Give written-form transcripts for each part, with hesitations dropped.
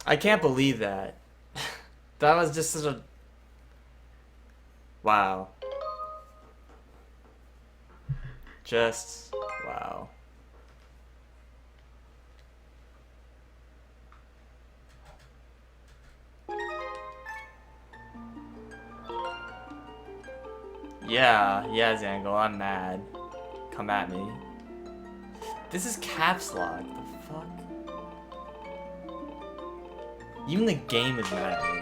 I can't believe that. That was just such a... Wow. Just... Wow. Yeah, Zangle, I'm mad. Come at me. This is caps lock. The fuck? Even the game is mad at me.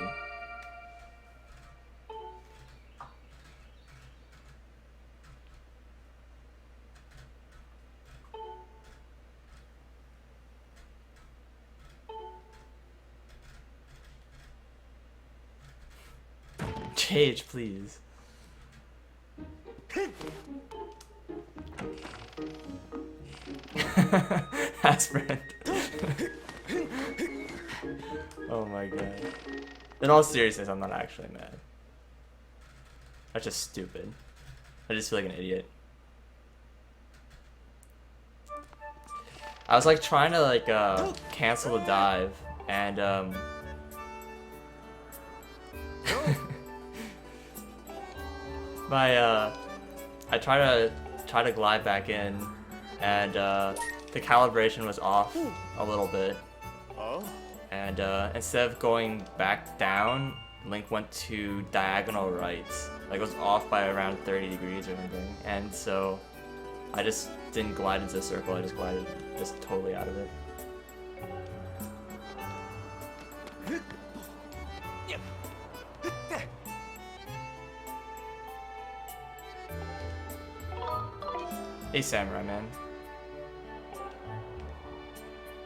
Change, please. Aspirin. Oh my god. In all seriousness, I'm not actually mad. That's just stupid. I just feel like an idiot. I was like trying to like cancel the dive and I try to glide back in, and the calibration was off a little bit, and instead of going back down, Link went to diagonal right, like it was off by around 30 degrees or something, and so I just didn't glide into the circle. I just glided just totally out of it. Hey, Samurai Man.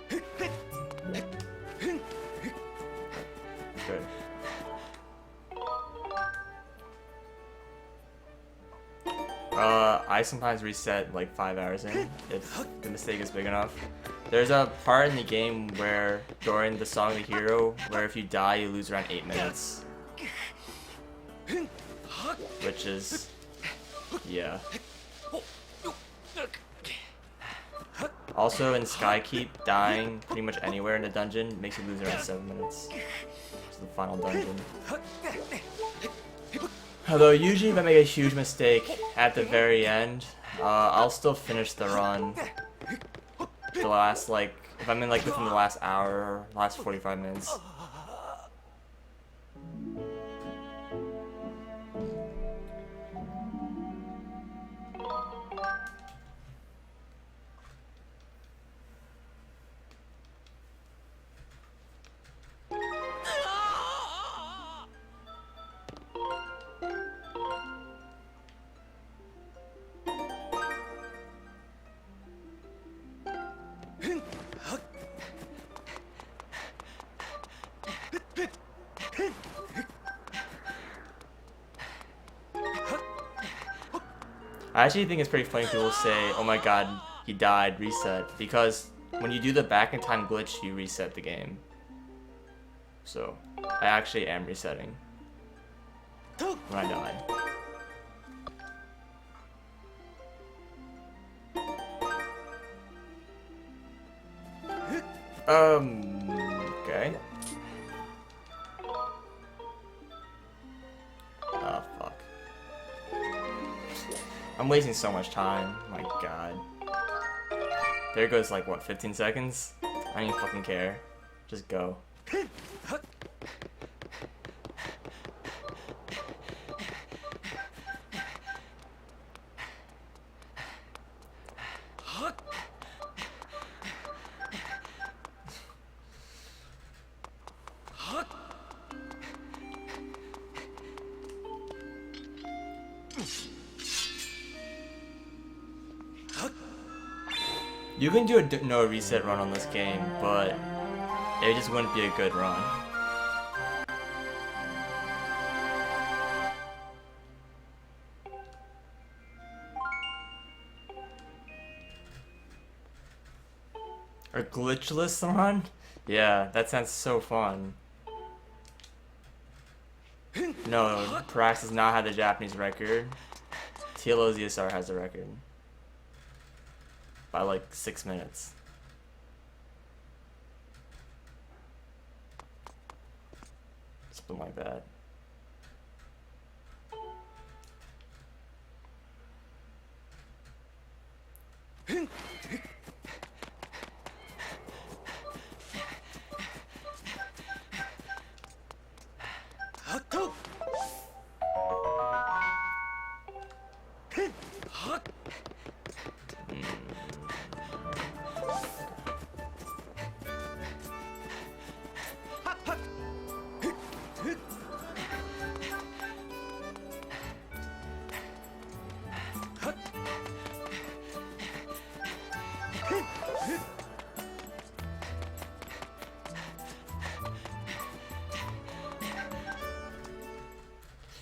Good. I sometimes reset like 5 hours in if the mistake is big enough. There's a part in the game where during the Song of the Hero where if you die you lose around 8 minutes. Which is... yeah. Also in Skykeep, dying pretty much anywhere in the dungeon makes you lose around 7 minutes. It's the final dungeon. Although usually if I make a huge mistake at the very end, I'll still finish the run. The last like, if I'm in like within the last hour, last 45 minutes. I actually think it's pretty funny people say, oh my god, he died, reset, because when you do the back in time glitch, you reset the game. So, I actually am resetting when I die. Okay. Oh, fuck. I'm wasting so much time. My god. There goes like, what, 15 seconds? I don't even fucking care. Just go. You can do a no reset run on this game, but it just wouldn't be a good run. A glitchless run? Yeah, that sounds so fun. No, Prax does not have the Japanese record. TLOZSR has the record. By like 6 minutes. something like that.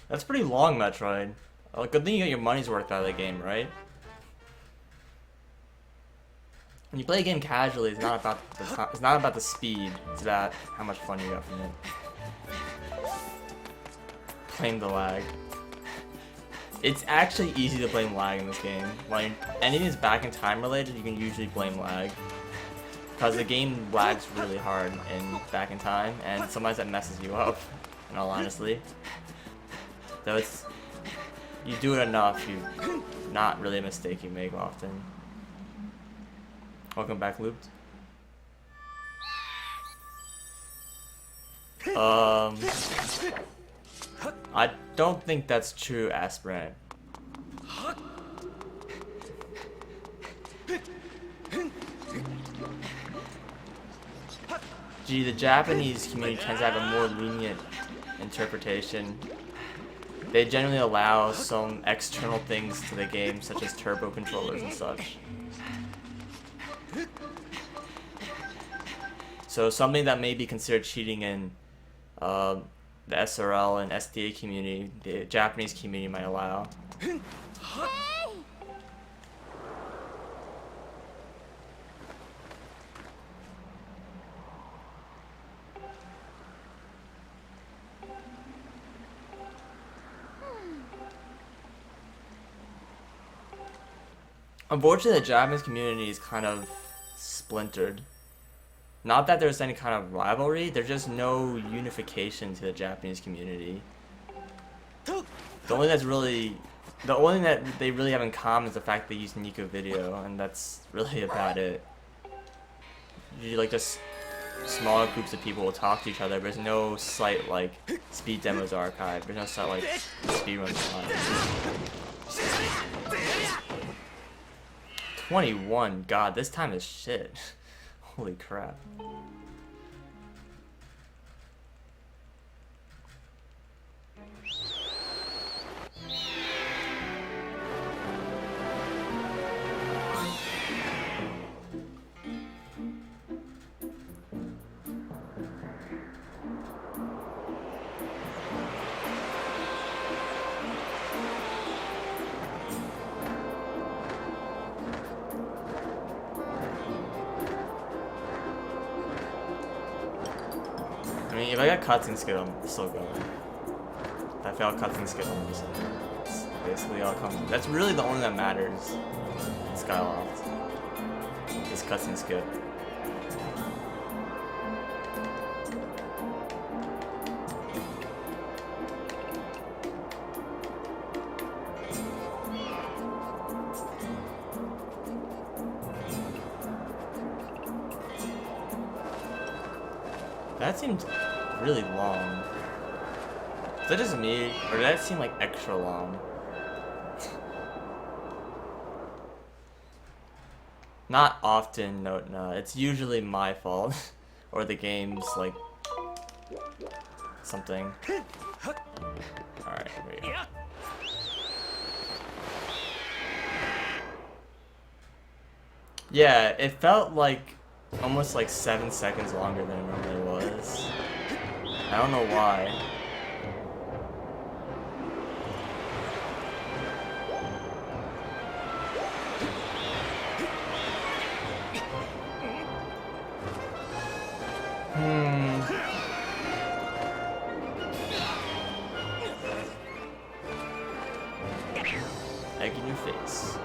That's pretty long, Metroid. Well, good thing you get your money's worth out of the game, right? When you play a game casually, it's not about the speed. It's about how much fun you got from it. Blame the lag. It's actually easy to blame lag in this game. When anything is back in time related, you can usually blame lag. Because the game lags really hard in back in time, and sometimes that messes you up, in all honesty. So it's, you do it enough, not really a mistake you make often. Welcome back, Looped. I don't think that's true, Aspirant. Gee, the Japanese community tends to have a more lenient interpretation. They generally allow some external things to the game, such as turbo controllers and such. So something that may be considered cheating in the SRL and SDA community, the Japanese community might allow. Unfortunately, the Japanese community is kind of splintered. Not that there's any kind of rivalry, there's just no unification to the Japanese community. The only thing that they really have in common is the fact they use Nico Video, and that's really about it. Usually, like, just smaller groups of people will talk to each other, but there's no site like Speed Demos Archive, there's no site like Speedrun Live. 21, god, this time is shit. Holy crap. I mean, if I got cutscene skill, I'm still going. If I fail cutscene skill, I'm just like, it's basically all comes. That's really the only that matters in Skyloft. Is cutscene skill. That seemed really long. Is that just me, or did that seem like extra long? Not often, no, it's usually my fault. Or the game's like something. Alright, here we go. Yeah, it felt like almost like 7 seconds longer than it normally was. I don't know why. Egg in your face.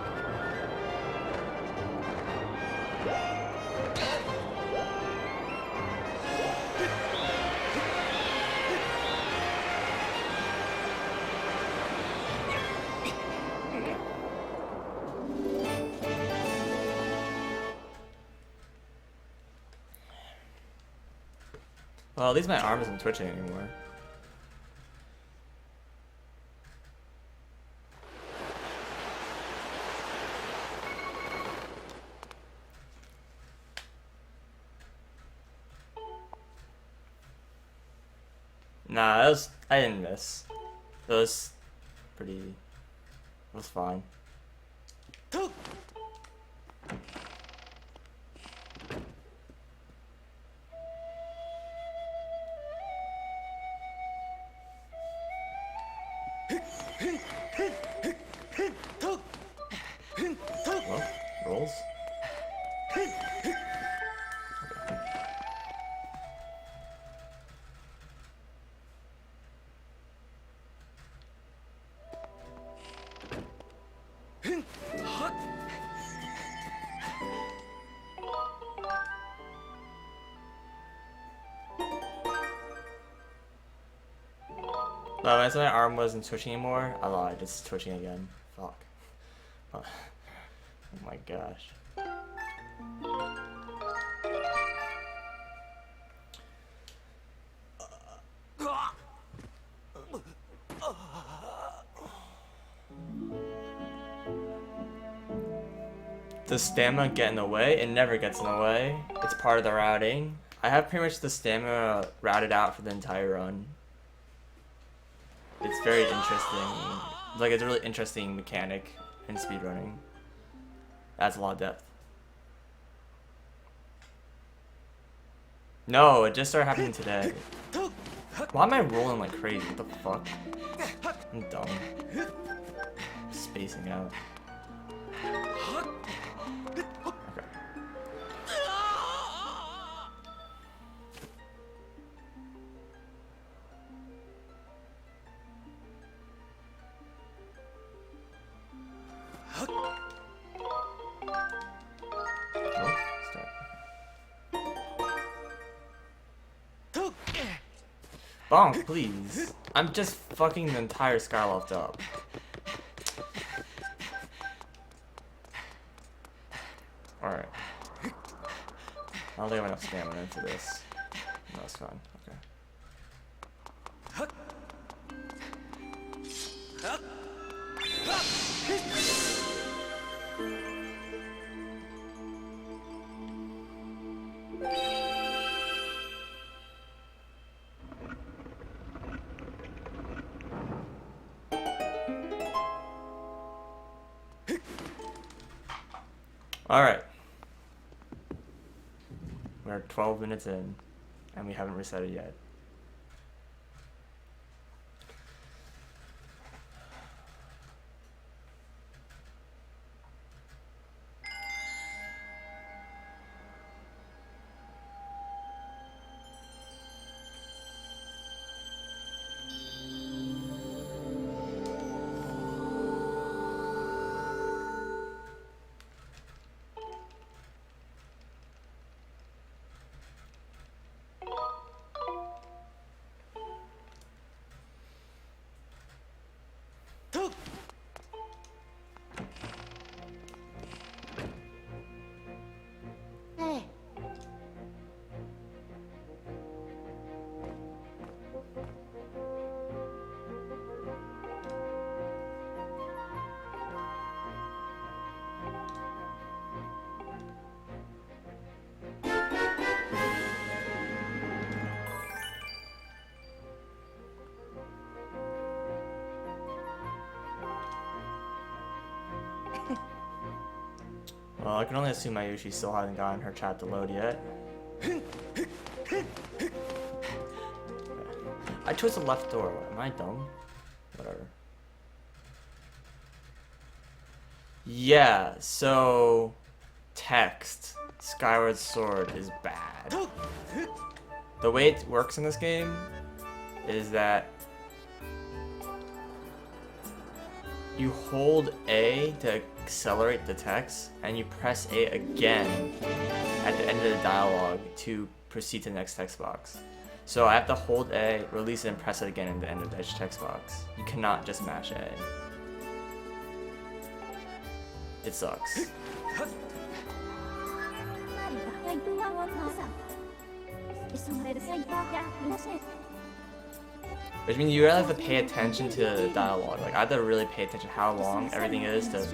Well, at least my arm isn't twitching anymore. Nah, I didn't miss. It was pretty, it was fine. Well, rolls. But when I said my arm wasn't twitching anymore, I lied, it's twitching again. Fuck. Oh my gosh. Does stamina get in the way? It never gets in the way. It's part of the routing. I have pretty much the stamina routed out for the entire run. It's very interesting. Like, it's a really interesting mechanic in speedrunning. Adds a lot of depth. No, it just started happening today. Why am I rolling like crazy? What the fuck? I'm dumb. Spacing out. Okay. Bonk, please. I'm just fucking the entire Skyloft up. Alright. I don't think I have enough stamina for this. No, it's fine. Okay. Alright. We're 12 minutes in, and we haven't reset it yet. Well, I can only assume Mayushi still hasn't gotten her chat to load yet. I chose the left door. Am I dumb? Whatever. Yeah, so text Skyward Sword is bad. The way it works in this game is that you hold A to accelerate the text, and you press A again at the end of the dialogue to proceed to the next text box. So I have to hold A, release it, and press it again at the end of each text box. You cannot just mash A. It sucks. Which means you really have to pay attention to the dialogue. Like I have to really pay attention to how long everything is to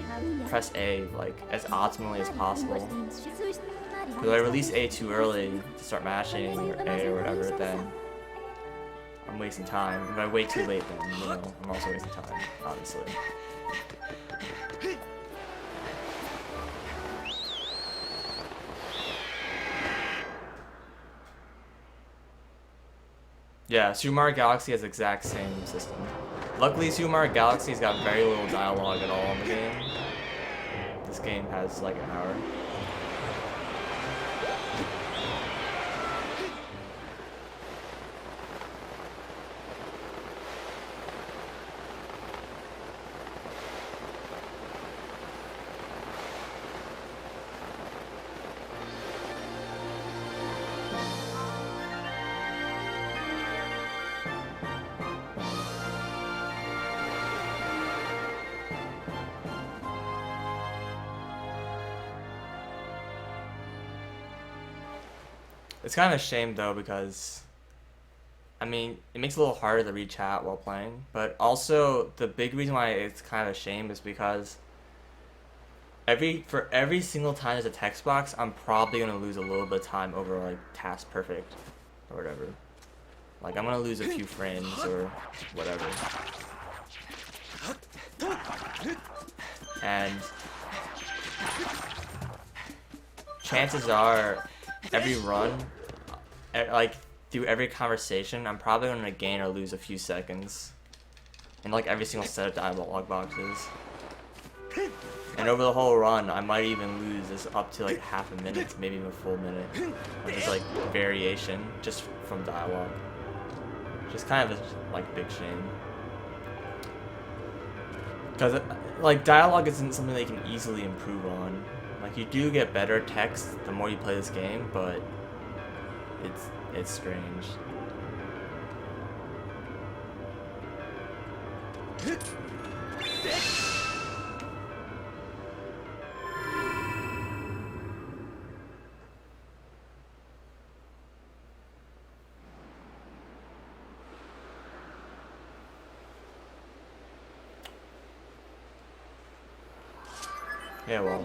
press A like as optimally as possible. If I release A too early to start mashing or A or whatever, then I'm wasting time. If I wait too late, then you know I'm also wasting time, obviously. Yeah, Super Mario Galaxy has the exact same system. Luckily, Super Mario Galaxy's got very little dialogue at all in the game. This game has like an hour. It's kind of a shame though because, I mean, it makes it a little harder to read chat while playing, but also the big reason why it's kind of a shame is because for every single time there's a text box, I'm probably gonna lose a little bit of time over like task perfect or whatever. Like I'm gonna lose a few frames or whatever. And chances are every run, like through every conversation, I'm probably gonna gain or lose a few seconds in like every single set of dialogue boxes. And over the whole run, I might even lose this up to like half a minute, maybe even a full minute of just like variation just from dialogue. Just kind of a like big shame. Because like dialogue isn't something they can easily improve on. Like you do get better text the more you play this game, but it's strange. Yeah, well.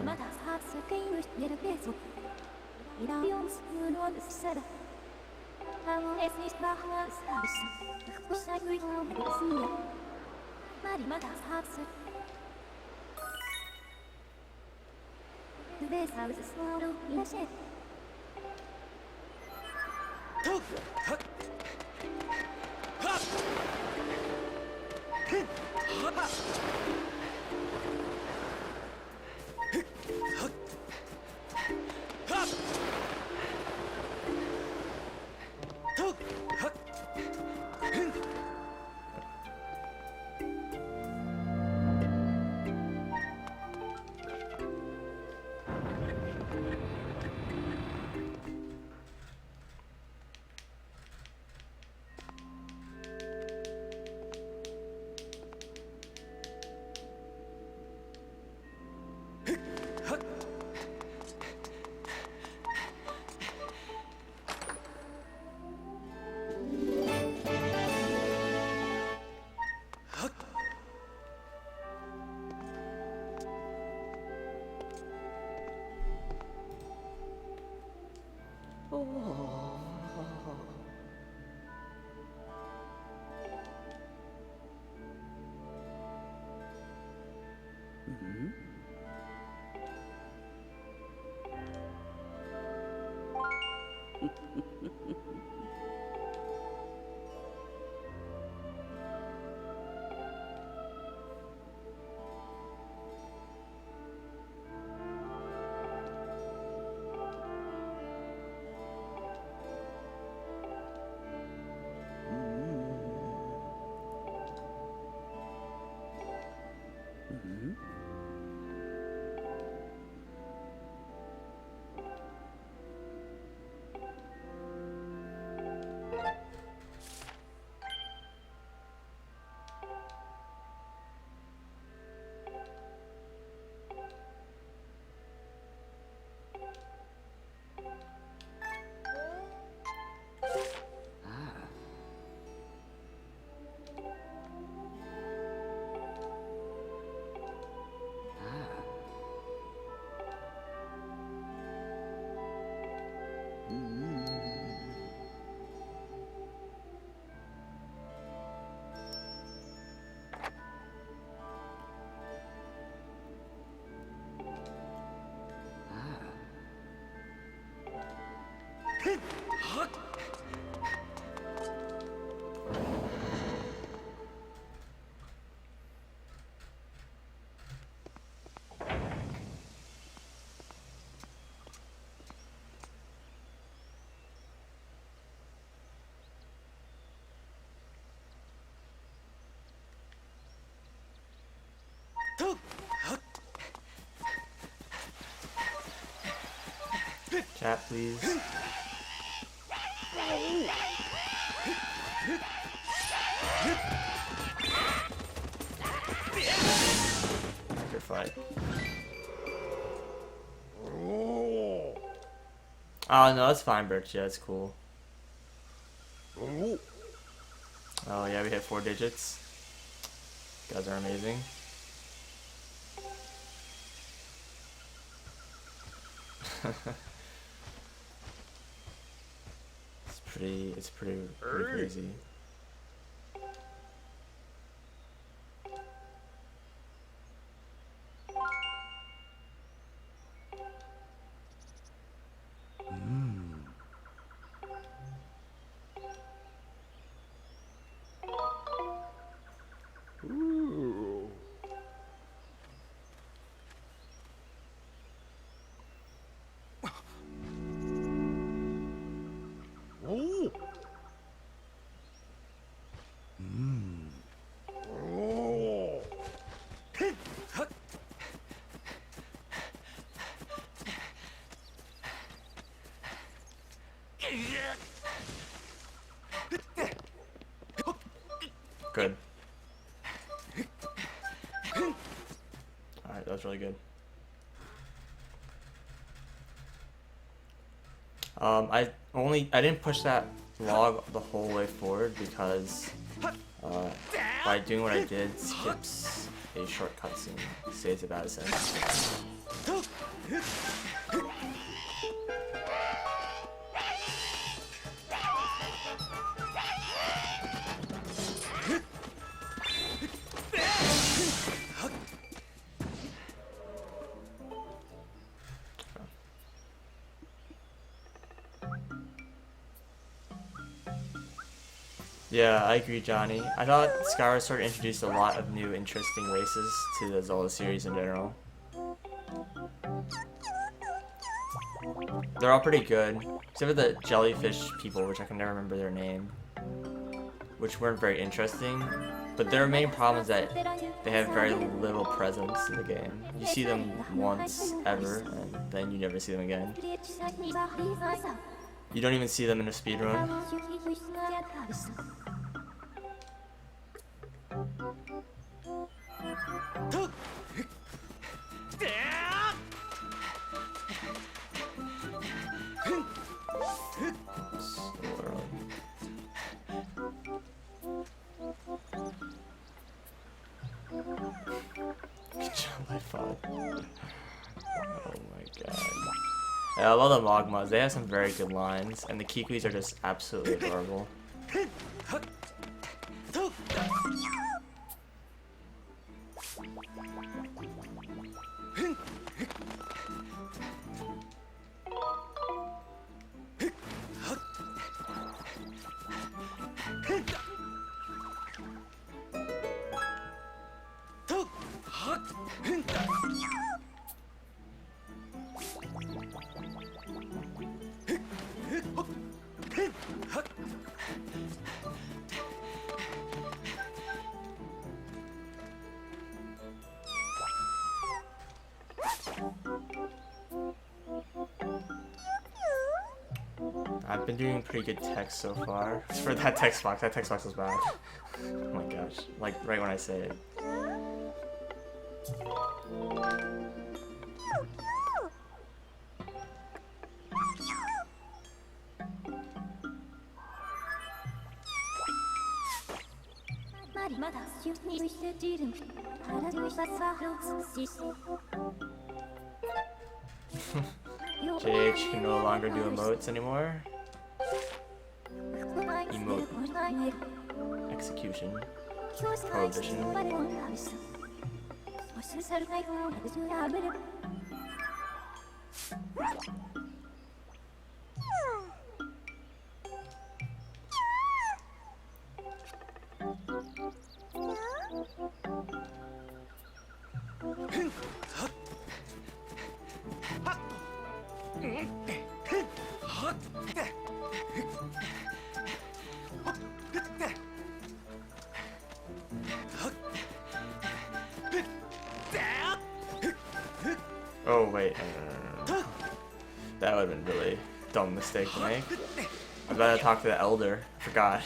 Chat, please. Good fight. Oh no, that's fine, Birch. Yeah, it's cool. Oh yeah, we hit 4 digits. You guys are amazing. It's pretty crazy. Good. Alright, that was really good. I didn't push that log the whole way forward because by doing what I did, skips a short cutscene, saves about a second. Yeah, I agree, Johnny. I thought Skyward Sword introduced a lot of new interesting races to the Zelda series in general. They're all pretty good, except for the jellyfish people, which I can never remember their name, which weren't very interesting. But their main problem is that they have very little presence in the game. You see them once, ever, and then you never see them again. You don't even see them in a speedrun. Oh my god. Yeah, I love the Mogmas. They have some very good lines, and the Kikwis are just absolutely adorable. I've been doing pretty good text so far. For that text box was bad. Oh my gosh. Like, right when I say it. JH can no longer do emotes anymore. Emote execution prohibition. Oh wait, no. That would have been really dumb mistake to make. I better talk to the elder. I forgot.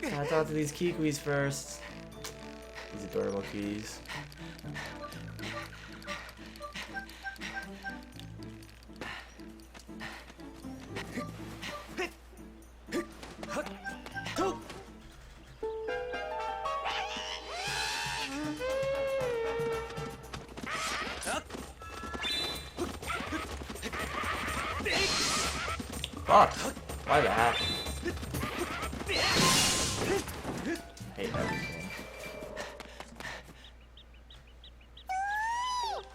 I talk to these Kiwis first. These adorable keys. Fuck! Why that? I hate everything.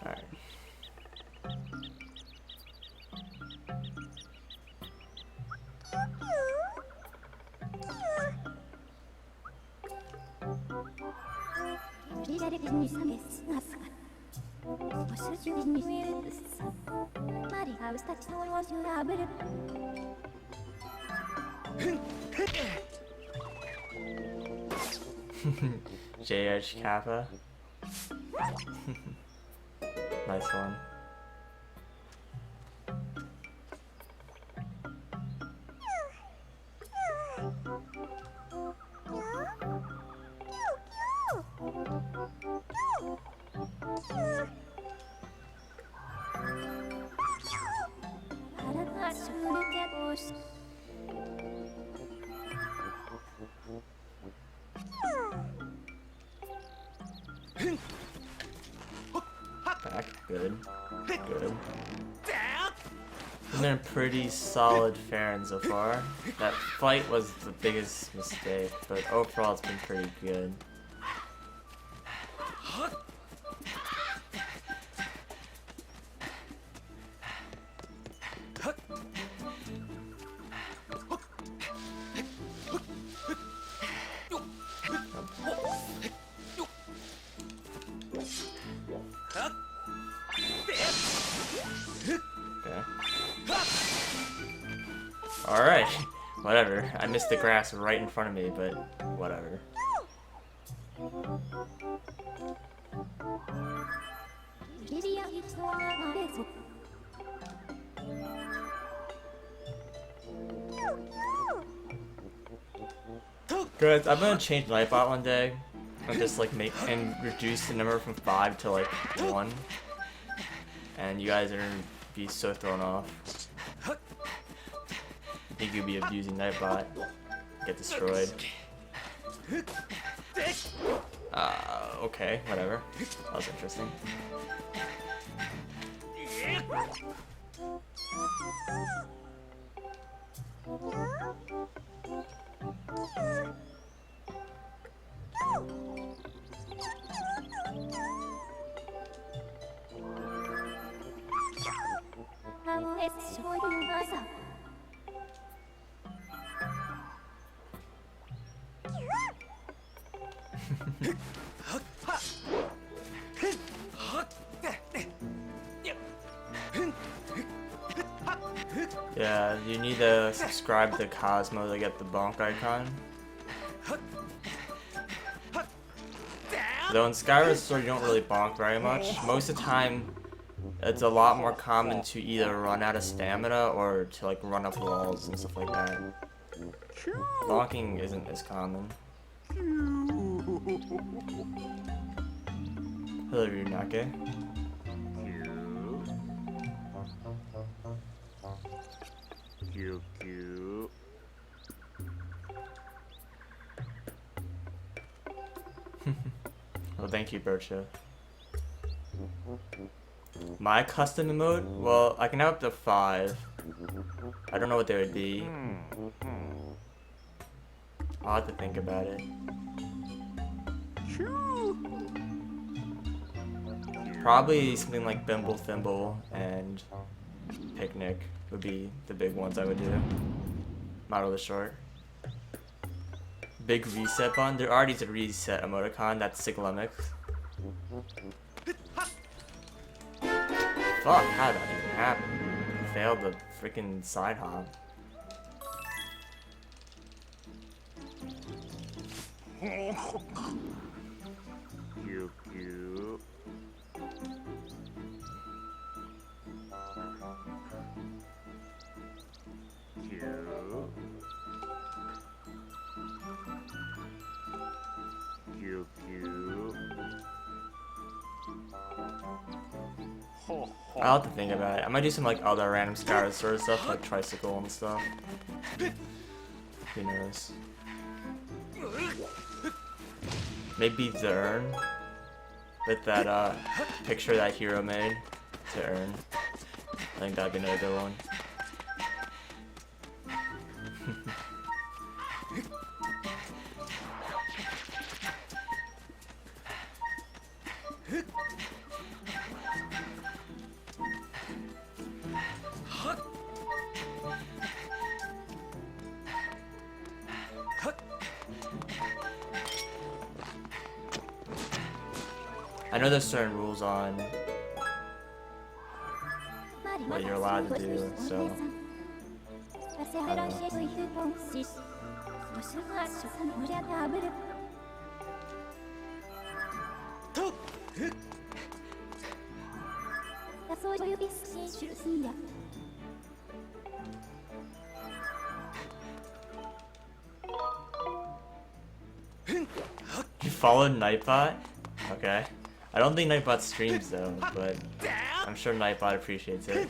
Alright. JH Kappa. Nice one. Back, good, good. It's been a pretty solid Farron so far. That fight was the biggest mistake, but overall it's been pretty good. Alright, whatever. I missed the grass right in front of me, but whatever. Good, I'm gonna change Nightbot one day and just like reduce the number from 5 to like 1. And you guys are gonna be so thrown off. I think you'll be abusing Nightbot. Get destroyed. Okay, whatever. That was interesting. Yeah, you need to subscribe to Cosmo to get the bonk icon. Though in Skyward Sword you don't really bonk very much. Most of the time it's a lot more common to either run out of stamina or to like run up walls and stuff like that. Bonking isn't as common. Hello, Ryunake. Well, thank you, Bircha. My custom emote? Well, I can have up to 5. I don't know what they would be. I'll have to think about it. Probably something like Bimble Thimble and Picnic would be the big ones I would do. Not really short. Big reset button. There already is a reset emoticon. That's Siglemix. Fuck, how did that even happen? Failed the freaking side hop. I'll have to think about it. I might do some like other random Skyward Sword stuff, like tricycle and stuff. Who knows? Maybe the urn with that picture that hero made to earn. I think that'd be another good one. I know there's certain rules on what you're allowed to do, so. You followed Nightbot? Okay. I don't think Nightbot streams though, but I'm sure Nightbot appreciates it.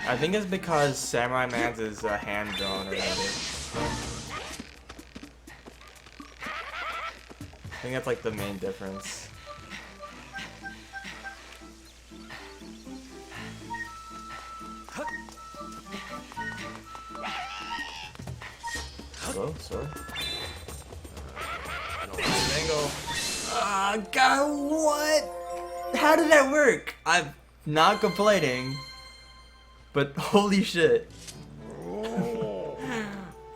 I think it's because Samurai Man's is hand-drawn or whatever. I think that's like the main difference. Hello, sword? I don't have an angle. Ah, God, what? How did that work? I'm not complaining. But holy shit.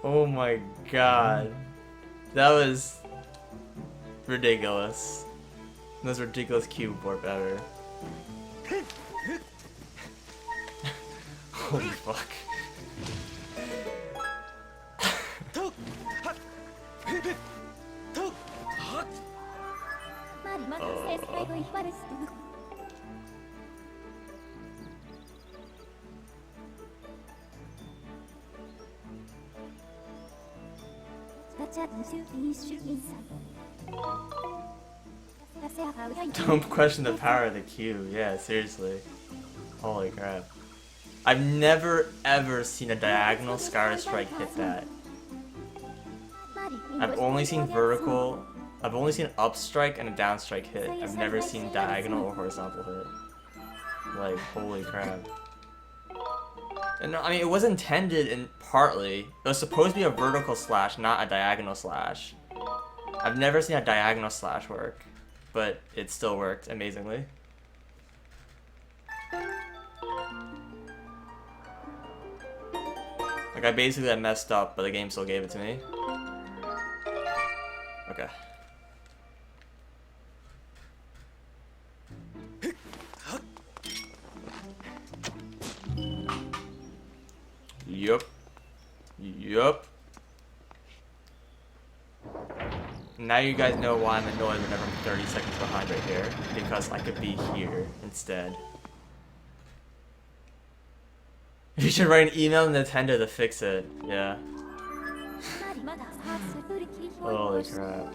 Oh my god. That was ridiculous. Most ridiculous cube warp ever. Holy fuck. Don't question the power of the cube. Yeah, seriously. Holy crap. I've never ever seen a diagonal Skyward Strike hit that. I've only seen vertical. I've only seen up strike and a down strike hit. I've never seen diagonal or horizontal hit. Like, holy crap. And I mean, it was intended in partly. It was supposed to be a vertical slash, not a diagonal slash. I've never seen a diagonal slash work, but it still worked amazingly. Like, I basically messed up, but the game still gave it to me. Okay. Yup. Yup. Now you guys know why I'm annoyed whenever I'm 30 seconds behind right here. Because I could be here instead. You should write an email to Nintendo to fix it. Yeah. Holy crap.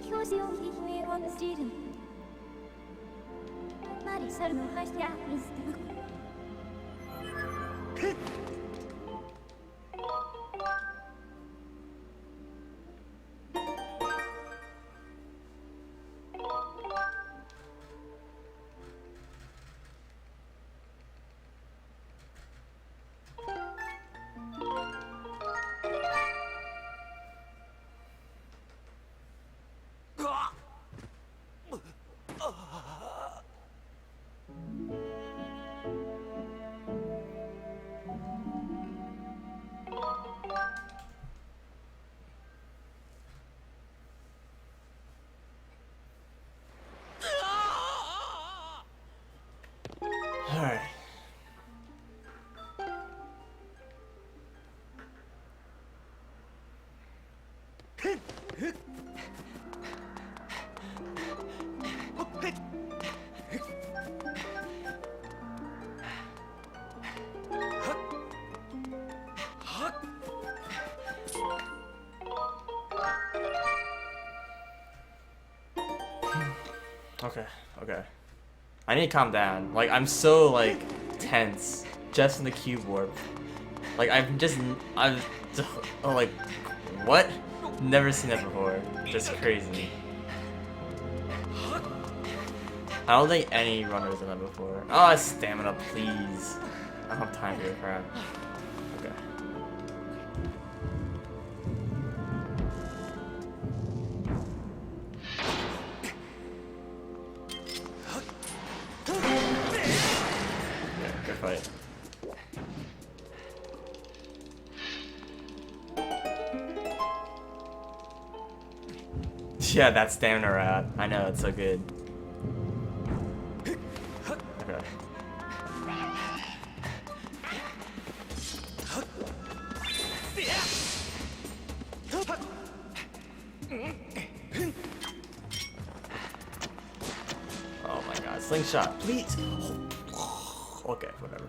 Okay, okay. I need to calm down. Like, I'm so, like, tense just in the cube warp. Like, I'm oh, like, what? Never seen that before. Just crazy. I don't think any runner's done that before. Oh, stamina, please. I don't have time for your crap. Okay. Yeah, good fight. Yeah, that stamina wrap. I know, it's so good. Okay. Oh my god, slingshot, please! Okay, whatever.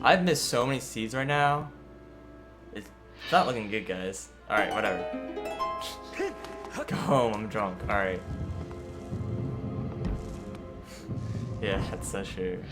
I've missed so many seeds right now. It's not looking good, guys. Alright, whatever. Go home, I'm drunk. Alright. Yeah, that's so true.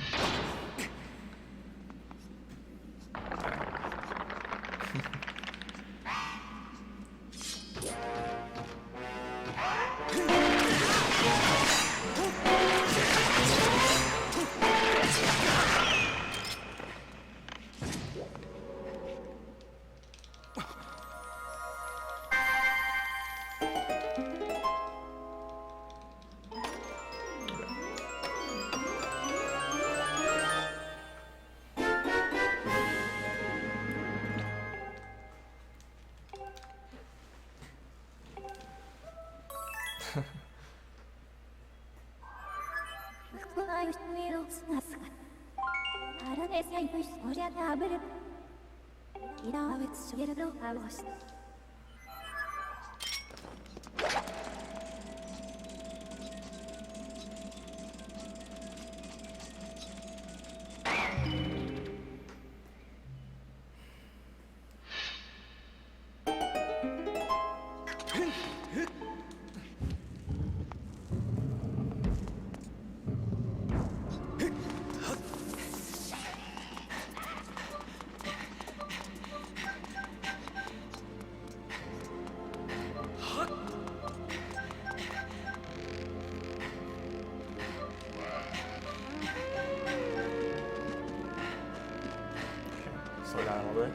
Slow down a little bit.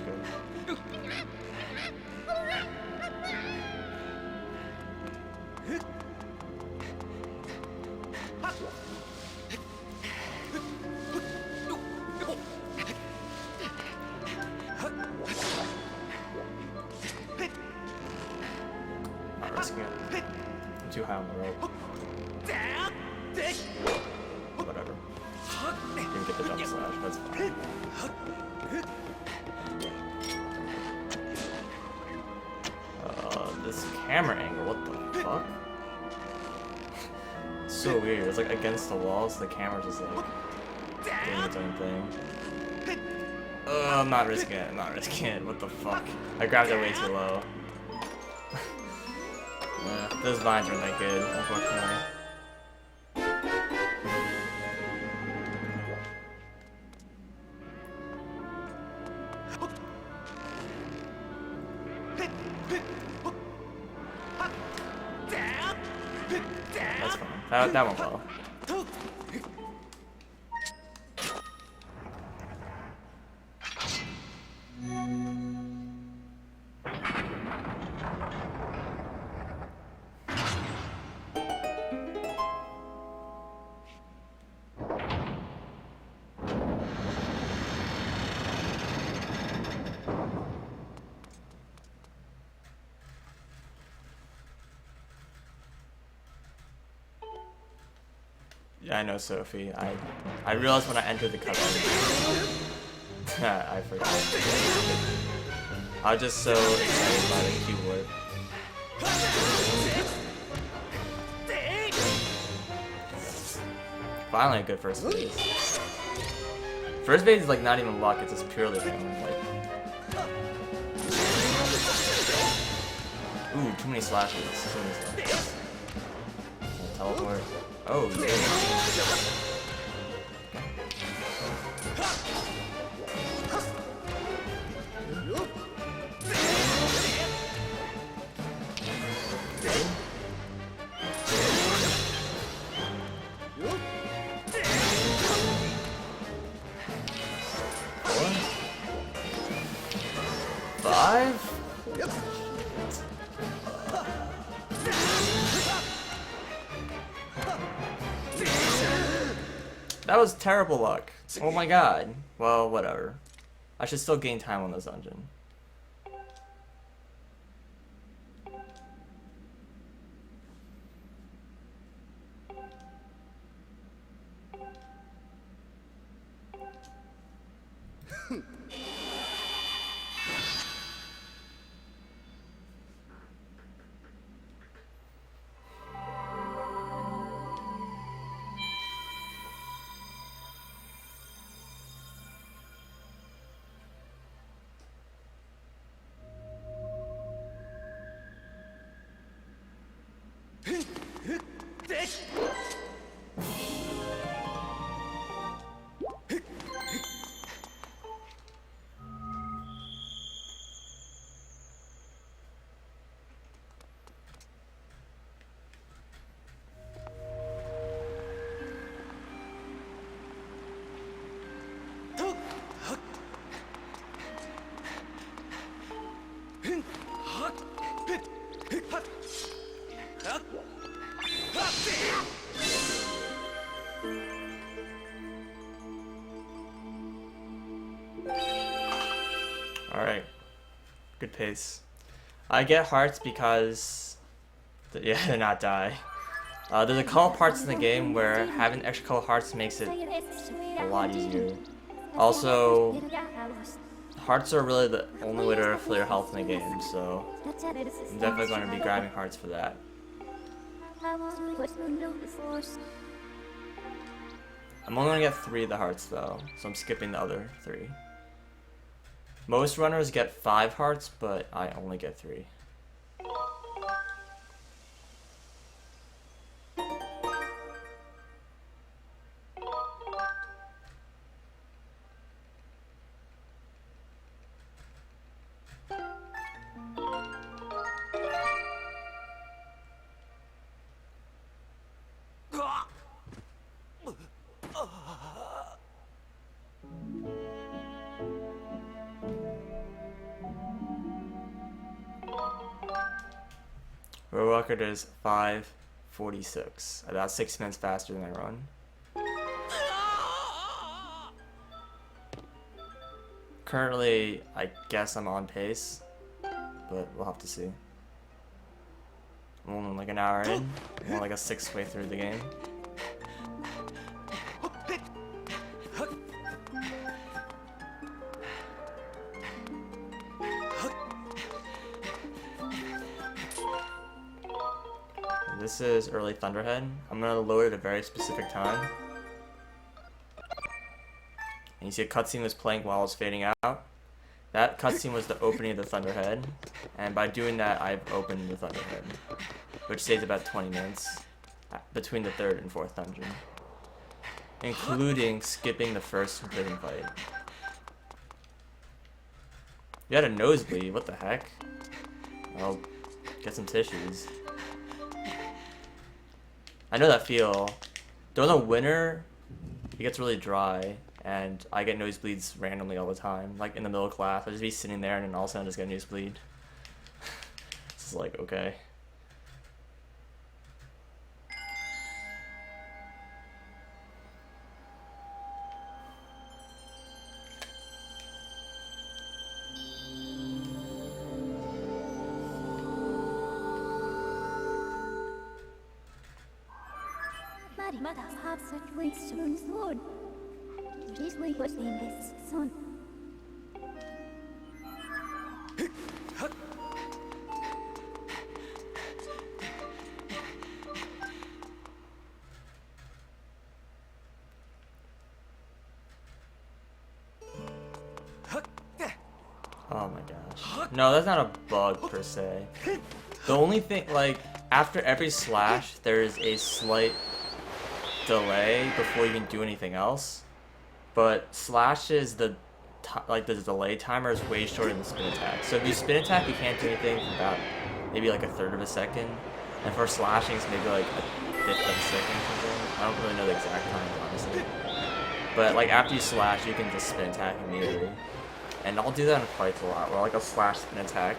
Good. Not risking it. I'm too high on the rope. Whatever. Didn't get the jump slash, that's fine. This camera angle, what the fuck? It's so weird. It's like against the wall, so the camera's just like doing its own thing. I'm not risking it. I'm not risking it. What the fuck? I grabbed it way too low. Those vines aren't that good, unfortunately. That's fine. That went well. Yeah, I know, Sophie. I realized when I entered the cutscene. I forgot. I was just so excited by the keyboard. Finally a good first phase. First phase is like not even luck, it's just purely random. Like, ooh, too many slashes. Too many slashes. Teleport. Oh, yeah. That was terrible luck. Oh my god. Well, whatever. I should still gain time on this dungeon. Alright. Good pace. I get hearts because... yeah, they're not die. There's a couple parts in the game where having extra color hearts makes it a lot easier. Also, hearts are really the only way to refill your health in the game, so I'm definitely going to be grabbing hearts for that. I'm only going to get 3 of the hearts though, so I'm skipping the other 3. Most runners get 5 hearts, but I only get 3. World record is 5:46, about 6 minutes faster than I run. Currently, I guess I'm on pace, but we'll have to see. I'm only like an hour in, I'm like a 6th way through the game. This is early Thunderhead. I'm gonna load at a very specific time. And you see a cutscene was playing while I was fading out. That cutscene was the opening of the Thunderhead, and by doing that, I've opened the Thunderhead, which saves about 20 minutes between the 3rd and 4th dungeon, including skipping the first forbidden fight. You had a nosebleed, what the heck? I'll get some tissues. I know that feel. During the winter, it gets really dry, and I get nosebleeds randomly all the time. Like in the middle of class, I'll just be sitting there and then all of a sudden I just get a nosebleed. It's like, okay. Sword. This way was in this son. No, that's not a bug per se. The only thing, like, after every slash, there is a slight delay before you can do anything else. But slashes, the delay timer is way shorter than spin attack. So if you spin attack, you can't do anything for about maybe like a third of a second. And for slashing, it's maybe like a fifth of a second or something. I don't really know the exact times, honestly. But like after you slash, you can just spin attack immediately. And I'll do that in fights a lot, where like I'll slash spin attack.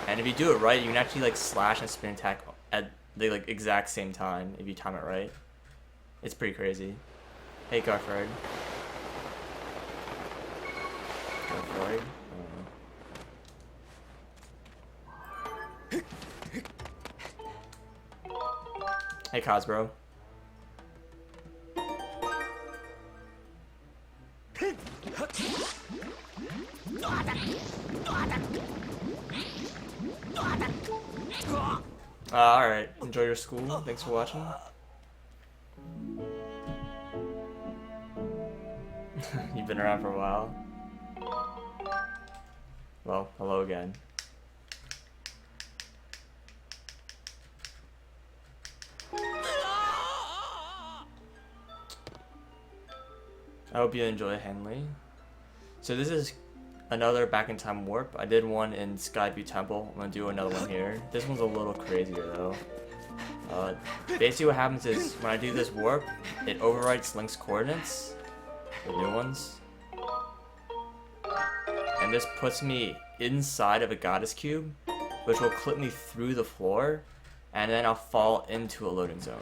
And if you do it right, you can actually like slash and spin attack at the like exact same time if you time it right. It's pretty crazy. Hey Garfred. Garfred? Hey Cosbro. Alright, enjoy your school. Thanks for watching. You've been around for a while. Well, hello again. I hope you enjoy Henley. So this is another back in time warp. I did one in Skyview Temple. I'm gonna do another one here. This one's a little crazier though. Basically what happens is when I do this warp, it overwrites Link's coordinates, the new ones. And this puts me inside of a goddess cube, which will clip me through the floor, and then I'll fall into a loading zone.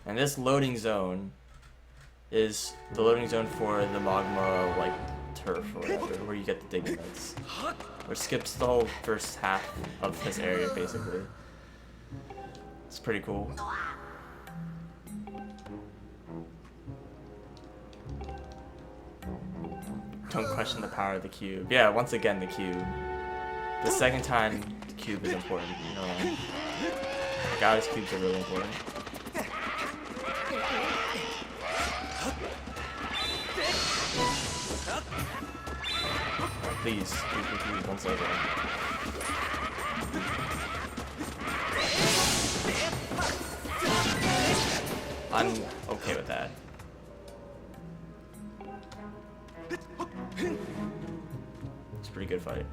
And this loading zone is the loading zone for the magma, like, turf or whatever, where you get the digging bits. Which skips the whole first half of this area, basically. It's pretty cool. Don't question the power of the cube. Yeah, once again, the cube. The second time, the cube is important. You know, goddess cubes are really important. Please, one second. I'm okay with that. It's a pretty good fight.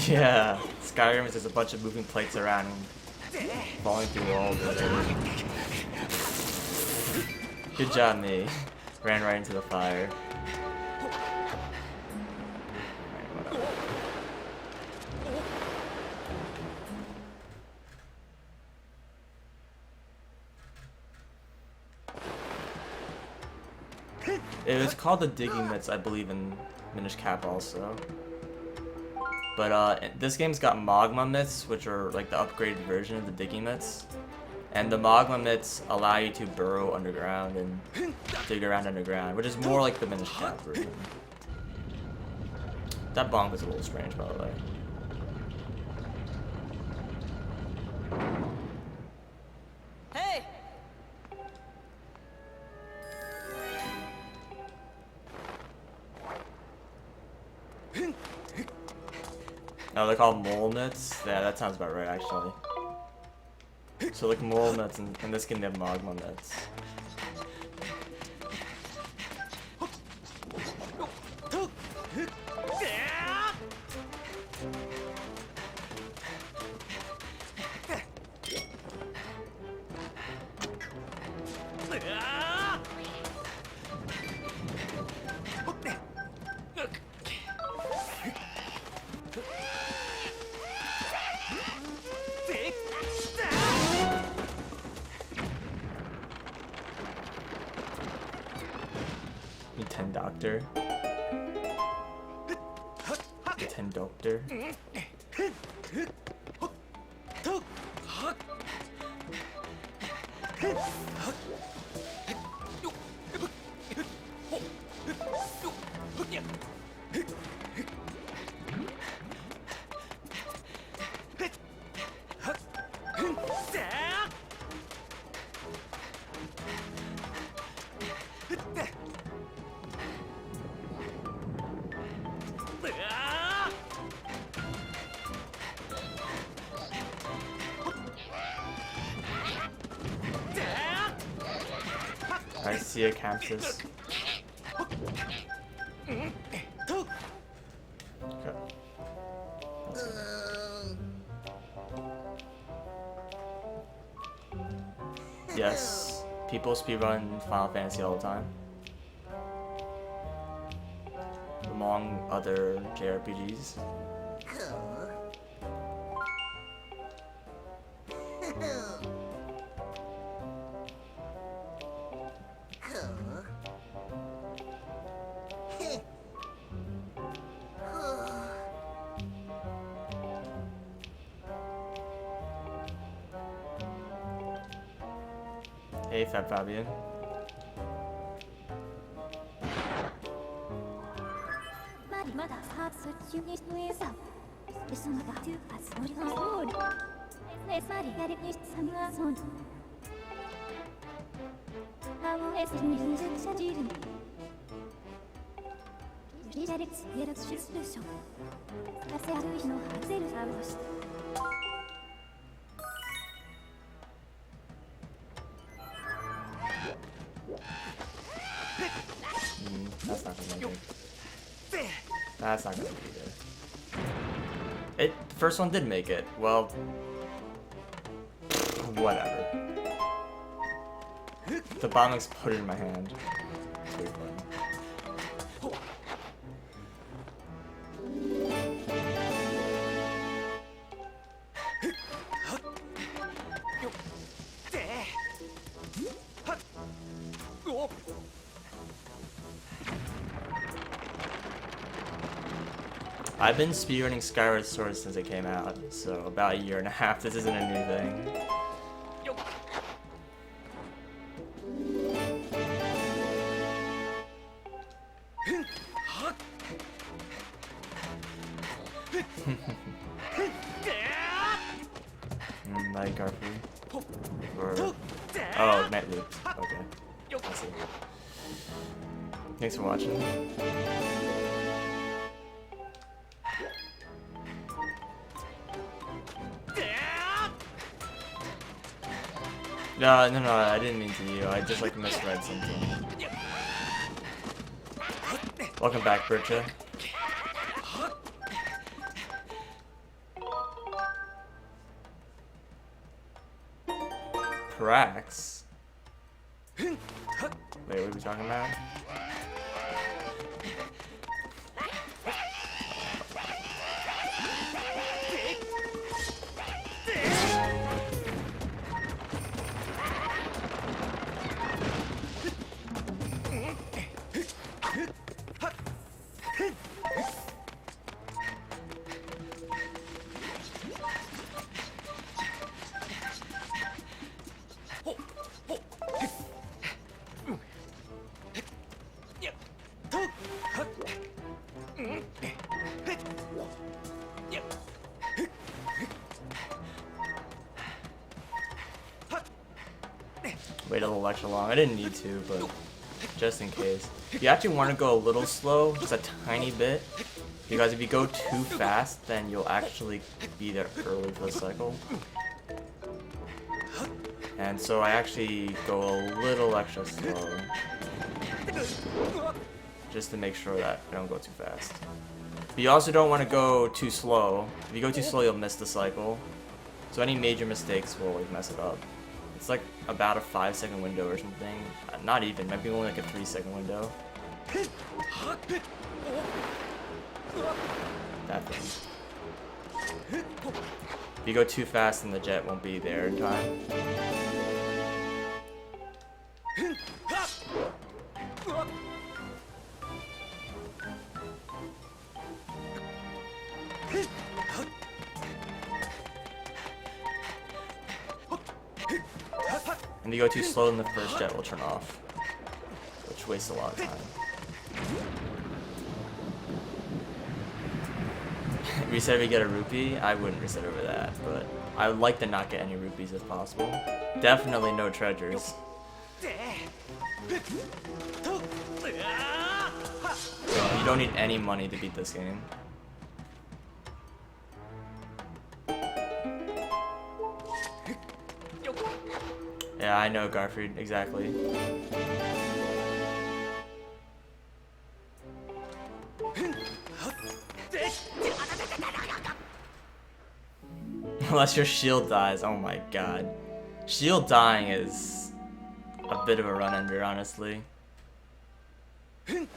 Yeah, Skyrim is just a bunch of moving plates around and falling through walls. Good job, me. Ran right into the fire. It was called the Digging Mitts, I believe, in Minish Cap also. But this game's got Magma Mitts, which are like the upgraded version of the Digging Mitts. And the Magma Mitts allow you to burrow underground and dig around underground, which is more like the Minish Cap version. That bonk was a little strange, by the way. Hey! No, they're called mole mitts. Yeah, that sounds about right, actually. So like mole mitts, and in this game they have magma mitts. Doctor. The 10 Doctor. I see a campus. Okay. Yes, people speedrun Final Fantasy all the time. Among other JRPGs. Hey, Fab Fabian. That's not gonna make it. That's not gonna be there. The first one did make it. Well, whatever. The bomb exploded in my hand. It's pretty funny. I've been speedrunning Skyward Sword since it came out, so about a year and a half. This isn't a new thing. Night Garfield. Oh, Night Loop. Okay. I see. Thanks for watching. No, I didn't mean to you. I just like misread something. Welcome back, Bercha. Prax? Wait, what are we talking about? Wait a little extra long. I didn't need to, but just in case. You actually want to go a little slow, just a tiny bit, because if you go too fast, then you'll actually be there early for the cycle. And so I actually go a little extra slow, just to make sure that I don't go too fast. But you also don't want to go too slow. If you go too slow, you'll miss the cycle. So any major mistakes will like mess it up. It's like about a 5-second window or something. Not even, maybe only like a 3-second window. That thing. If you go too fast, then the jet won't be there in time. And if you go too slow, then the first jet will turn off, which wastes a lot of time. Reset if you get a rupee? I wouldn't reset over that, but I would like to not get any rupees if possible. Definitely no treasures. You don't need any money to beat this game. Yeah, I know, Garfield, exactly. Unless your shield dies, oh my god. Shield dying is a bit of a run-ender, honestly. Good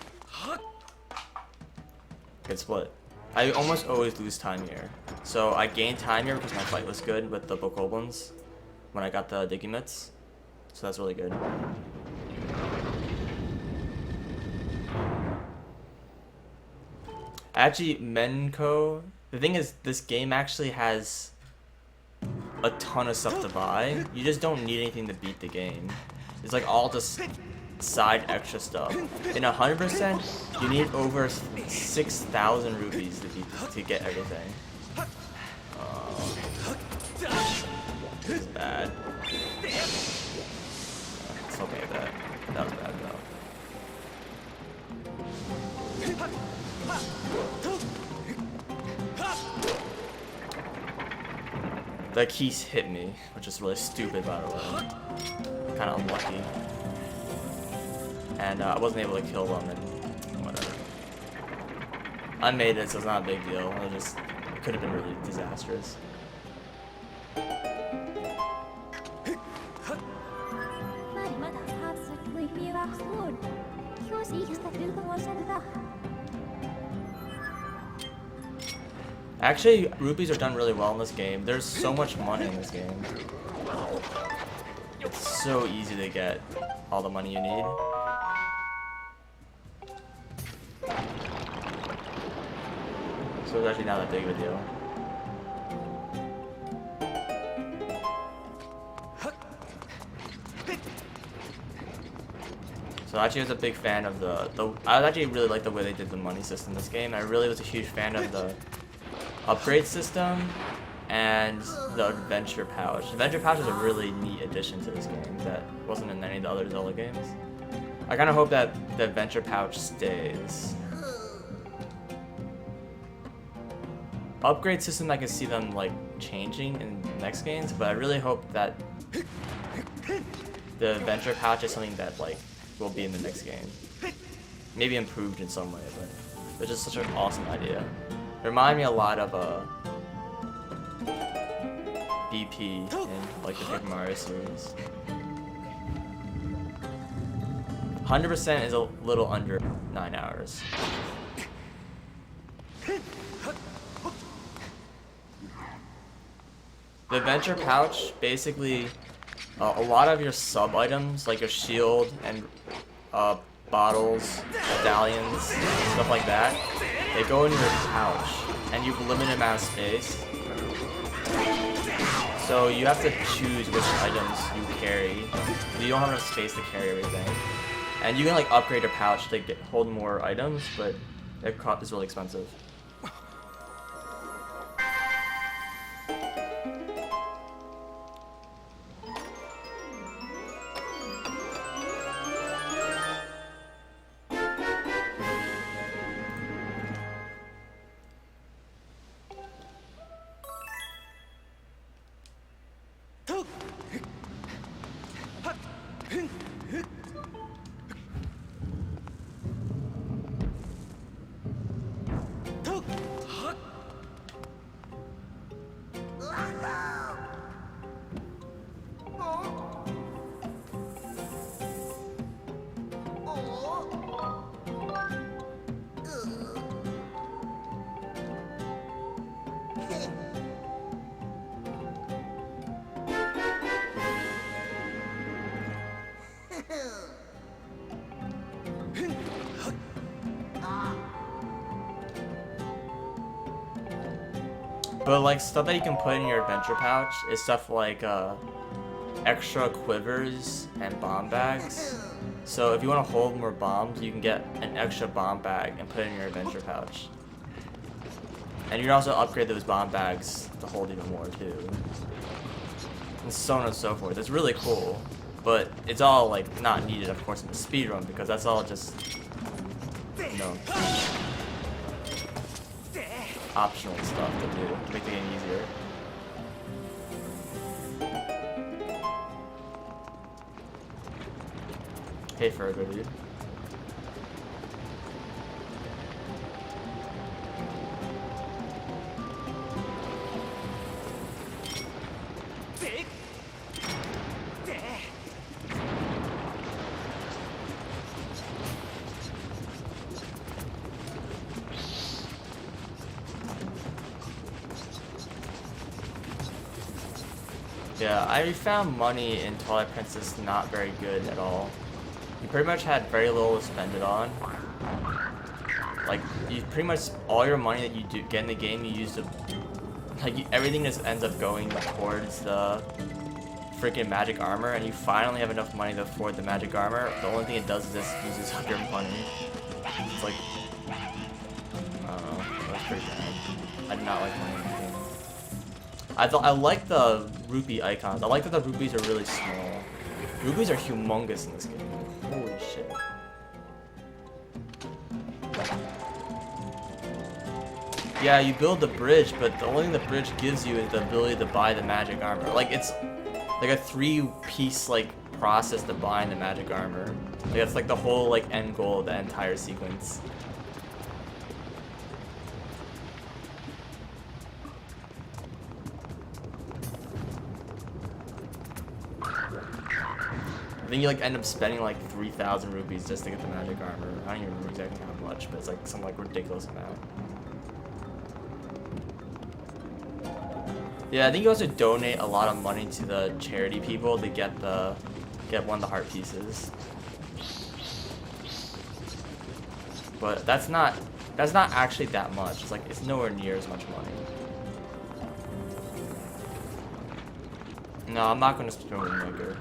split. I almost always lose time here. So I gained time here because my fight was good with the Bokoblins when I got the Digimits. So that's really good. Actually, Menko, the thing is, this game actually has a ton of stuff to buy. You just don't need anything to beat the game. It's like all just side extra stuff. In 100%, you need over 6,000 rupees to get everything. This is bad. It's okay with that. That was bad though. The keys hit me, which is really stupid, by the way. Kind of unlucky. And I wasn't able to kill them, and whatever. I made it, so it's not a big deal. It could have been really disastrous. Actually, rupees are done really well in this game. There's so much money in this game. It's so easy to get all the money you need. So it's actually not that big of a deal. So I actually was a big fan of I actually really like the way they did the money system in this game. I really was a huge fan of the upgrade system and the adventure pouch. The adventure pouch is a really neat addition to this game that wasn't in any of the other Zelda games. I kind of hope that the adventure pouch stays. Upgrade system, I can see them like changing in the next games, but I really hope that the adventure pouch is something that like will be in the next game. Maybe improved in some way, but it's just such an awesome idea. It reminded me a lot of BP in like the Paper Mario series. 100% is a little under 9 hours. The adventure pouch, basically, a lot of your sub items, like your shield and bottles, medallions, stuff like that, they go in your pouch, and you have a limited amount of space. So you have to choose which items you carry. You don't have enough space to carry everything. And you can like upgrade your pouch to hold more items, but it's really expensive. But like stuff that you can put in your adventure pouch is stuff like extra quivers and bomb bags. So if you want to hold more bombs, you can get an extra bomb bag and put it in your adventure pouch. And you can also upgrade those bomb bags to hold even more too. And so on and so forth. It's really cool. But it's all like not needed, of course, in the speedrun because that's all just, you know, optional stuff to do to make the game easier. Hey, Fergo, dude. Yeah, I found money in Twilight Princess not very good at all. You pretty much had very little to spend it on. Like, you pretty much, all your money that you do get in the game, you use to, like, everything just ends up going towards the freaking magic armor, and you finally have enough money to afford the magic armor. The only thing it does is just uses up your money. It's like, I don't know, that's pretty bad. I did not like money in the game. I like the rupee icons. I like that the rupees are really small. Rupees are humongous in this game. Holy shit. Yeah, you build the bridge, but the only thing the bridge gives you is the ability to buy the magic armor. Like, it's like a 3-piece, like, process to buying the magic armor. Like, that's like the whole, like, end goal of the entire sequence. I think you like end up spending like 3,000 rupees just to get the magic armor. I don't even remember exactly how much, but it's like some like ridiculous amount. Yeah, I think you also donate a lot of money to the charity people to get one of the heart pieces. But that's not actually that much. It's like it's nowhere near as much money. No, I'm not gonna spend with Maker.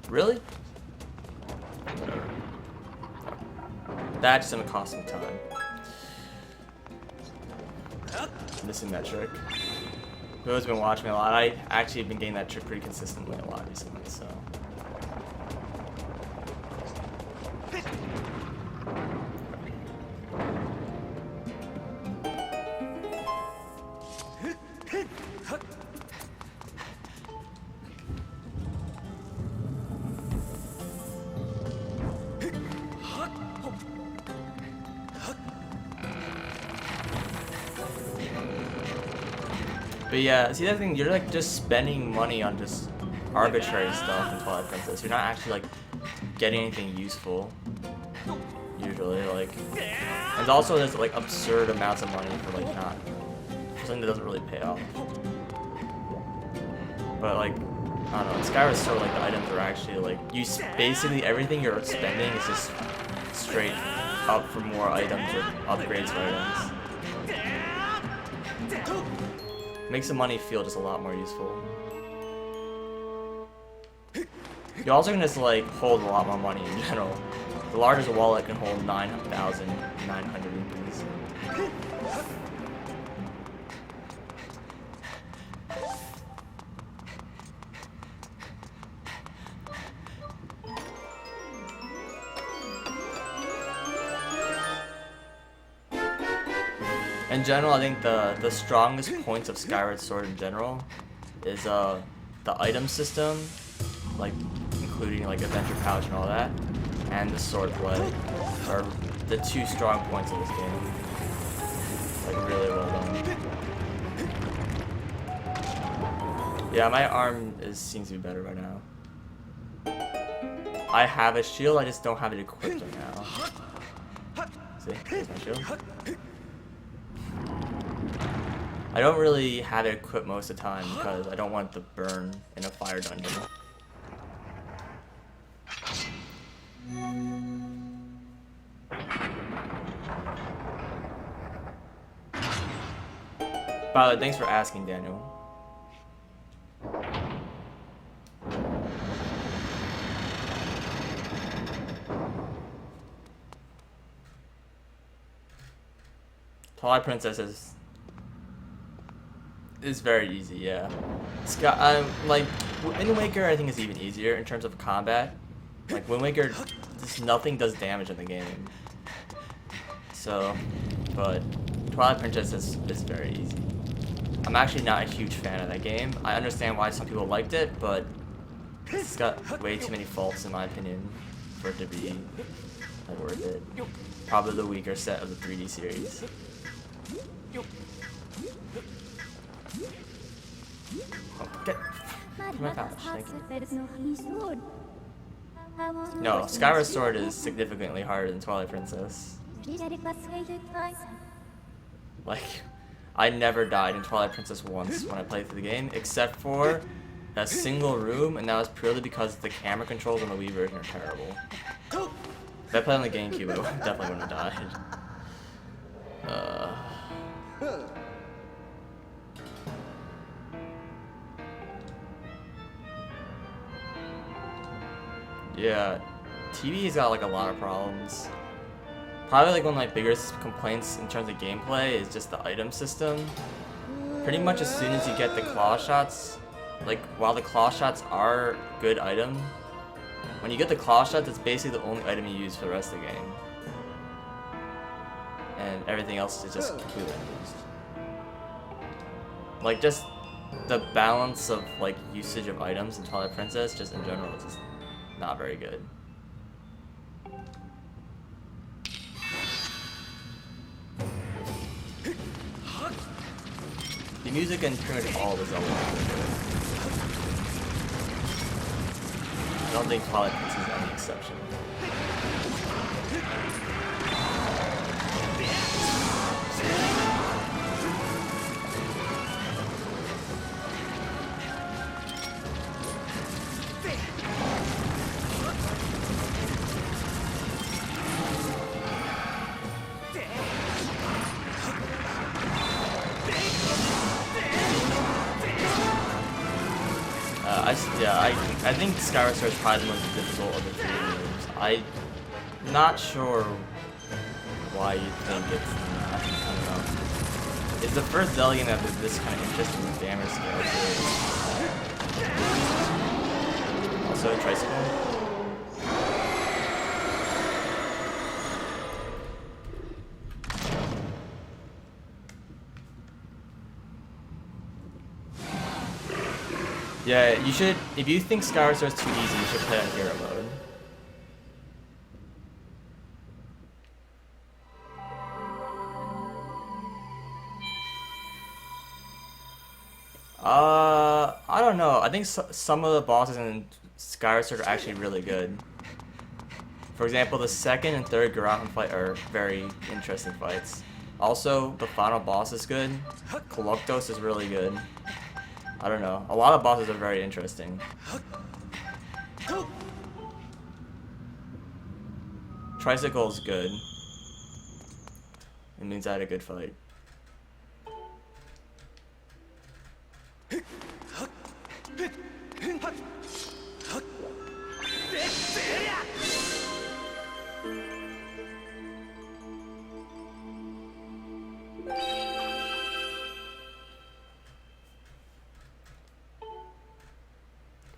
Really? That's gonna cost some time. Missing that trick. Whoever's been watching me a lot, I actually have been getting that trick pretty consistently a lot recently, so. But yeah, see that thing, you're like just spending money on just arbitrary stuff in Twilight Princess. You're not actually like getting anything useful. Usually, like, and also there's like absurd amounts of money for like not for something that doesn't really pay off. But like, I don't know, in Skyward Sword, like the items are actually like basically everything you're spending is just straight up for more items or upgrades for items. Makes the money feel just a lot more useful. You're also gonna just like hold a lot more money in general. The largest wallet can hold 9,900 rupees. In general, I think the strongest points of Skyward Sword in general is the item system, like including like adventure pouch and all that, and the sword play are the two strong points of this game. Like really well done. Yeah, my arm seems to be better right now. I have a shield, I just don't have it equipped right now. See, here's my shield. I don't really have it equipped most of the time because I don't want it to burn in a fire dungeon. By the way, thanks for asking, Daniel. Twilight Princess is very easy, yeah. Like Wind Waker, I think is even easier in terms of combat. Like Wind Waker, just nothing does damage in the game. So, but Twilight Princess is very easy. I'm actually not a huge fan of that game. I understand why some people liked it, but it's got way too many faults in my opinion for it to be worth it. Probably the weaker set of the 3D series. Oh, get my pouch, thank you. No, Skyward Sword is significantly harder than Twilight Princess. Like, I never died in Twilight Princess once when I played through the game, except for a single room, and that was purely because the camera controls on the Wii version are terrible. If I played on the GameCube, I definitely wouldn't have died. Yeah, TV's got like a lot of problems. Probably like one of my biggest complaints in terms of gameplay is just the item system. Pretty much as soon as you get the claw shots, like while the claw shots are good item, when you get the claw shots, it's basically the only item you use for the rest of the game. And everything else is just completely unused. Like just the balance of like usage of items in Twilight Princess, just in general, is just not very good. The music in pretty much all of the Zelda games are good. I don't think Twilight Princess is any exception. I think Skyward Sword is probably the most difficult of the 3 games. I'm not sure why you think it's not. I don't know. It's the first Zelda game that has this kind of interesting damage scale too. Also a tricycle. Yeah, you should, if you think Skyward Sword is too easy, you should play on Hero mode. I don't know. I think some of the bosses in Skyward Sword are actually really good. For example, the second and third Garahan fight are very interesting fights. Also, the final boss is good. Koloktos is really good. I don't know. A lot of bosses are very interesting. Tricycle is good. It means I had a good fight.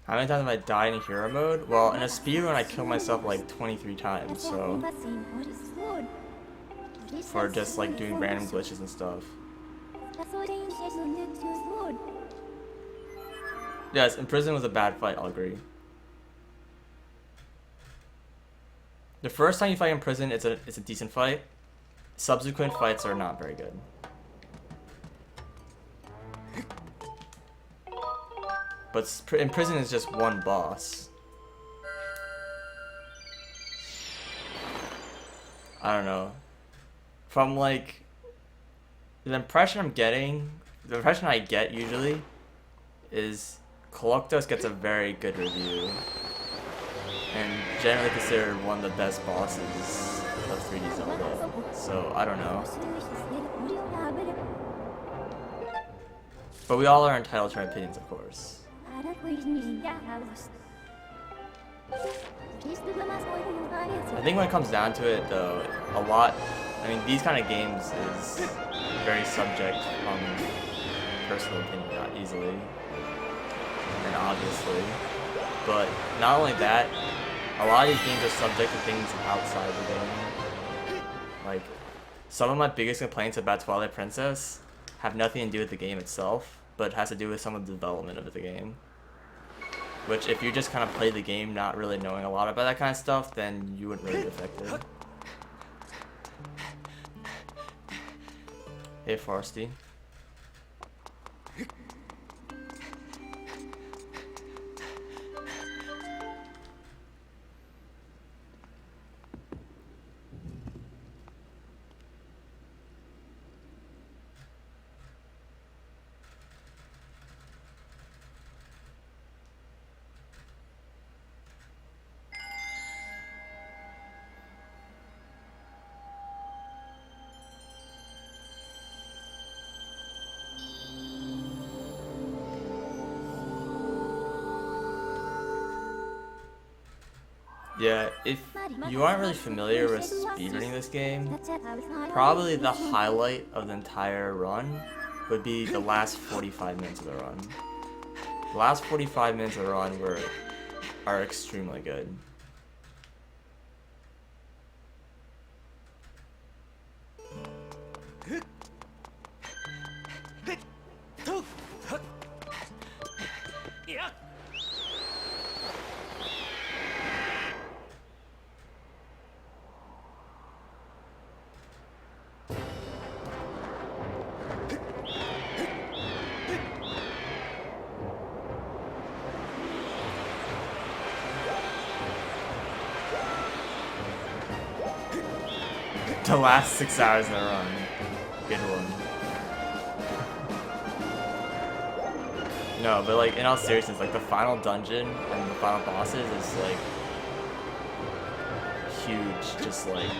How many times have I died in hero mode? Well, in a speedrun I killed myself like 23 times, so... For just like doing random glitches and stuff. Yes, Imprison was a bad fight, I'll agree. The first time you fight in prison, it's a decent fight. Subsequent fights are not very good. But in prison is just one boss. I don't know. From like the impression I'm getting, the impression I get usually is Koloktos gets a very good review. and generally considered one of the best bosses of 3D Zelda. So I don't know. But we all are entitled to our opinions, of course. I think when it comes down to it, though, I mean, these kind of games is very subject from personal opinion, not easily, and obviously. But not only that, a lot of these games are subject to things outside the game. Like, some of my biggest complaints about Twilight Princess have nothing to do with the game itself, but it has to do with some of the development of the game. Which, if you just kind of play the game not really knowing a lot about that kind of stuff, then you wouldn't really be affected. Hey, Forsty. Yeah, if you aren't really familiar with speedrunning this game, probably the highlight of the entire run would be the last 45 minutes of the run. The last 45 minutes of the run are extremely good. The last 6 hours of the run. Good one. No, but like in all seriousness, like the final dungeon and the final bosses is like huge. Just like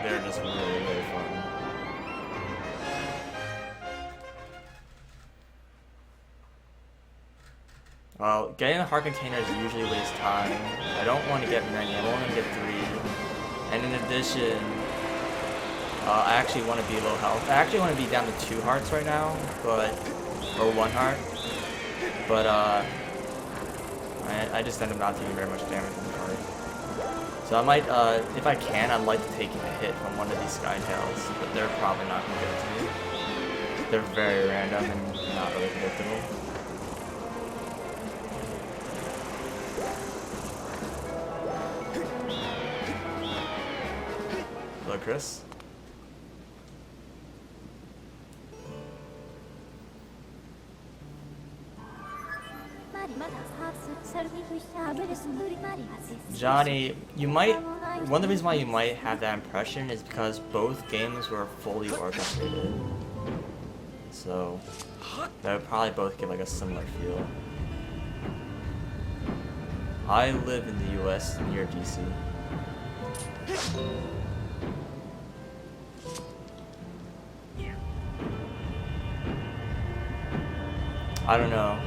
they're just really, really fun. Well, getting the heart containers usually wastes time. I don't want to get many. I'm only gonna get 3. And in addition, I actually want to be low health. I actually want to be down to 2 hearts right now, or 1 heart. But I just end up not taking very much damage from the heart. So I might, if I can, I'd like to take a hit from one of these sky tails, but they're probably not gonna get to me. They're very random and not really predictable. Hello, Chris. Johnny, you might, one of the reasons why you might have that impression is because both games were fully orchestrated. So, that would probably both give like a similar feel. I live in the US near DC. I don't know.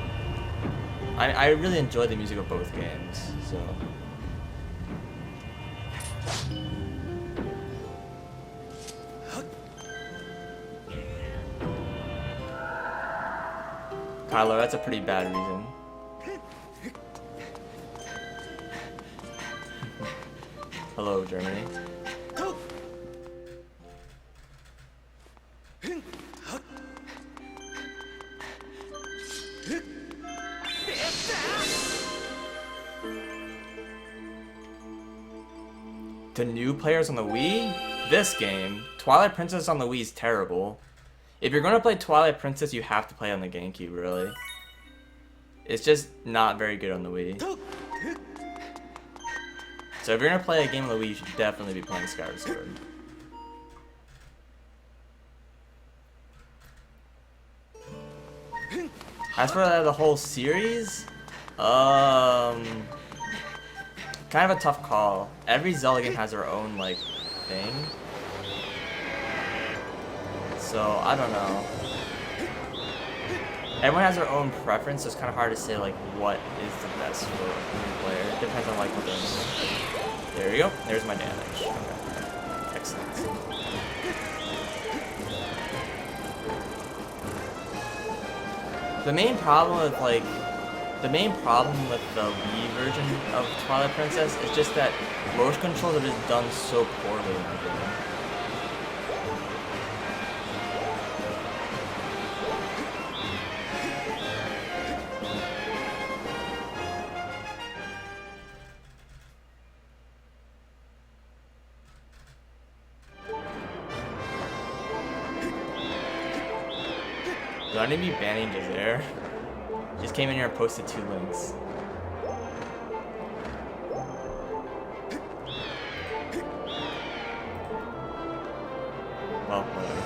I really enjoy the music of both games, so. Kylo, that's a pretty bad reason. Hello, Germany. To new players on the Wii, this game, Twilight Princess on the Wii is terrible. If you're gonna play Twilight Princess, you have to play on the GameCube, really. It's just not very good on the Wii. So if you're gonna play a game on the Wii, you should definitely be playing Skyward Sword. As for the whole series, kind of a tough call. Every Zelda game has their own like thing. So I don't know. Everyone has their own preference, so it's kind of hard to say like what is the best for a new player. It depends on like what they're into. There you go. There's my damage. Okay. Excellent. The main problem with the Wii version of Twilight Princess is just that motion controls are just done so poorly in the game. Do I need to be banning Desire? Just came in here and posted 2 links. Well, whatever.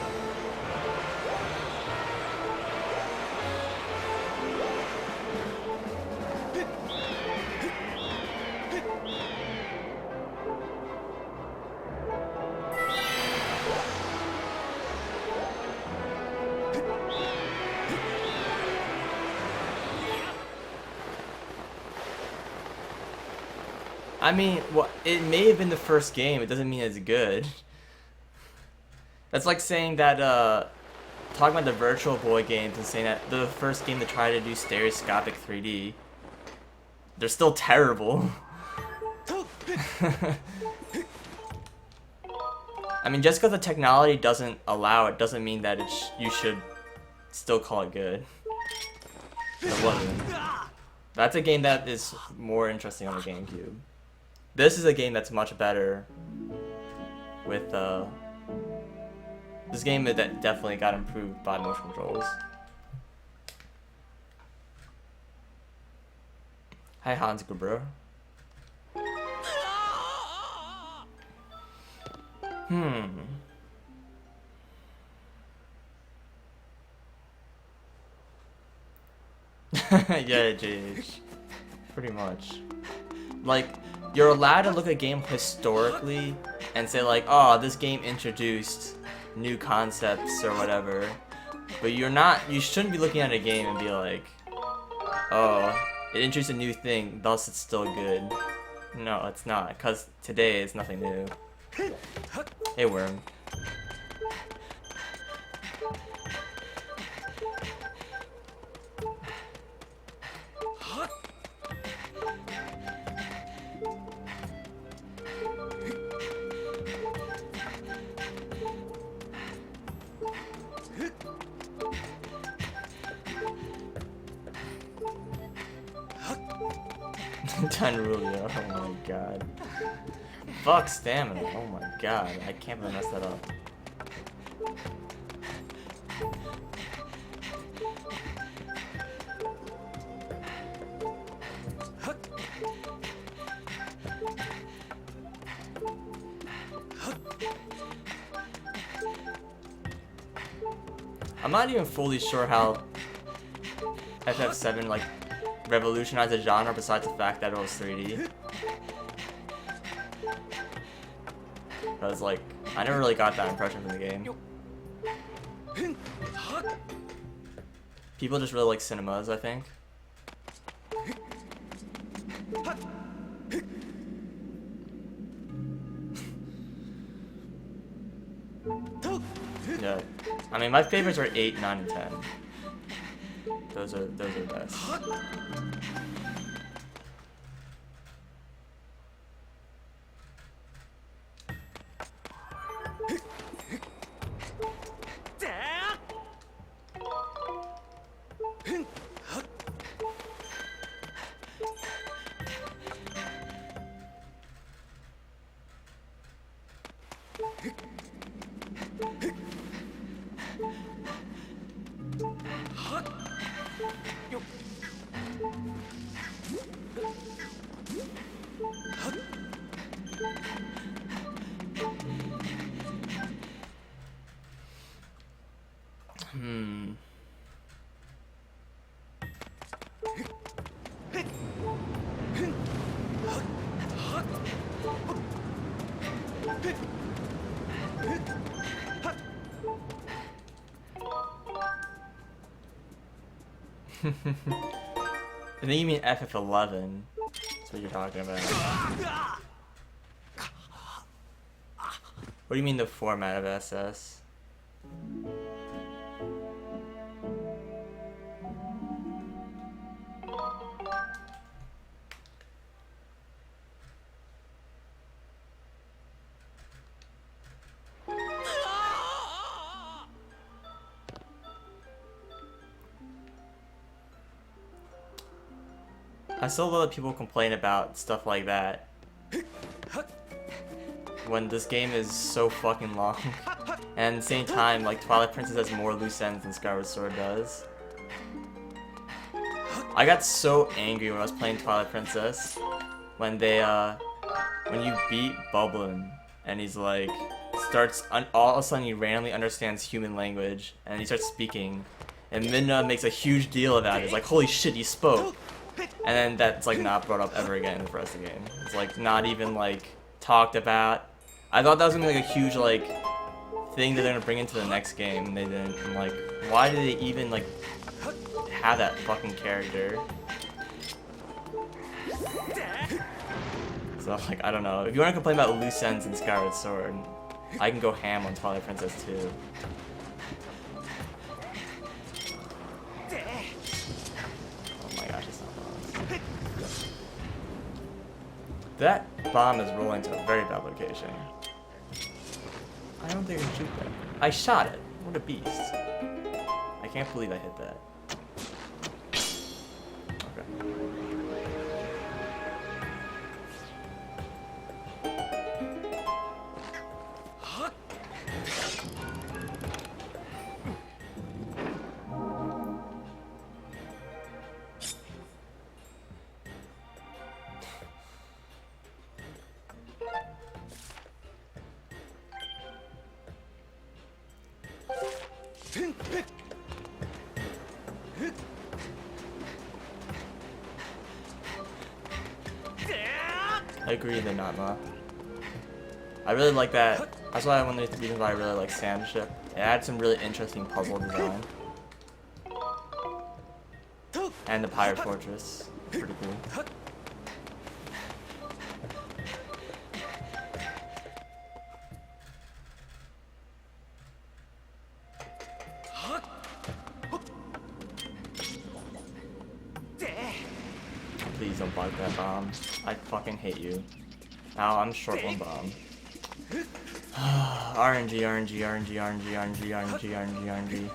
I mean, well, it may have been the first game. It doesn't mean it's good. That's like saying that, talking about the Virtual Boy games and saying that the first game to try to do stereoscopic 3D. They're still terrible. I mean, just because the technology doesn't allow it doesn't mean that you should still call it good. It wasn't. That's a game that is more interesting on the GameCube. This is a game that's much better with, this game that definitely got improved by motion controls. Hi Hans bro. Yeah, JH. Pretty much. Like, you're allowed to look at a game historically and say like, oh, this game introduced new concepts or whatever. But you shouldn't be looking at a game and be like, oh, it introduced a new thing, thus it's still good. No, it's not, because today is nothing new. Hey, Worm. Unruly, oh my god. Fuck stamina, oh my god. I can't believe I messed that up. I'm not even fully sure how FF7 like revolutionized the genre besides the fact that it was 3D. Because like, I never really got that impression from the game. People just really like cinemas, I think. Yeah. I mean, my favorites are 8, 9, and 10. Those are best. I think you mean FF11. That's what you're talking about. What do you mean the format of SS? I still love that people complain about stuff like that when this game is so fucking long. And at the same time, like, Twilight Princess has more loose ends than Skyward Sword does. I got so angry when I was playing Twilight Princess when when you beat Bublin and he's like, all of a sudden he randomly understands human language and he starts speaking, and Midna makes a huge deal about it. It's like, holy shit, he spoke. And then that's like not brought up ever again in the rest of the game. It's like not even like talked about. I thought that was gonna be like a huge like thing that they're gonna bring into the next game, and they didn't. I'm like, why did they even like have that fucking character? So like, I don't know. If you want to complain about loose ends in Skyward Sword, I can go ham on Twilight Princess too. That bomb is rolling to a very bad location. I don't think I can shoot that. I shot it. What a beast. I can't believe I hit that. Okay. I agree with Natma. I really like that. That's why one of the reasons why I really like Sandship. It had some really interesting puzzle design. And the Pirate Fortress. Pretty cool. Please don't block that bomb. I fucking hate you. Now I'm short one bomb. RNG, RNG, RNG, RNG, RNG, RNG, RNG, RNG.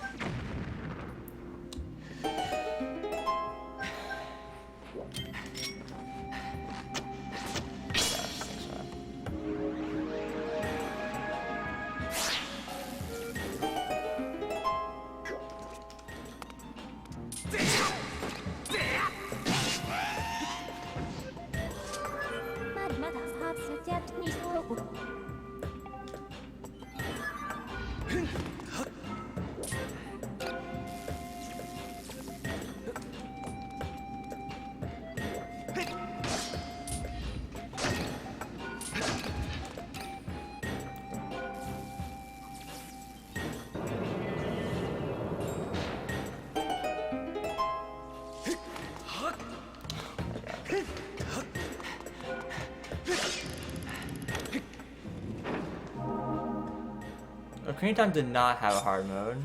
Ocarina of Time did not have a hard mode.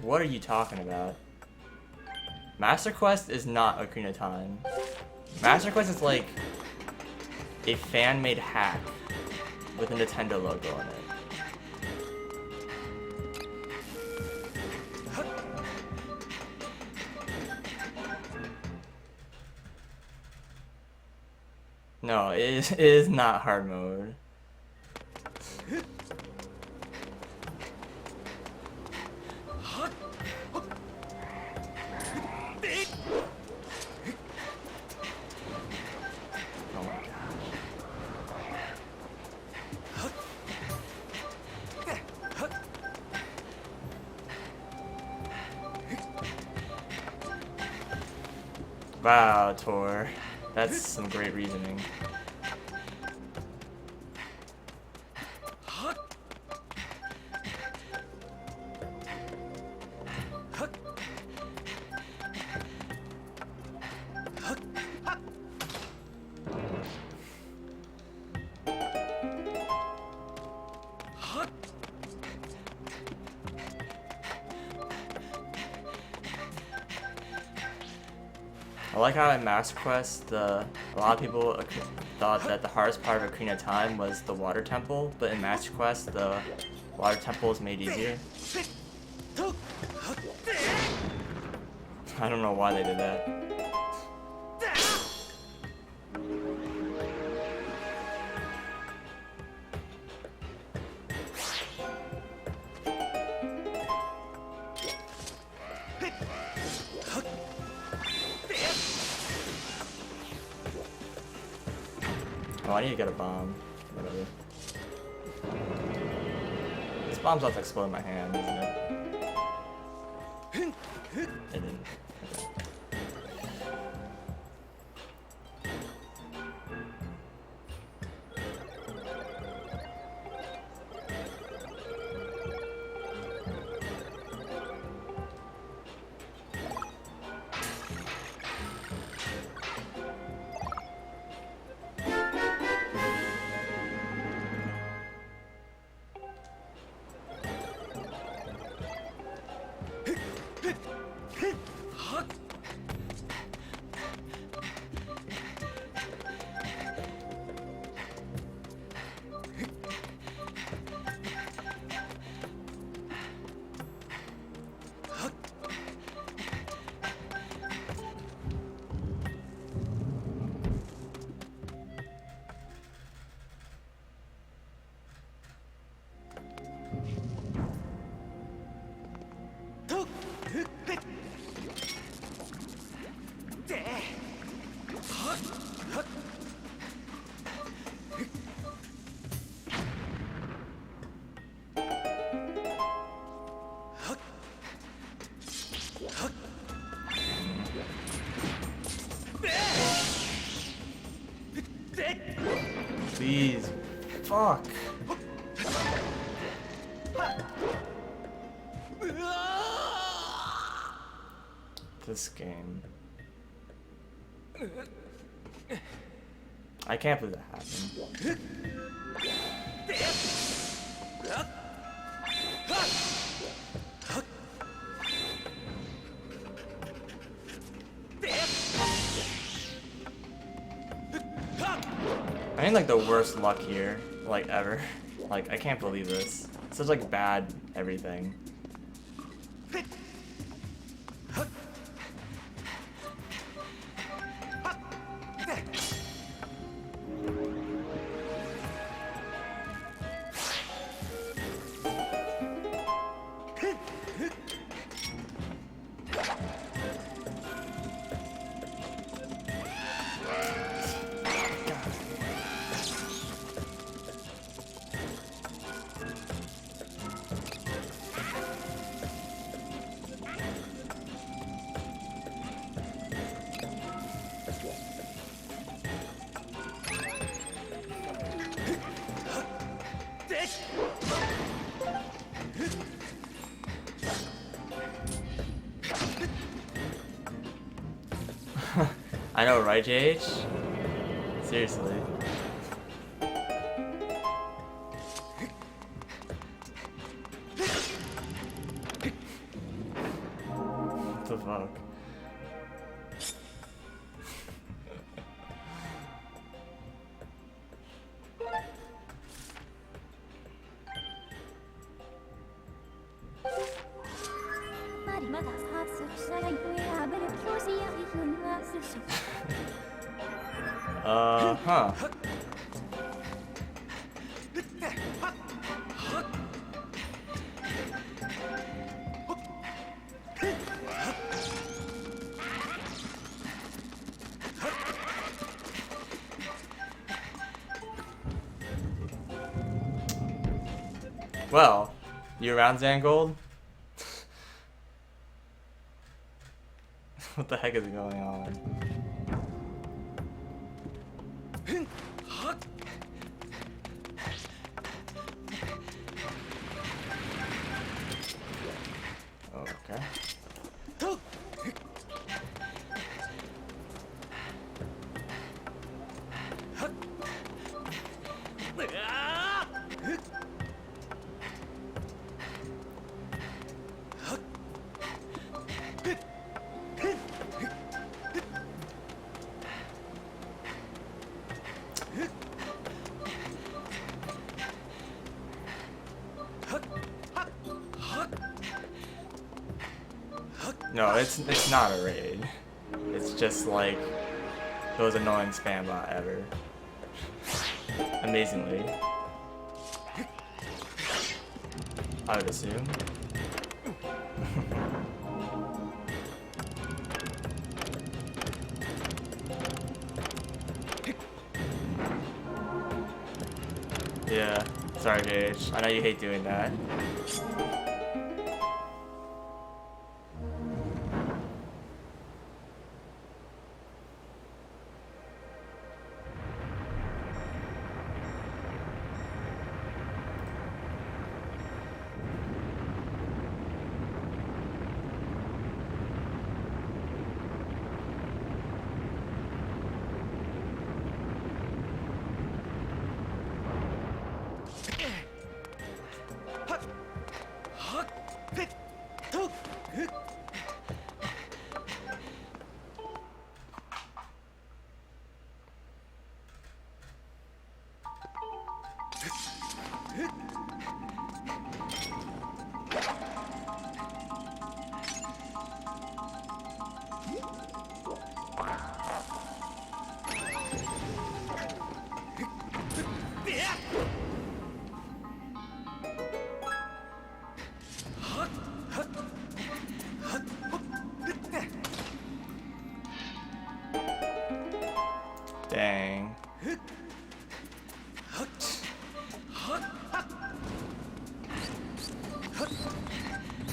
What are you talking about? Master Quest is not Ocarina of Time. Master Quest is like a fan-made hack with a Nintendo logo on it. No, it is not hard mode. Oh my gosh. Wow, Tor. That's some great reasoning. I like how in Master Quest, a lot of people thought that the hardest part of Ocarina of Time was the water temple, but in Master Quest, the water temple is made easier. I don't know why they did that. Oh, I need to get a bomb. Whatever. This bomb's about to explode in my hand, isn't it? It didn't. Okay. Please. Fuck. This game. I can't believe that happened. I need like the worst luck here, like ever. Like I can't believe this. It's such like bad everything. I know, right, JH? Seriously. What the fuck? Huh. Well, you around, Zangold? What the heck is going on? Okay. No, it's not a raid. It's just like the most annoying spam bot ever. Amazingly. I would assume. Yeah, sorry Gage. I know you hate doing that. Dang.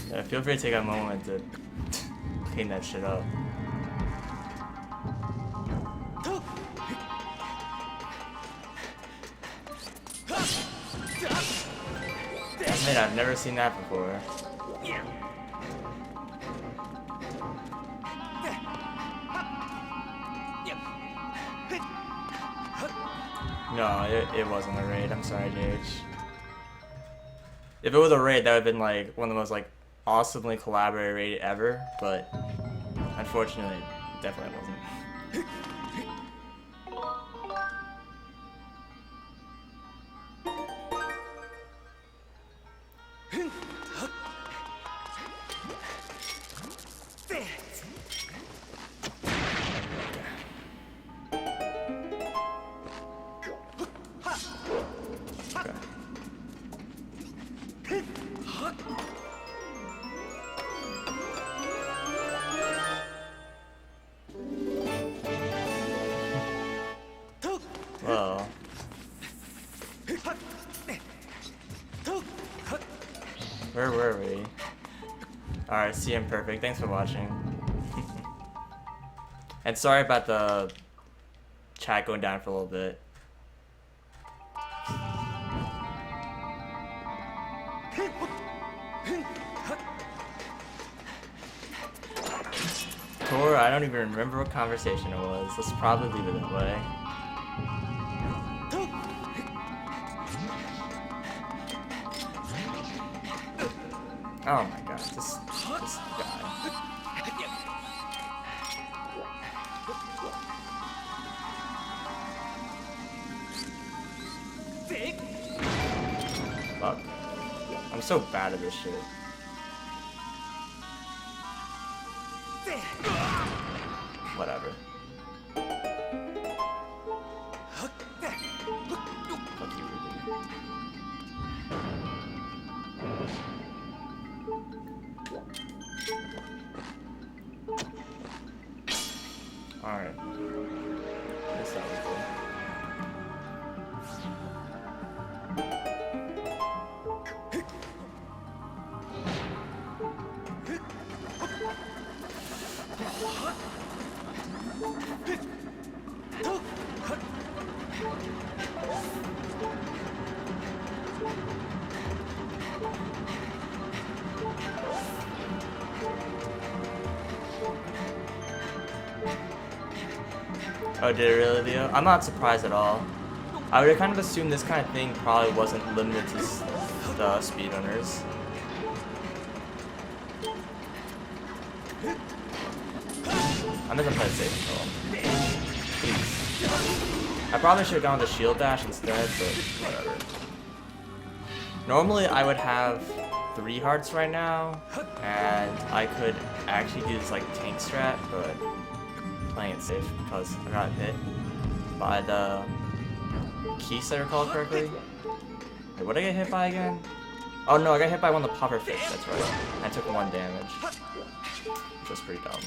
Yeah, feel free to take a moment to clean that shit up. Man, I've never seen that before. No, it wasn't a raid. I'm sorry, Gage. If it was a raid, that would have been like one of the most like awesomely collaborated raid ever, but unfortunately, it definitely wasn't. Well, where were we? Alright, see I'm perfect. Thanks for watching. And sorry about the chat going down for a little bit. Tor, I don't even remember what conversation it was. Let's probably leave it that way. Oh my gosh, this guy. Fuck. I'm so bad at this shit. Whatever. Fuck you, Ruby. Alright. That's that was good. Oh, did it really, Leo? I'm not surprised at all. I would have kind of assumed this kind of thing probably wasn't limited to the speedrunners. I'm just gonna play it safe control. Please. I probably should have gone with the shield dash instead, but whatever. Normally I would have 3 hearts right now, and I could actually do this like tank strat, but playing it safe because I got hit by the keys, I recall correctly. Wait, what did I get hit by again? Oh no, I got hit by one of the popper fish, that's right. I took 1 damage, which was pretty dumb.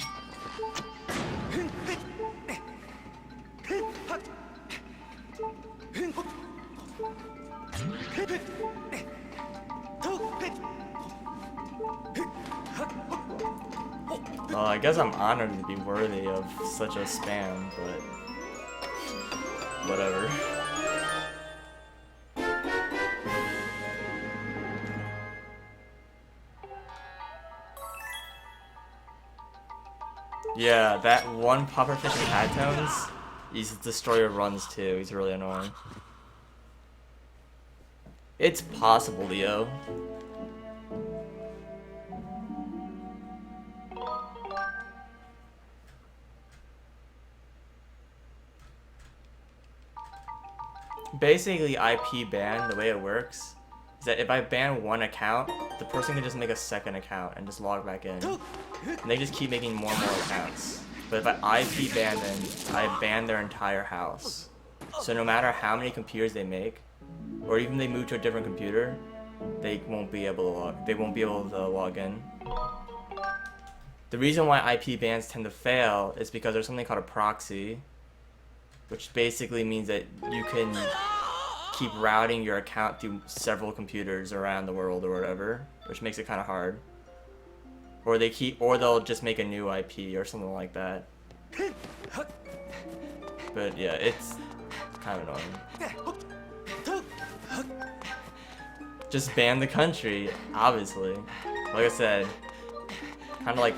Well, I guess I'm honored to be worthy of such a spam, but whatever. Yeah, that one pufferfish in Hagtones, he's the destroyer runs too. He's really annoying. It's possible, Leo. Basically, IP ban, the way it works, is that if I ban one account, the person can just make a second account and just log back in. And they just keep making more and more accounts. But if I IP ban them, I ban their entire house. So no matter how many computers they make, or even they move to a different computer, they won't be able to log in. The reason why IP bans tend to fail is because there's something called a proxy, which basically means that you can keep routing your account through several computers around the world or whatever, which makes it kind of hard. Or they'll just make a new IP or something like that. But yeah, it's kind of annoying. Just ban the country, obviously. Like I said, kind of like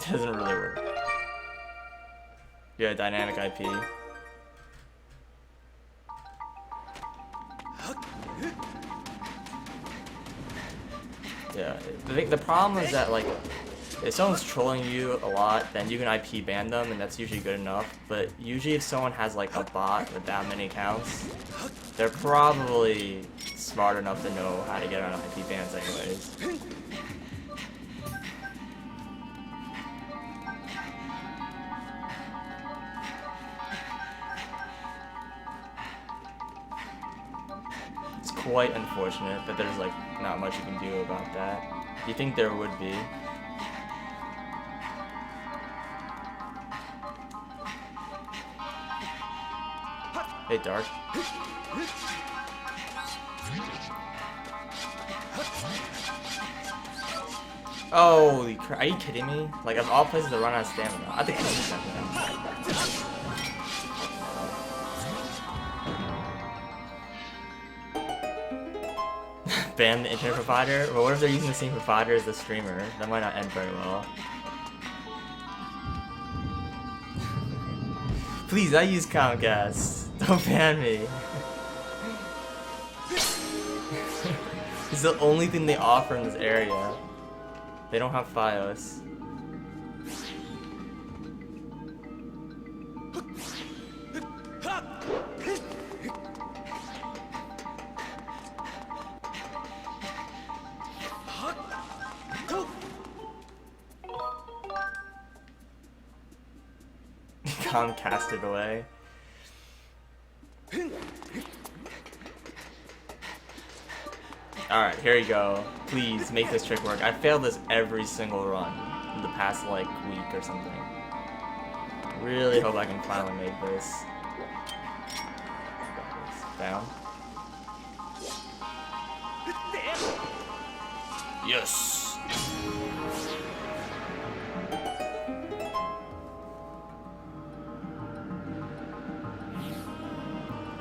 doesn't really work. Yeah, dynamic IP. Yeah, the problem is that like, if someone's trolling you a lot, then you can IP ban them, and that's usually good enough. But usually if someone has like a bot with that many accounts, they're probably smart enough to know how to get around IP bans anyways. It's quite unfortunate that there's like not much you can do about that. You think there would be. Hey, Dark. Holy crap, are you kidding me? Like, of all places to run out of stamina. I think I need stamina. Ban the internet provider? Well, what if they're using the same provider as the streamer? That might not end very well. Please, I use Comcast. Don't ban me. It's the only thing they offer in this area. They don't have Fios. Comcast it away. Alright, here you go. Please make this trick work. I failed this every single run in the past like week or something. Really hope I can finally make this. Down. Yes.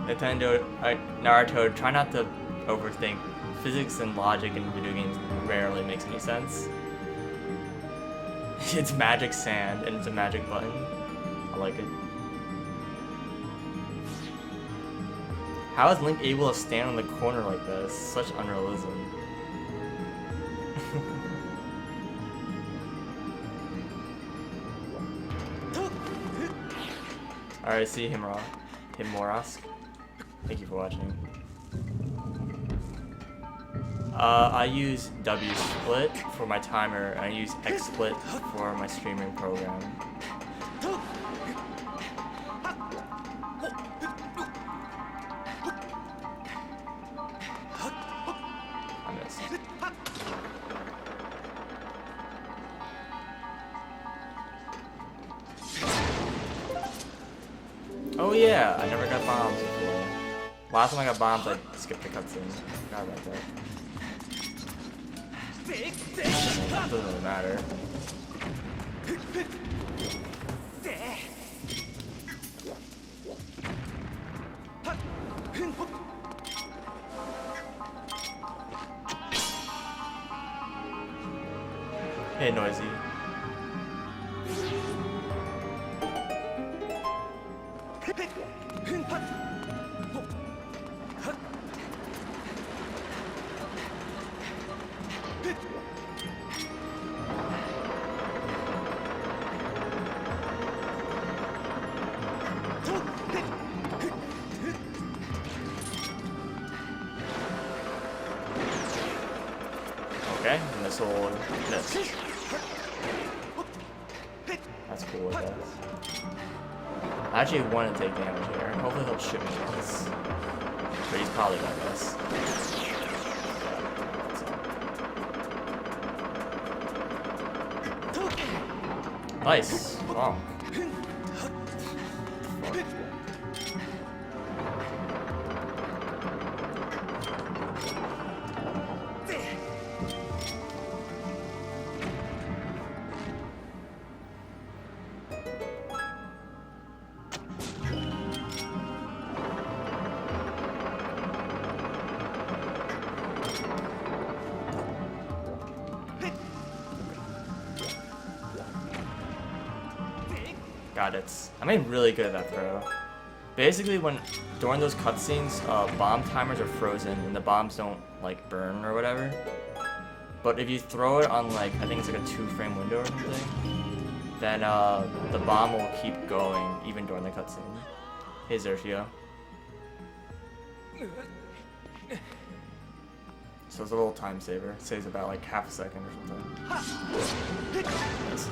Nintendo, Naruto, try not to overthink. Physics and logic in video games rarely makes any sense. It's magic sand and it's a magic button. I like it. How is Link able to stand on the corner like this? Such unrealism. Alright, see you, Himmorask. Thank you for watching. I use W split for my timer, and I use X split for my streaming program. I missed. Oh yeah, I never got bombs before. Last time I got bombs, I skipped the cutscene. Forgot about that. That doesn't really matter. Hey, Noisy. Okay, missile missed. That's cool, I guess. I actually want to take damage here. Hopefully he'll shoot me once. But he's probably gonna miss. Yeah, nice. Wow. Got it. I made really good at that throw. Basically, during those cutscenes, bomb timers are frozen and the bombs don't like burn or whatever. But if you throw it on like, I think it's like a 2-frame window or something, then the bomb will keep going even during the cutscene. Hey Zerfio. So it's a little time saver. It saves about like half a second or something. Missed.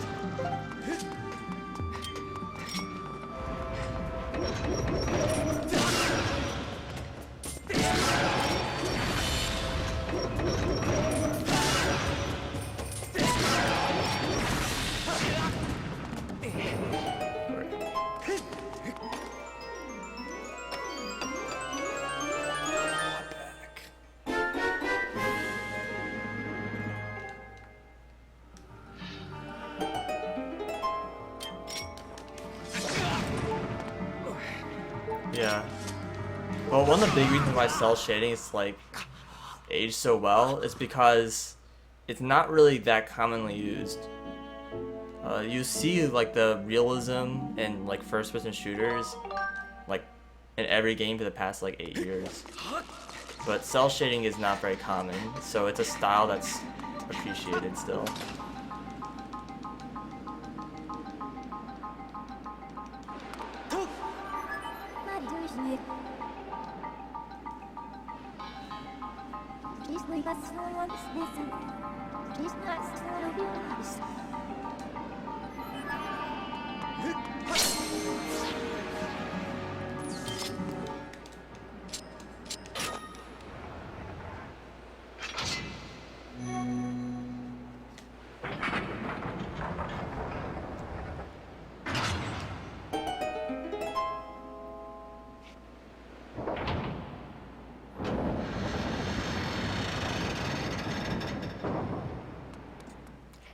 Yeah. Well, one of the big reasons why cell shading is like aged so well is because it's not really that commonly used. You see like the realism in like first-person shooters like in every game for the past like 8 years. But cell shading is not very common, so it's a style that's appreciated still.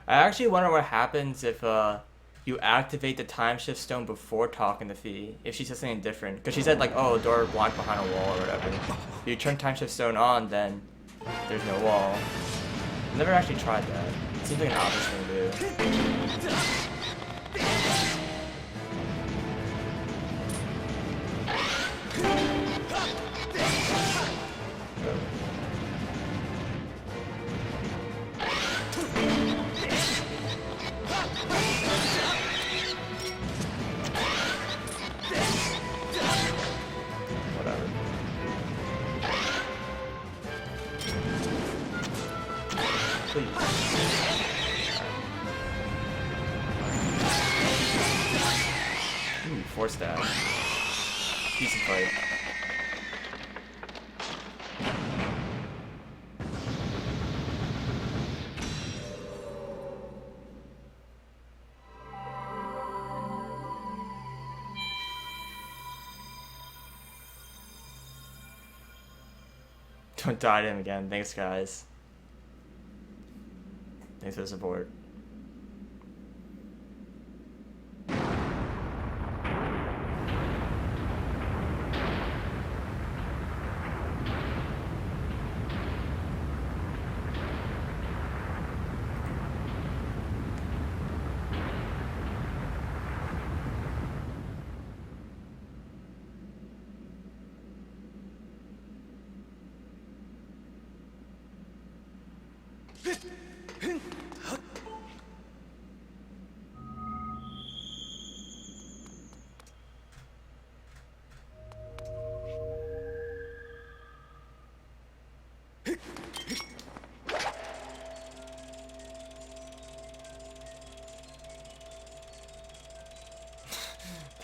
I actually wonder what happens if you activate the time shift stone before talking to Fee. If she says something different, because she said like, "Oh, door blocked behind a wall" or whatever. If you turn time shift stone on, then there's no wall. I've never actually tried that. It seems like an obvious thing to do. 4 stab. Decent fight. Don't die to him again. Thanks, guys. Thanks for the support.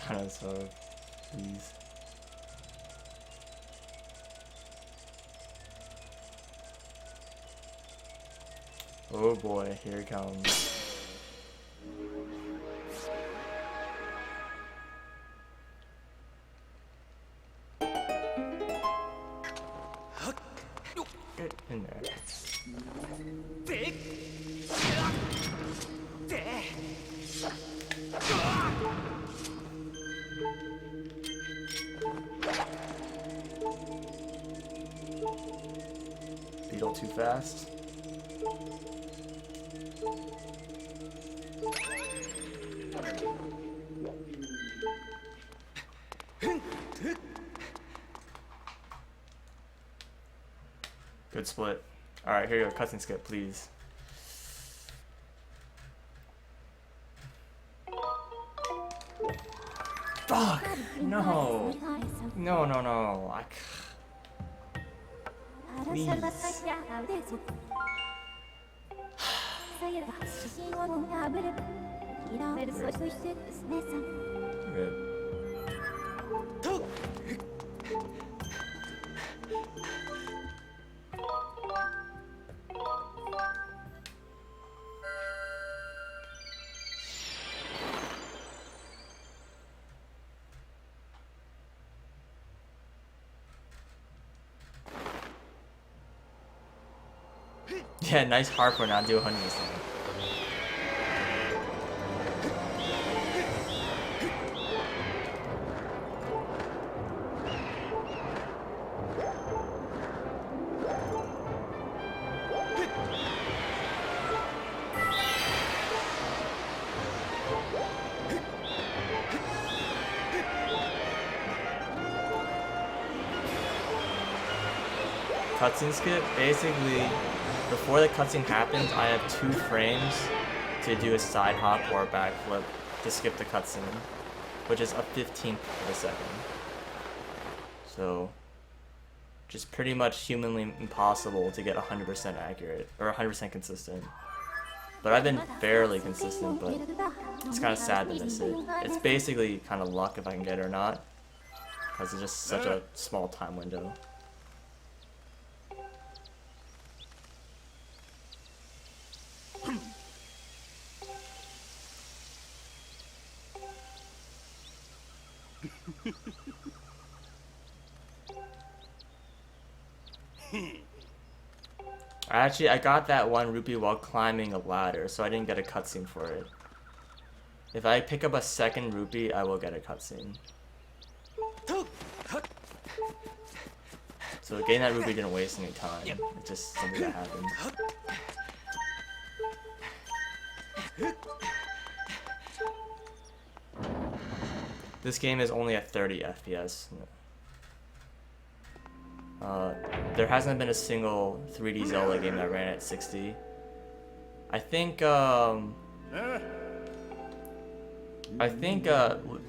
Dinosaur, please. Oh boy, here it comes. Get in there. Beetle too fast. Good split. Alright, here you go. Cutscene skip, please. Fuck! No! No, no, no. Please. Good. Yeah, nice harp for not do 100%. Cutscene skip, basically, before the cutscene happens, I have 2 frames to do a side hop or a backflip to skip the cutscene, which is a 15th of a second. So, just pretty much humanly impossible to get 100% accurate, or 100% consistent. But I've been fairly consistent, but it's kind of sad to miss it. It's basically kind of luck if I can get it or not, because it's just such a small time window. I got that 1 rupee while climbing a ladder, so I didn't get a cutscene for it. If I pick up a 2nd rupee, I will get a cutscene. So getting that rupee didn't waste any time. It's just something that happened. This game is only at 30 FPS. There hasn't been a single 3D Zelda game that ran at 60. I think, I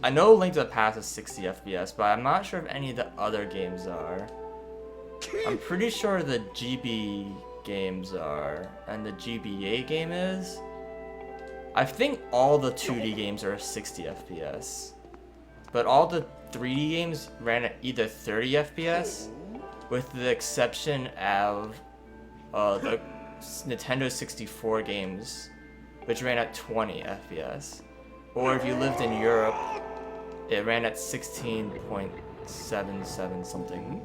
know Link to the Past is 60 FPS, but I'm not sure if any of the other games are. I'm pretty sure the GB games are, and the GBA game is. I think all the 2D games are 60 FPS. but all the 3D games ran at either 30 FPS, with the exception of the Nintendo 64 games, which ran at 20 FPS. Or if you lived in Europe, it ran at 16.77 something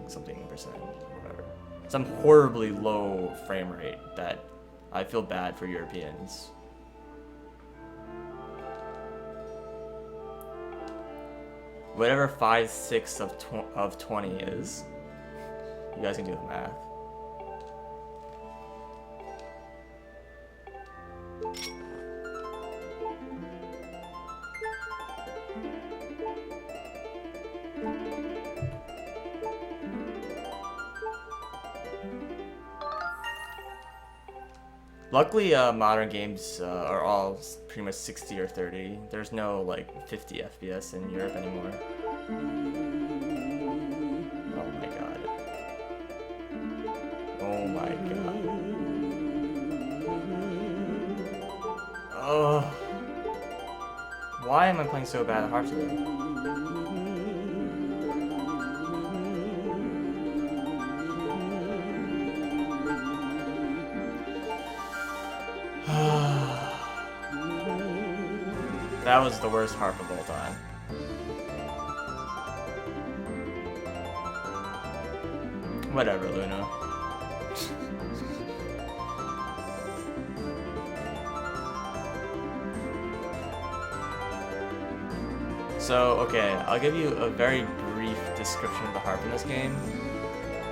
percent, whatever. Some horribly low frame rate that I feel bad for Europeans. Whatever 5/6 of 20 is, you guys can do the math. Luckily, modern games are all pretty much 60 or 30. There's no like 50 FPS in Europe anymore. Oh my god. Oh my god. Oh. Why am I playing so bad at harp today? That was the worst harp of all time. Whatever, Luna. So, okay, I'll give you a very brief description of the harp in this game.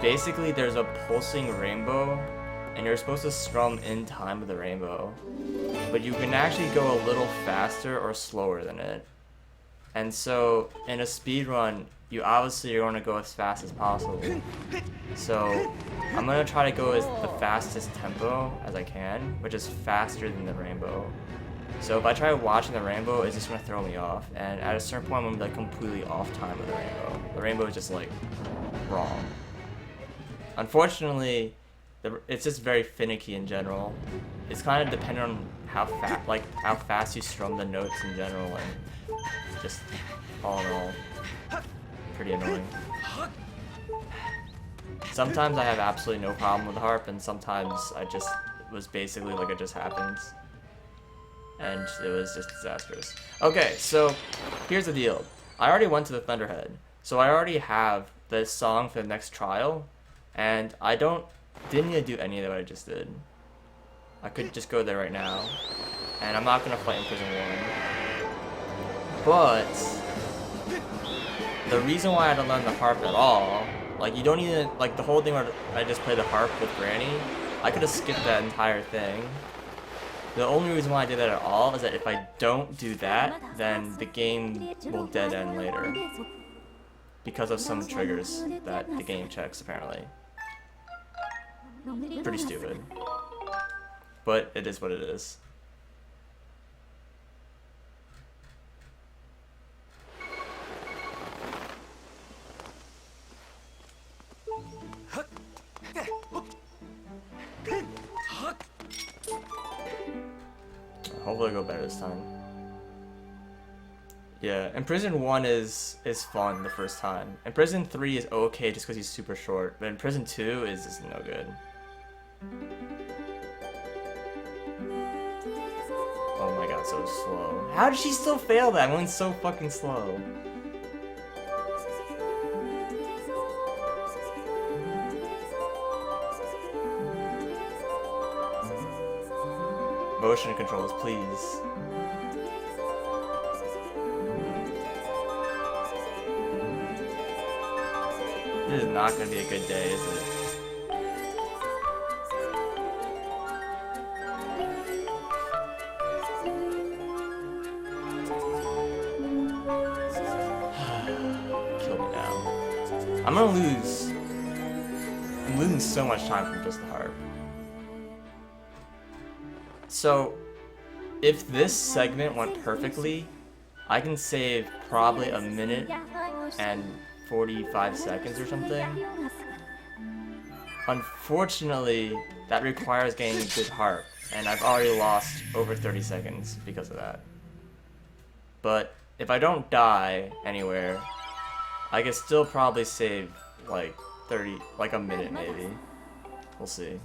Basically, there's a pulsing rainbow, and you're supposed to strum in time with the rainbow. But you can actually go a little faster or slower than it. And so, in a speedrun, you obviously are going to go as fast as possible. So, I'm going to try to go as the fastest tempo as I can, which is faster than the rainbow. So if I try watching the rainbow, it's just going to throw me off. And at a certain point, I'm going to be like completely off time with the rainbow. The rainbow is just like wrong. Unfortunately, it's just very finicky in general. It's kind of dependent on how fast you strum the notes in general, and just all in all, pretty annoying. Sometimes I have absolutely no problem with the harp, and sometimes I just was basically like it just happens, and it was just disastrous. Okay, so here's the deal. I already went to the Thunderhead, so I already have the song for the next trial, and I didn't need to do any of what I just did. I could just go there right now, and I'm not gonna fight in Prison 1. But the reason why I had to learn the harp at all, like you don't even like the whole thing where I just play the harp with Granny. I could have skipped that entire thing. The only reason why I did that at all is that if I don't do that, then the game will dead end later because of some triggers that the game checks apparently. Pretty stupid. But it is what it is. Hopefully I go better this time. Yeah, and Prison 1 is fun the first time. And Prison 3 is okay just because he's super short. But in Prison 2 is just no good. Oh my god, so slow. How did she still fail that? I'm going so fucking slow. Motion controls, please. This is not gonna be a good day, is it? Kill me now. I'm gonna lose. I'm losing so much time from just the harp. So, if this segment went perfectly, I can save probably a minute and 45 seconds or something. Unfortunately, that requires getting a good harp, and I've already lost over 30 seconds because of that. But if I don't die anywhere, I can still probably save like 30, like a minute maybe. We'll see.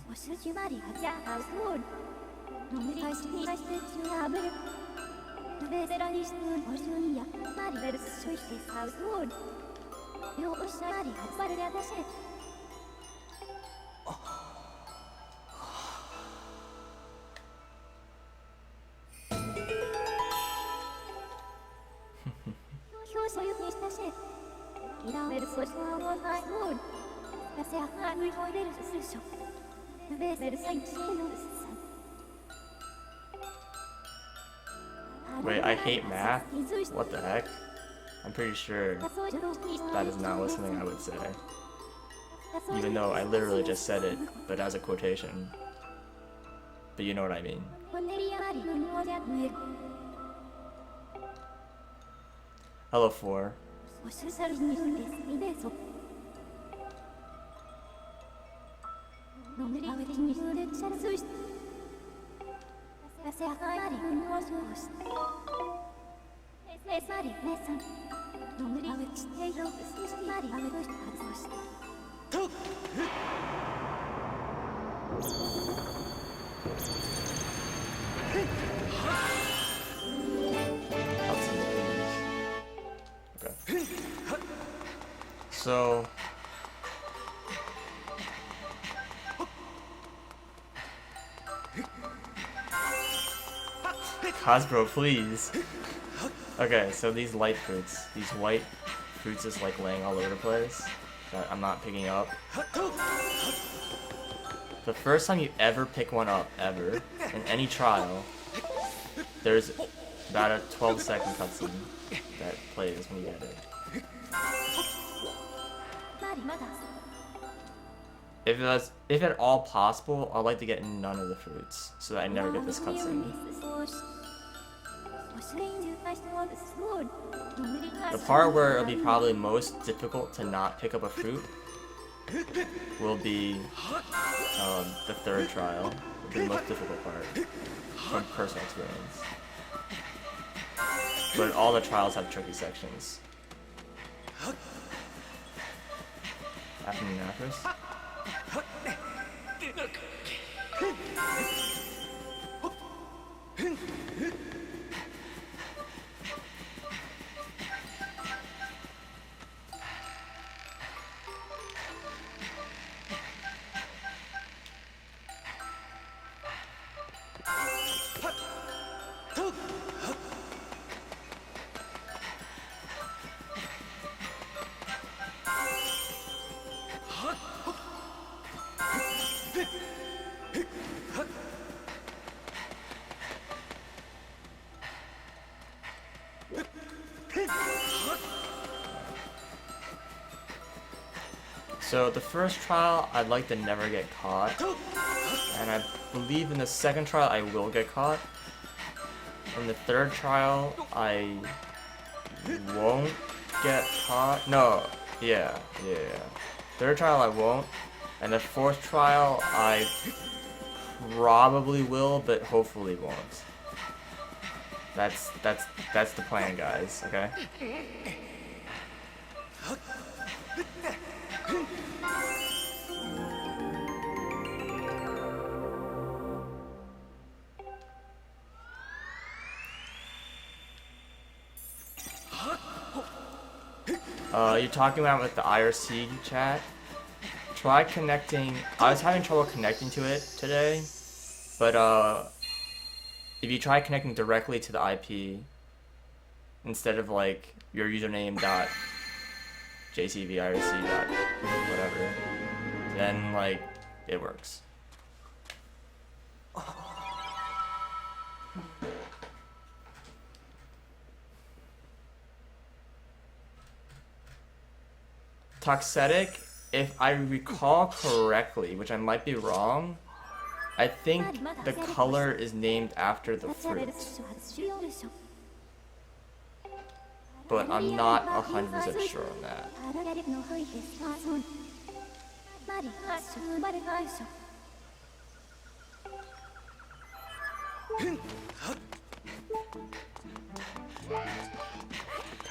Wait, I hate math? What the heck? I'm pretty sure that is not something I would say. Even though I literally just said it, but as a quotation. But you know what I mean. Hello, 4. Okay. So Cosbro, please. Okay, so these light fruits, these white fruits is like laying all over the place that I'm not picking up. The first time you ever pick one up, ever, in any trial, there's about a 12-second cutscene that plays when you get it. If at all possible, I'd like to get none of the fruits, so that I never get this cutscene. The part where it'll be probably most difficult to not pick up a fruit will be the third trial. Will be the most difficult part from personal experience. But all the trials have tricky sections. Afternoon apples. So the first trial, I'd like to never get caught, and I believe in the second trial I will get caught. In the third trial, I won't get caught. No, yeah. Third trial I won't, and the fourth trial I probably will, but hopefully won't. That's the plan, guys. Okay. You're talking about with the IRC chat? Try connecting. I was having trouble connecting to it today, but if you try connecting directly to the IP instead of like your username dot jcvirc dot whatever, then like it works. Toxetic, if I recall correctly, which I might be wrong, I think the color is named after the fruit. But I'm not 100% sure on that.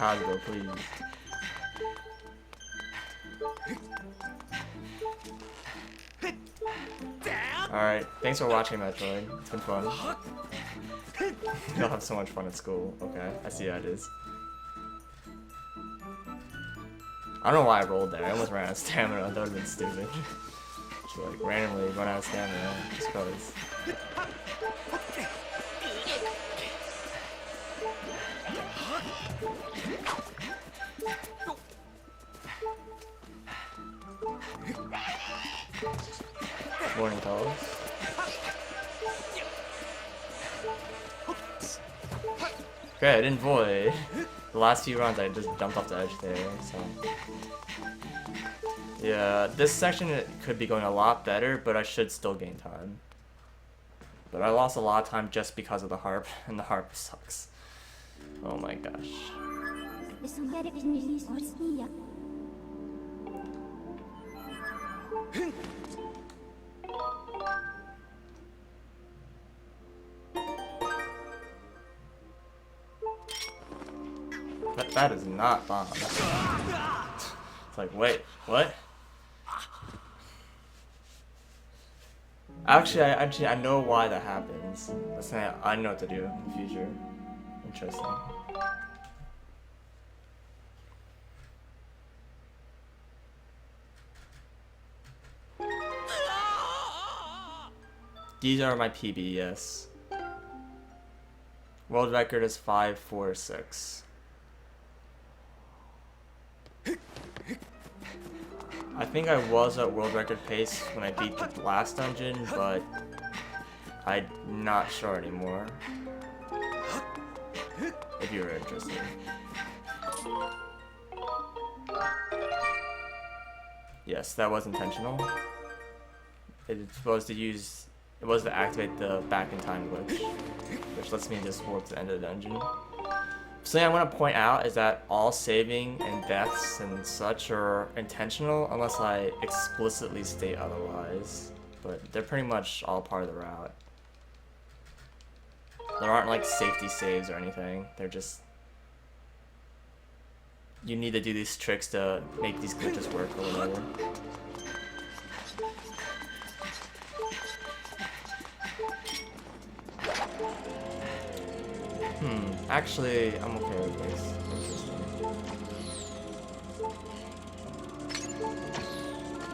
Kazuo, please. Alright, thanks for watching, Metroid. It's been fun. You'll have so much fun at school. Okay, I see how it is. I don't know why I rolled there. I almost ran out of stamina. That would have been stupid. Just like randomly run out of stamina just because. Morning calls. Okay, I didn't void. The last few runs I just jumped off the edge there, so. Yeah, this section could be going a lot better, but I should still gain time. But I lost a lot of time just because of the harp, and the harp sucks. Oh my gosh. That is not bomb. It's like, wait, what? Actually, I know why that happens. That's not, I know what to do in the future. Interesting. These are my PB, yes. World record is 546. I think I was at world record pace when I beat the last dungeon, but I'm not sure anymore. If you were interested. Yes, that was intentional. It's supposed to use, it was to activate the back in time glitch, which lets me just warp to the end of the dungeon. Something I want to point out is that all saving and deaths and such are intentional unless I explicitly state otherwise. But they're pretty much all part of the route. There aren't like safety saves or anything. They're just... You need to do these tricks to make these glitches work or whatever. Actually, I'm okay with this.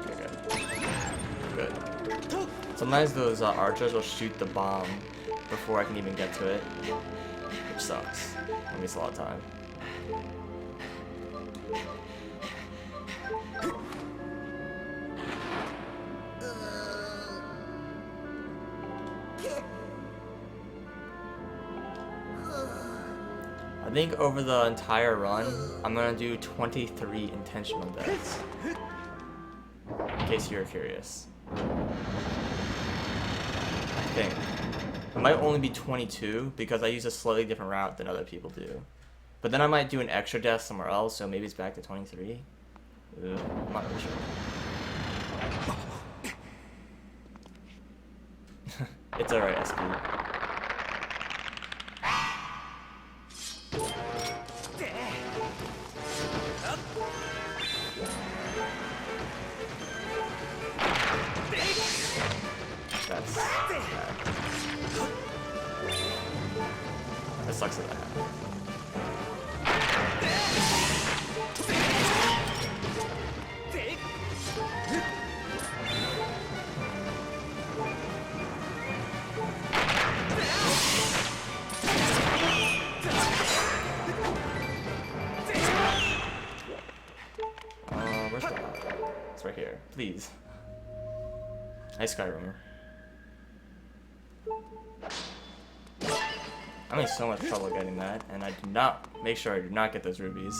Okay, good. Sometimes those archers will shoot the bomb before I can even get to it, which sucks. It wastes a lot of time. I think over the entire run, I'm gonna do 23 intentional deaths. In case you're curious. I think. It might only be 22 because I use a slightly different route than other people do. But then I might do an extra death somewhere else, so maybe it's back to 23. I'm not really sure. It's alright, SP. That's bad. That sucks that happened. Where's the lab? It's right here. Please. Nice Skyrimmer. I'm in so much trouble getting that, and I do not make sure I do not get those rubies.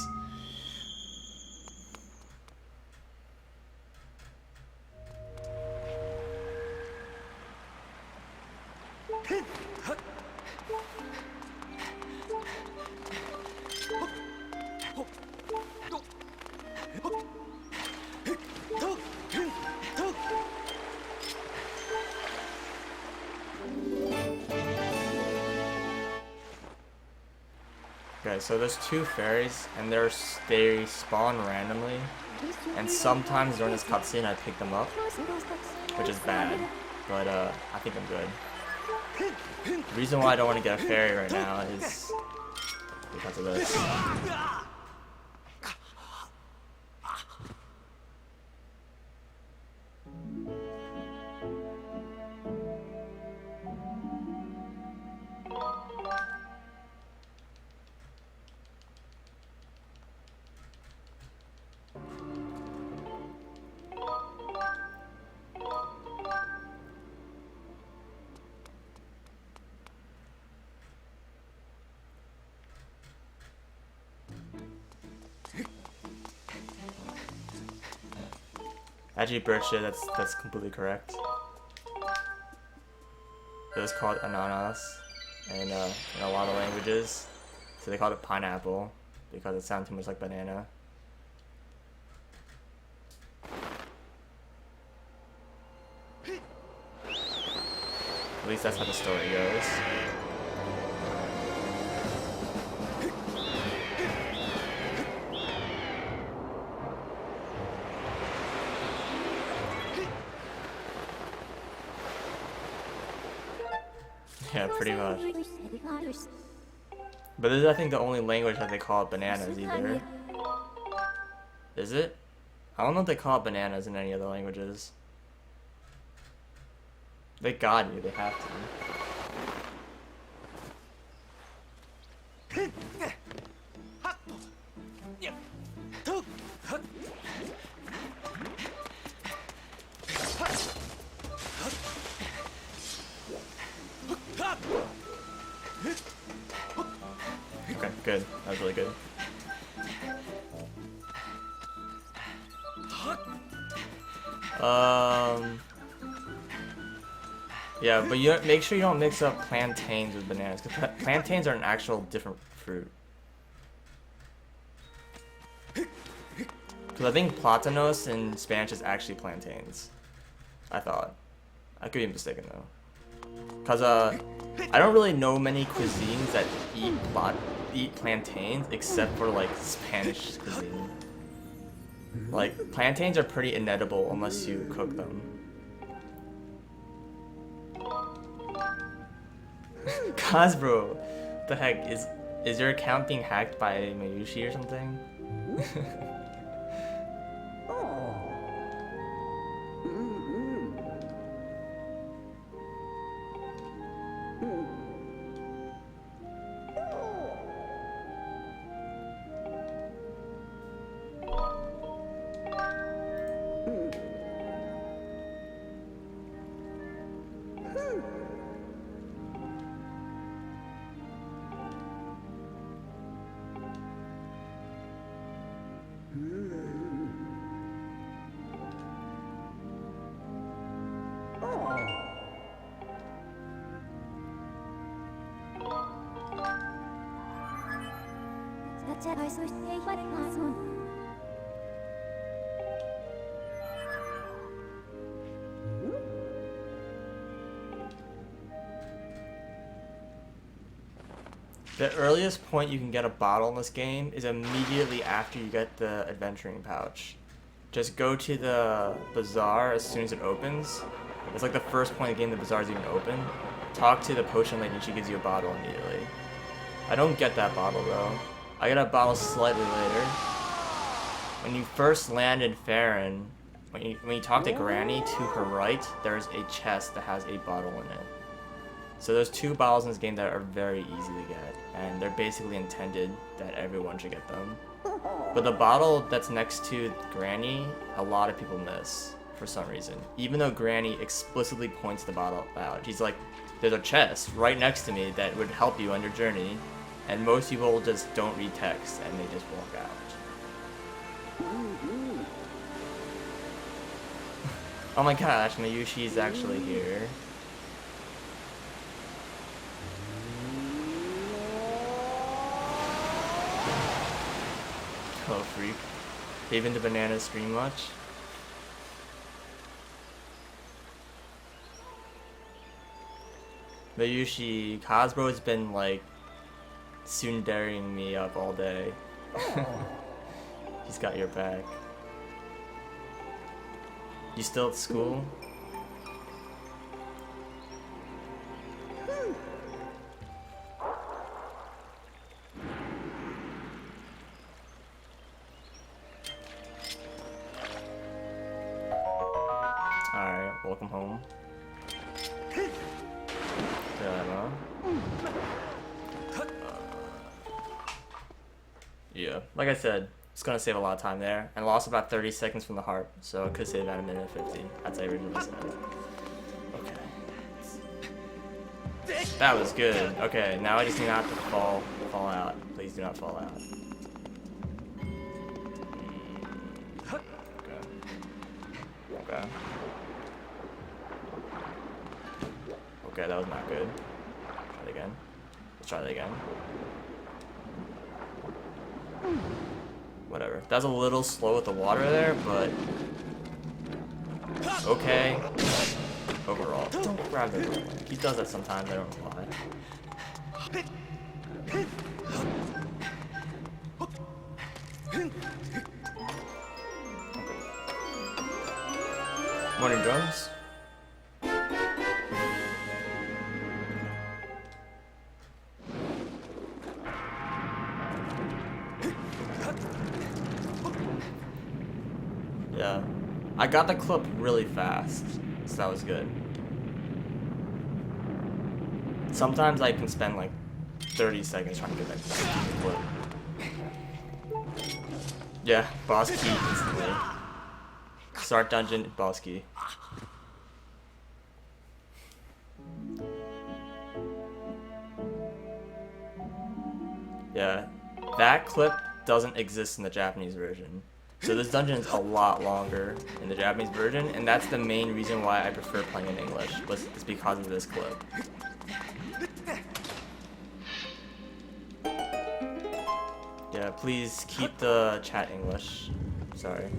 Okay, so there's two fairies, and they spawn randomly, and sometimes during this cutscene I pick them up, which is bad, but I think I'm good. The reason why I don't want to get a fairy right now is because of this. Actually, Berkshire, that's completely correct. It was called ananas in a lot of languages. So they called it pineapple because it sounded too much like banana. At least that's how the story goes. Yeah, pretty much. But this is, I think, the only language that they call it bananas either. Is it? I don't know if they call it bananas in any other languages. They got you, they have to. Okay, good. That was really good. Yeah, but you make sure you don't mix up plantains with bananas, because plantains are an actual different fruit. Because I think platanos in Spanish is actually plantains. I thought. I could be mistaken though. Because I don't really know many cuisines that eat plantains except for like Spanish cuisine. Like plantains are pretty inedible unless you cook them. Cosbro, the heck is your account being hacked by Mayushi or something? The earliest point you can get a bottle in this game is immediately after you get the adventuring pouch. Just go to the bazaar as soon as it opens. It's like the first point of the game the bazaar is even open. Talk to the potion lady and she gives you a bottle immediately. I don't get that bottle though. I get a bottle slightly later. When you first land in Farron, when you talk to Granny, to her right, there's a chest that has a bottle in it. So there's two bottles in this game that are very easy to get, and they're basically intended that everyone should get them. But the bottle that's next to Granny, a lot of people miss for some reason. Even though Granny explicitly points the bottle out. She's like, there's a chest right next to me that would help you on your journey, and most people just don't read text and they just walk out. Oh my gosh, Mayushi's actually here. Oh, freak. They've been to Banana's stream much? Mayushi, Cosbro has been like Tsundereing me up all day. He's got your back. You still at school? Alright, welcome home. Yeah, like I said, it's gonna save a lot of time there, and lost about 30 seconds from the harp, so it could save about a minute 50, as I originally said. Okay. That was good. Okay, now I just need not to fall out. Please do not fall out. Okay. Okay. Okay, that was not good. Try it again. Let's try that again. Whatever. That was a little slow with the water there, but okay. Overall, don't grab the rope. He does that sometimes. I don't know why. Morning, drums. Yeah, I got the clip really fast, so that was good. Sometimes I can spend like 30 seconds trying to get that clip. Yeah, boss key instantly. Start dungeon, boss key. Yeah, that clip doesn't exist in the Japanese version. So this dungeon is a lot longer in the Japanese version, and that's the main reason why I prefer playing in English, it's because of this clip. Yeah, please keep the chat English. Sorry.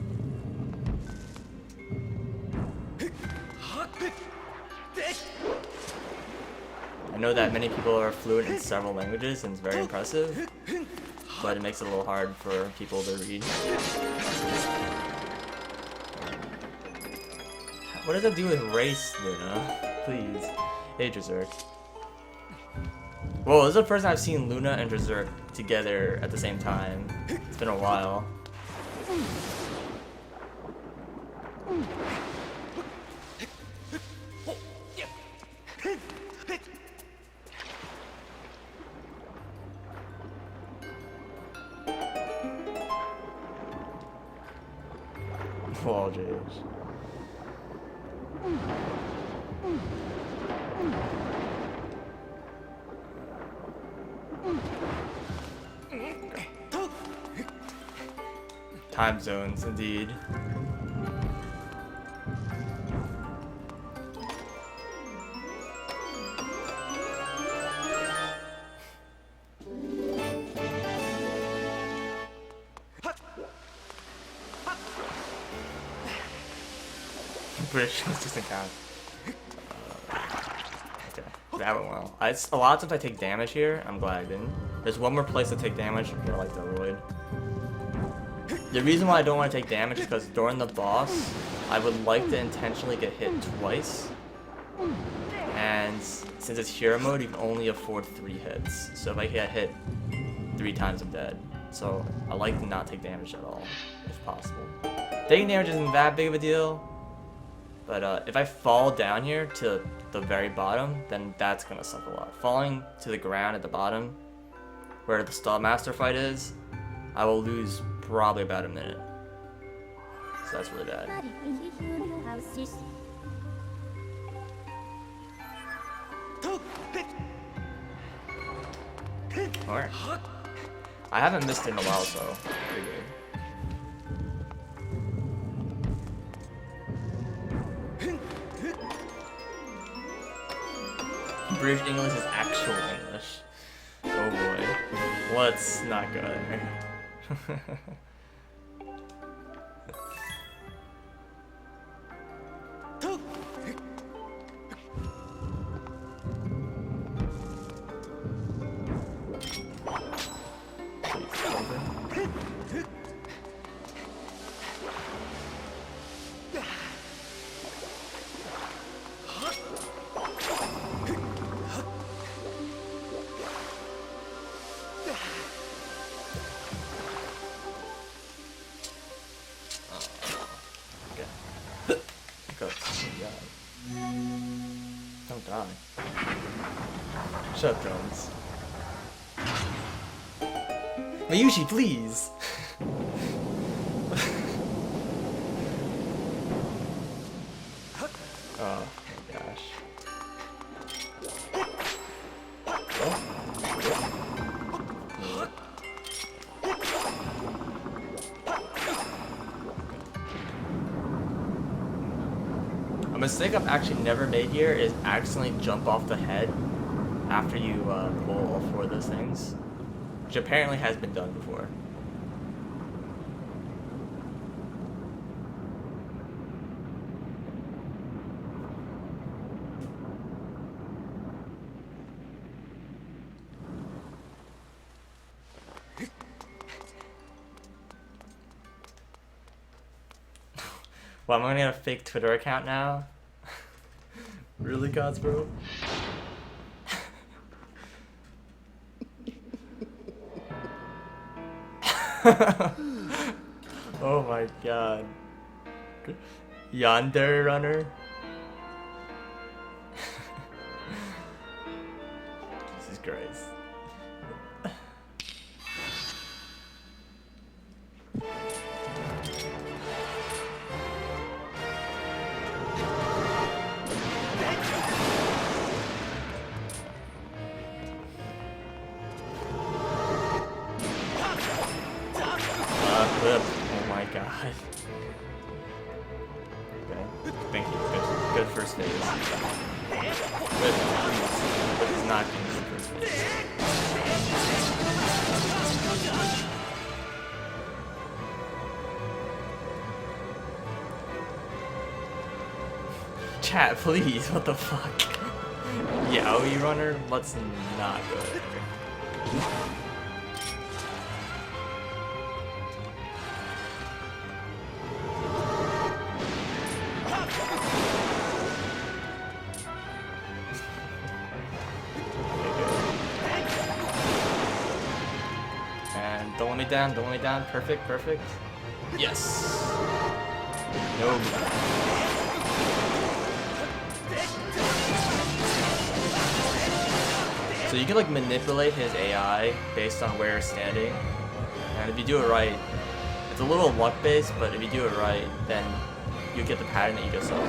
I know that many people are fluent in several languages, and it's very impressive, but it makes it a little hard for people to read. What does that do with race, Luna? Please. Hey, Drazurk. Whoa, this is the first time I've seen Luna and Drazurk together at the same time. It's been a while. Wall Jage. Time zones, indeed. British doesn't count. Okay, that went well. It's a lot of times I take damage here. I'm glad I didn't. There's one more place to take damage that I like to avoid. The reason why I don't want to take damage is because during the boss, I would like to intentionally get hit twice. And since it's hero mode, you can only afford 3 hits. So if I get hit 3 times, I'm dead. So I like to not take damage at all, if possible. Taking damage isn't that big of a deal. But if I fall down here to the very bottom, then that's gonna suck a lot. Falling to the ground at the bottom, where the Stall Master fight is, I will lose probably about a minute. So that's really bad. Alright. I haven't missed it in a while, so pretty good. British English is actual English. Oh boy. Let's not go there. Okay. Go. Don't die. Shut up, drones. Mayushi, please! Oh my gosh. A mistake I've actually never made here is accidentally jump off the head after you pull all 4 of those things, which apparently has been done before. Well, I'm gonna get a fake Twitter account now. Really, gods, bro? Oh my god. Yonder runner? Jesus Christ. Oh my god. Okay. Thank you. Good first phase. Good. But it's not good first phase. Chat, please. What the fuck? Yaoi runner? What's not good? Don't let me down, perfect. Yes. No. So you can like manipulate his AI based on where you're standing, and if you do it right, it's a little luck based, but if you do it right, then you get the pattern that you just saw.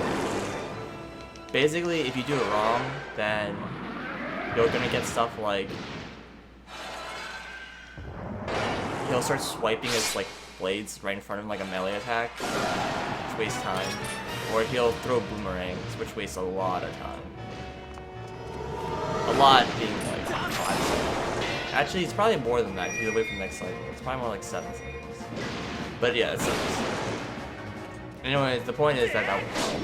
Basically, if you do it wrong, then you're gonna get stuff like he'll start swiping his like blades right in front of him like a melee attack, which wastes time. Or he'll throw boomerangs, which wastes a lot of time. A lot being like 5 seconds. Actually, it's probably more than that, because he's away from the next cycle. It's probably more like 7 seconds. But yeah, it sucks. Anyways, the point is that that will help.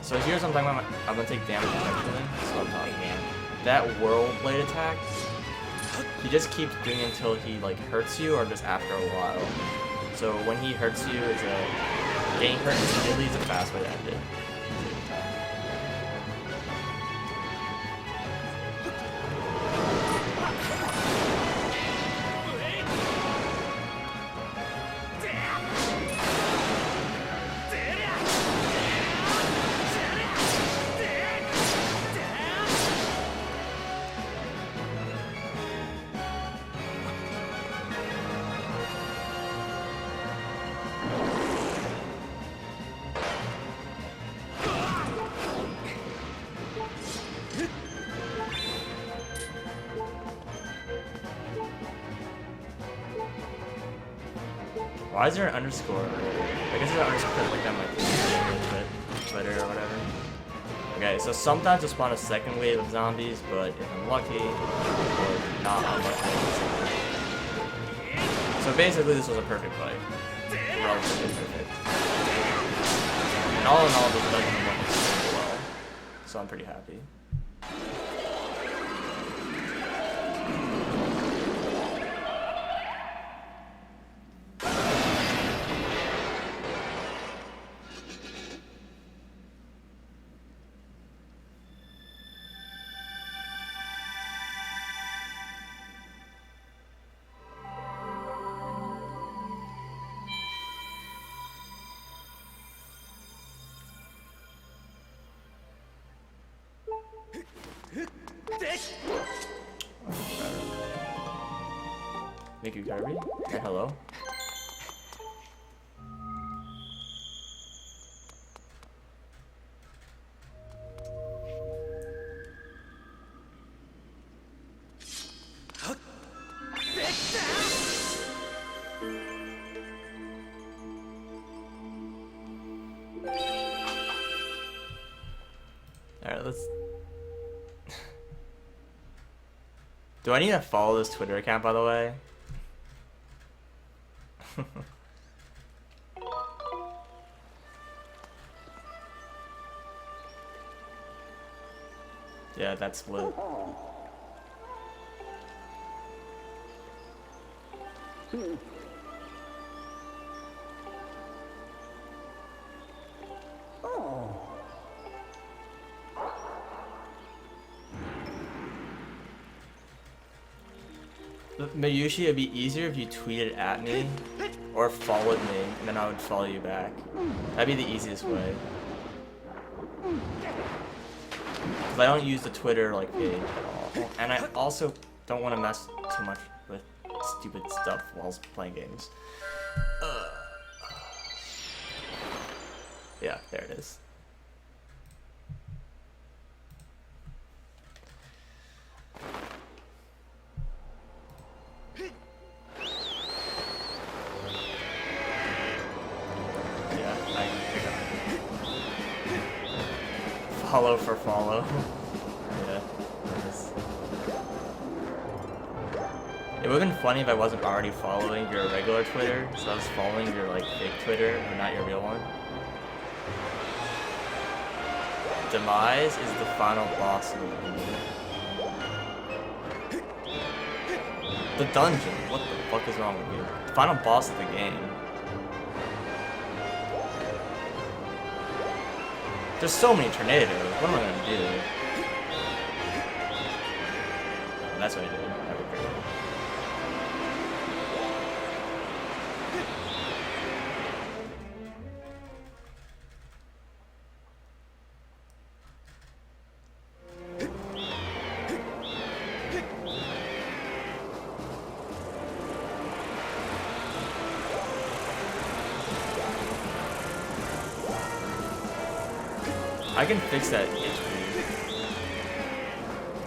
So here's what I'm talking about. I'm gonna take damage eventually. So I'm talking about that whirl blade attack. He just keeps doing it until he like hurts you, or just after a while. So when he hurts you, it's a getting hurt immediately is a fast way to end it. Why is there an underscore? I guess there's an underscore like that might be Twitter or whatever. Okay, so sometimes you'll spawn a second wave of zombies, but if I'm lucky, or not unlucky. So basically this was a perfect fight. Relatively perfect. And all in all, this dungeon went super well. So I'm pretty happy. Mickey Kirby? Yeah, hello? Alright, let's... Do I need to follow this Twitter account, by the way? Yeah, that's split. Mayushi, it'd be easier if you tweeted at me or followed me, and then I would follow you back. That'd be the easiest way. Because I don't use the Twitter like page at all, and I also don't want to mess too much with stupid stuff while playing games. Yeah, there it is. Follow for follow. Yeah. It would have been funny if I wasn't already following your regular Twitter, so I was following your like fake Twitter, but not your real one. Demise is the final boss of the game. The dungeon. What the fuck is wrong with you? The final boss of the game. There's so many tornadoes. What am I gonna do? And that's what I did. That would be great. I can fix that issue.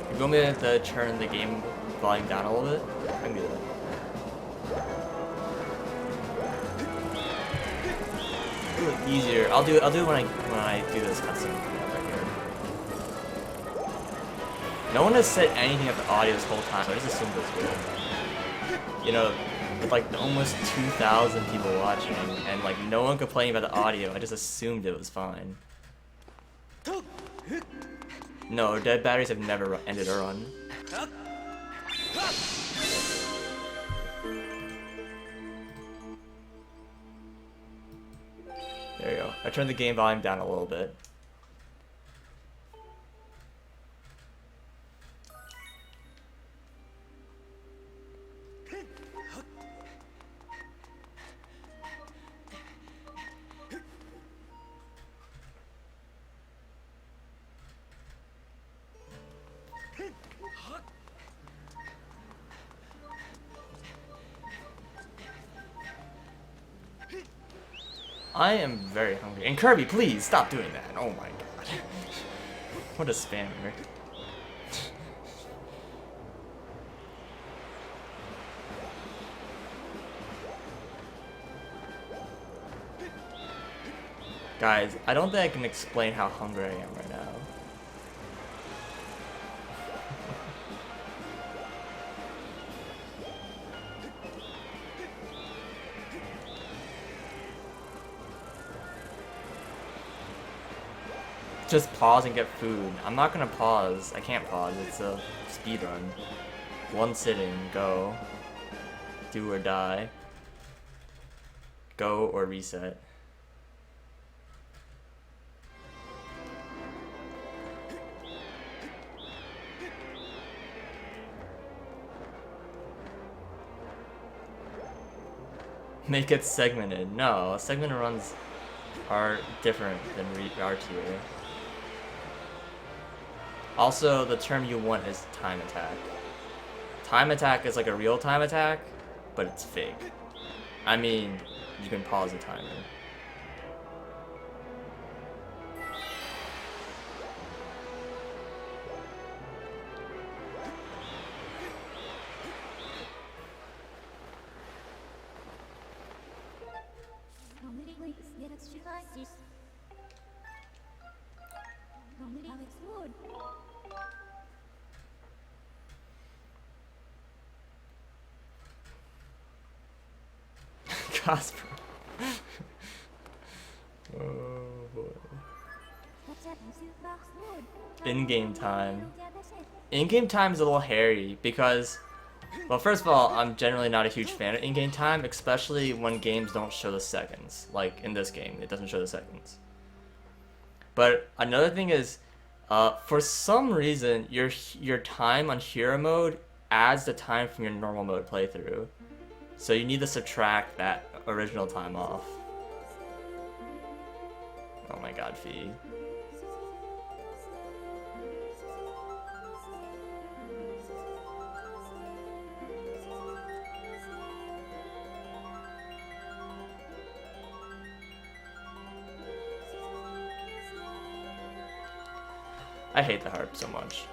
If you want me to turn the game volume down a little bit, I can do that. Do it easier. I'll do it when I do this cutscene back here. No one has said anything about the audio this whole time, so I just assumed it was good. You know, with like almost 2,000 people watching and like no one complaining about the audio, I just assumed it was fine. No, dead batteries have never ended a run. There you go. I turned the game volume down a little bit. I am very hungry. And Kirby, please stop doing that. Oh my god. What a spammer. Guys, I don't think I can explain how hungry I am right now. Just pause and get food. I'm not gonna pause. I can't pause. It's a speedrun. One sitting. Go. Do or die. Go or reset. Make it segmented. No, segmented runs are different than our tier. Also, the term you want is time attack. Time attack is like a real time attack, but it's fake. I mean, you can pause the timer. Casper. Oh boy. In-game time. In-game time is a little hairy because, well, first of all, I'm generally not a huge fan of in-game time, especially when games don't show the seconds. Like in this game, it doesn't show the seconds. But another thing is, for some reason, your time on hero mode adds the time from your normal mode playthrough. So you need to subtract that original time off. Oh my god, Fee. I hate the harp so much.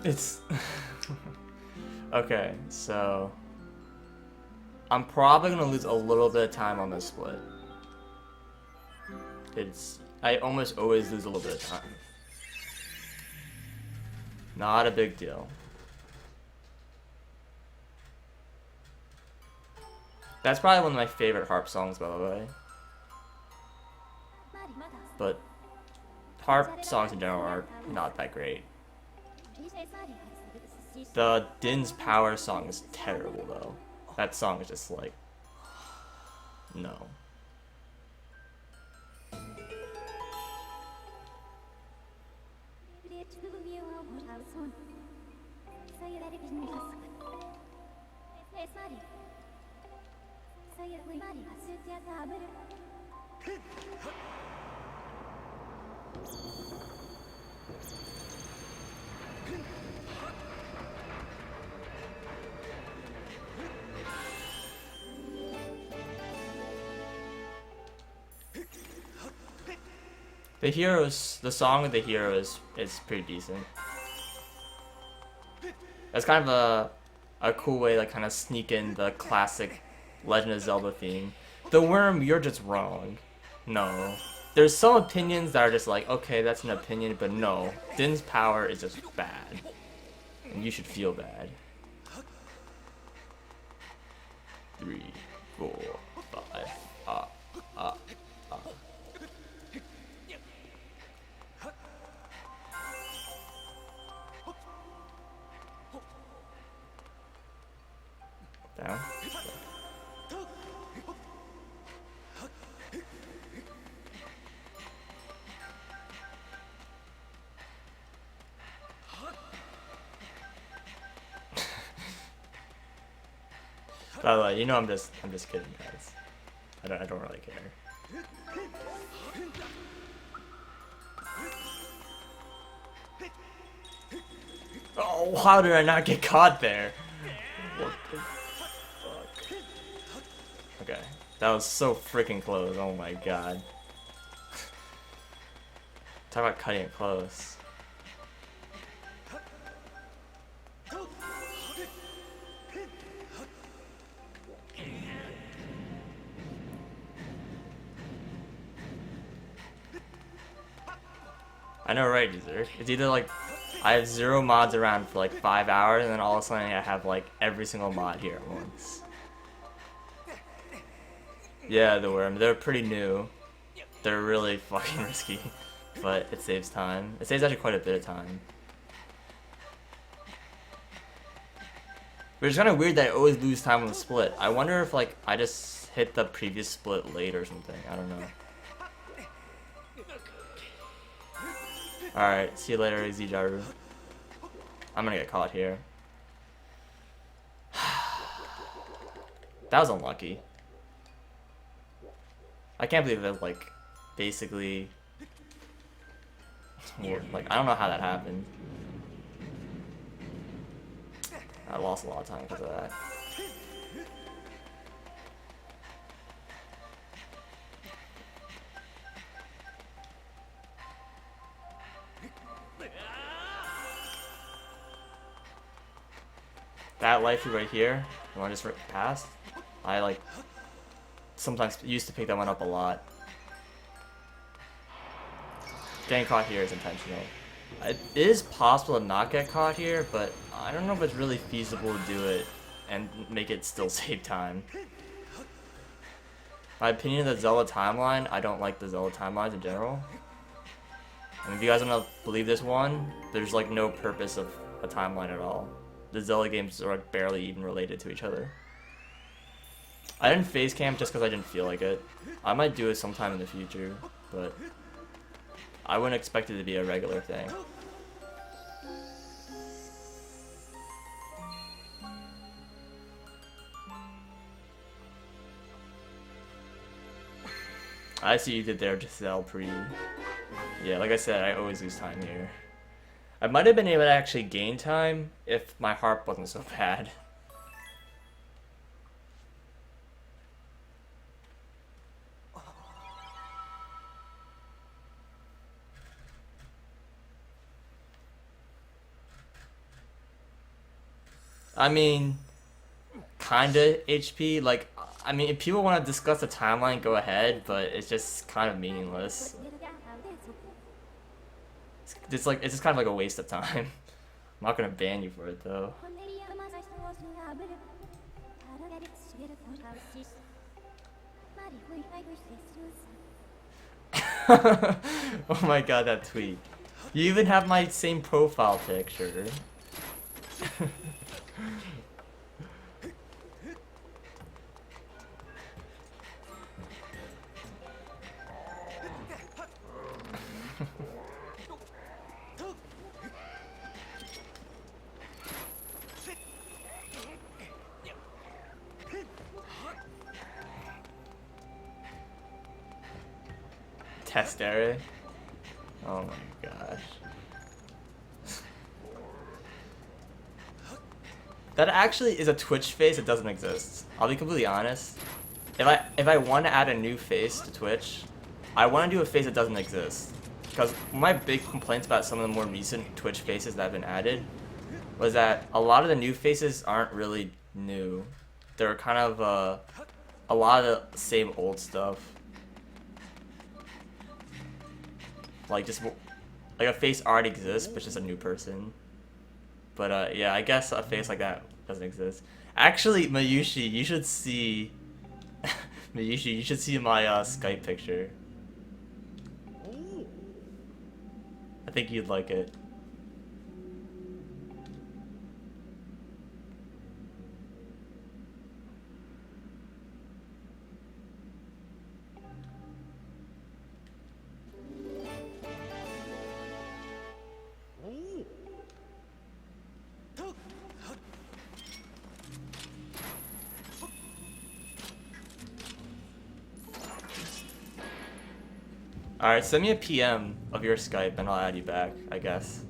It's okay, so I'm probably gonna lose a little bit of time on this split. I almost always lose a little bit of time. Not a big deal. That's probably one of my favorite harp songs, by the way. But harp songs in general are not that great. The Din's Power song is terrible, though. That song is just like, no. The song of the hero is pretty decent. That's kind of a cool way to like, kind of sneak in the classic Legend of Zelda theme. The worm, you're just wrong. No. There's some opinions that are just like, okay, that's an opinion, but no. Din's Power is just bad. And you should feel bad. 3, 4, 5, down. By the way, you know I'm just kidding, guys. I don't really care. Oh, how did I not get caught there? What the fuck? Okay, that was so freaking close. Oh my god. Talk about cutting it close. I know, right, user? It's either like I have 0 mods around for like 5 hours, and then all of a sudden I have like every single mod here at once. Yeah, the worm. They're pretty new. They're really fucking risky, but it saves time. It saves actually quite a bit of time. But it's kind of weird that I always lose time on the split. I wonder if like I just hit the previous split late or something. I don't know. Alright, see you later, Zijaru. I'm gonna get caught here. That was unlucky. I can't believe that, like, basically... Like, I don't know how that happened. I lost a lot of time because of that. That life right here, the one just passed, I like sometimes used to pick that one up a lot. Getting caught here is intentional. It is possible to not get caught here, but I don't know if it's really feasible to do it and make it still save time. My opinion of the Zelda timeline, I don't like the Zelda timelines in general. And if you guys want to believe this one, there's like no purpose of a timeline at all. The Zelda games are like barely even related to each other. I didn't phase camp just because I didn't feel like it. I might do it sometime in the future, but I wouldn't expect it to be a regular thing. I see you did there, Giselle Pre. Yeah, like I said, I always lose time here. I might have been able to actually gain time if my harp wasn't so bad. I mean, kinda HP. Like, I mean, if people want to discuss the timeline, go ahead, but it's just kind of meaningless. It's like, it's just kind of like a waste of time. I'm not gonna ban you for it though. Oh my god, that tweet. You even have my same profile picture. Test area? Oh my gosh. That actually is a Twitch face that doesn't exist. I'll be completely honest. If I want to add a new face to Twitch, I want to do a face that doesn't exist. Because my big complaints about some of the more recent Twitch faces that have been added was that a lot of the new faces aren't really new. They're kind of a lot of the same old stuff. Like just like a face already exists, but just a new person. But yeah, I guess a face like that doesn't exist. Actually, Mayushi, you should see Mayushi, you should see my Skype picture. I think you'd like it. Alright, send me a PM of your Skype and I'll add you back, I guess.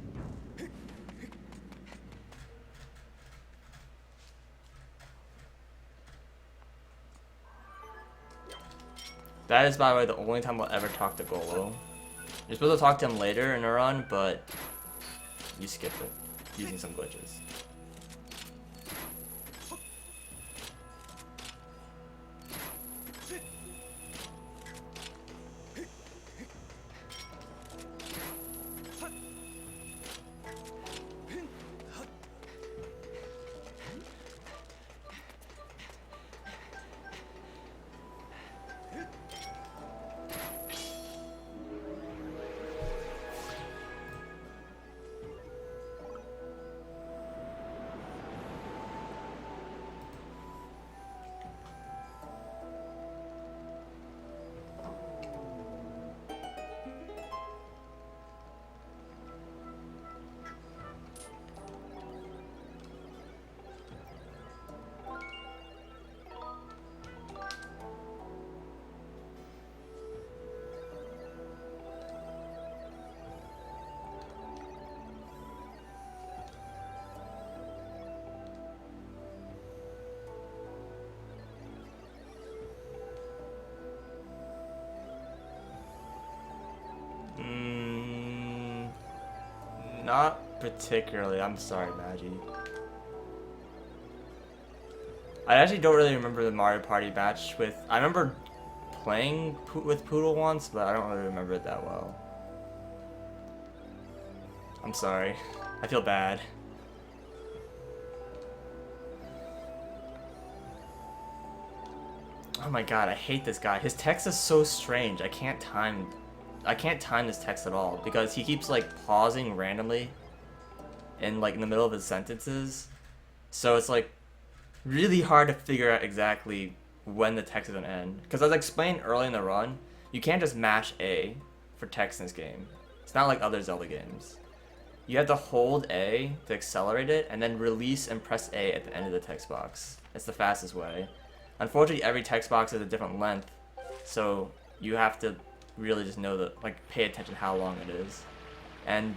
That is, by the way, the only time I'll ever talk to Golo. You're supposed to talk to him later in a run, but you skipped it, using some glitches. Not particularly. I'm sorry, Maggie. I actually don't really remember the Mario Party batch with... I remember playing with Poodle once, but I don't really remember it that well. I'm sorry. I feel bad. Oh my god, I hate this guy. His text is so strange. I can't time this text at all because he keeps like pausing randomly in like in the middle of his sentences. So it's like really hard to figure out exactly when the text is gonna end. Because as I explained early in the run, you can't just mash A for text in this game. It's not like other Zelda games. You have to hold A to accelerate it and then release and press A at the end of the text box. It's the fastest way. Unfortunately, every text box is a different length, so you have to really just know that, like, pay attention how long it is. And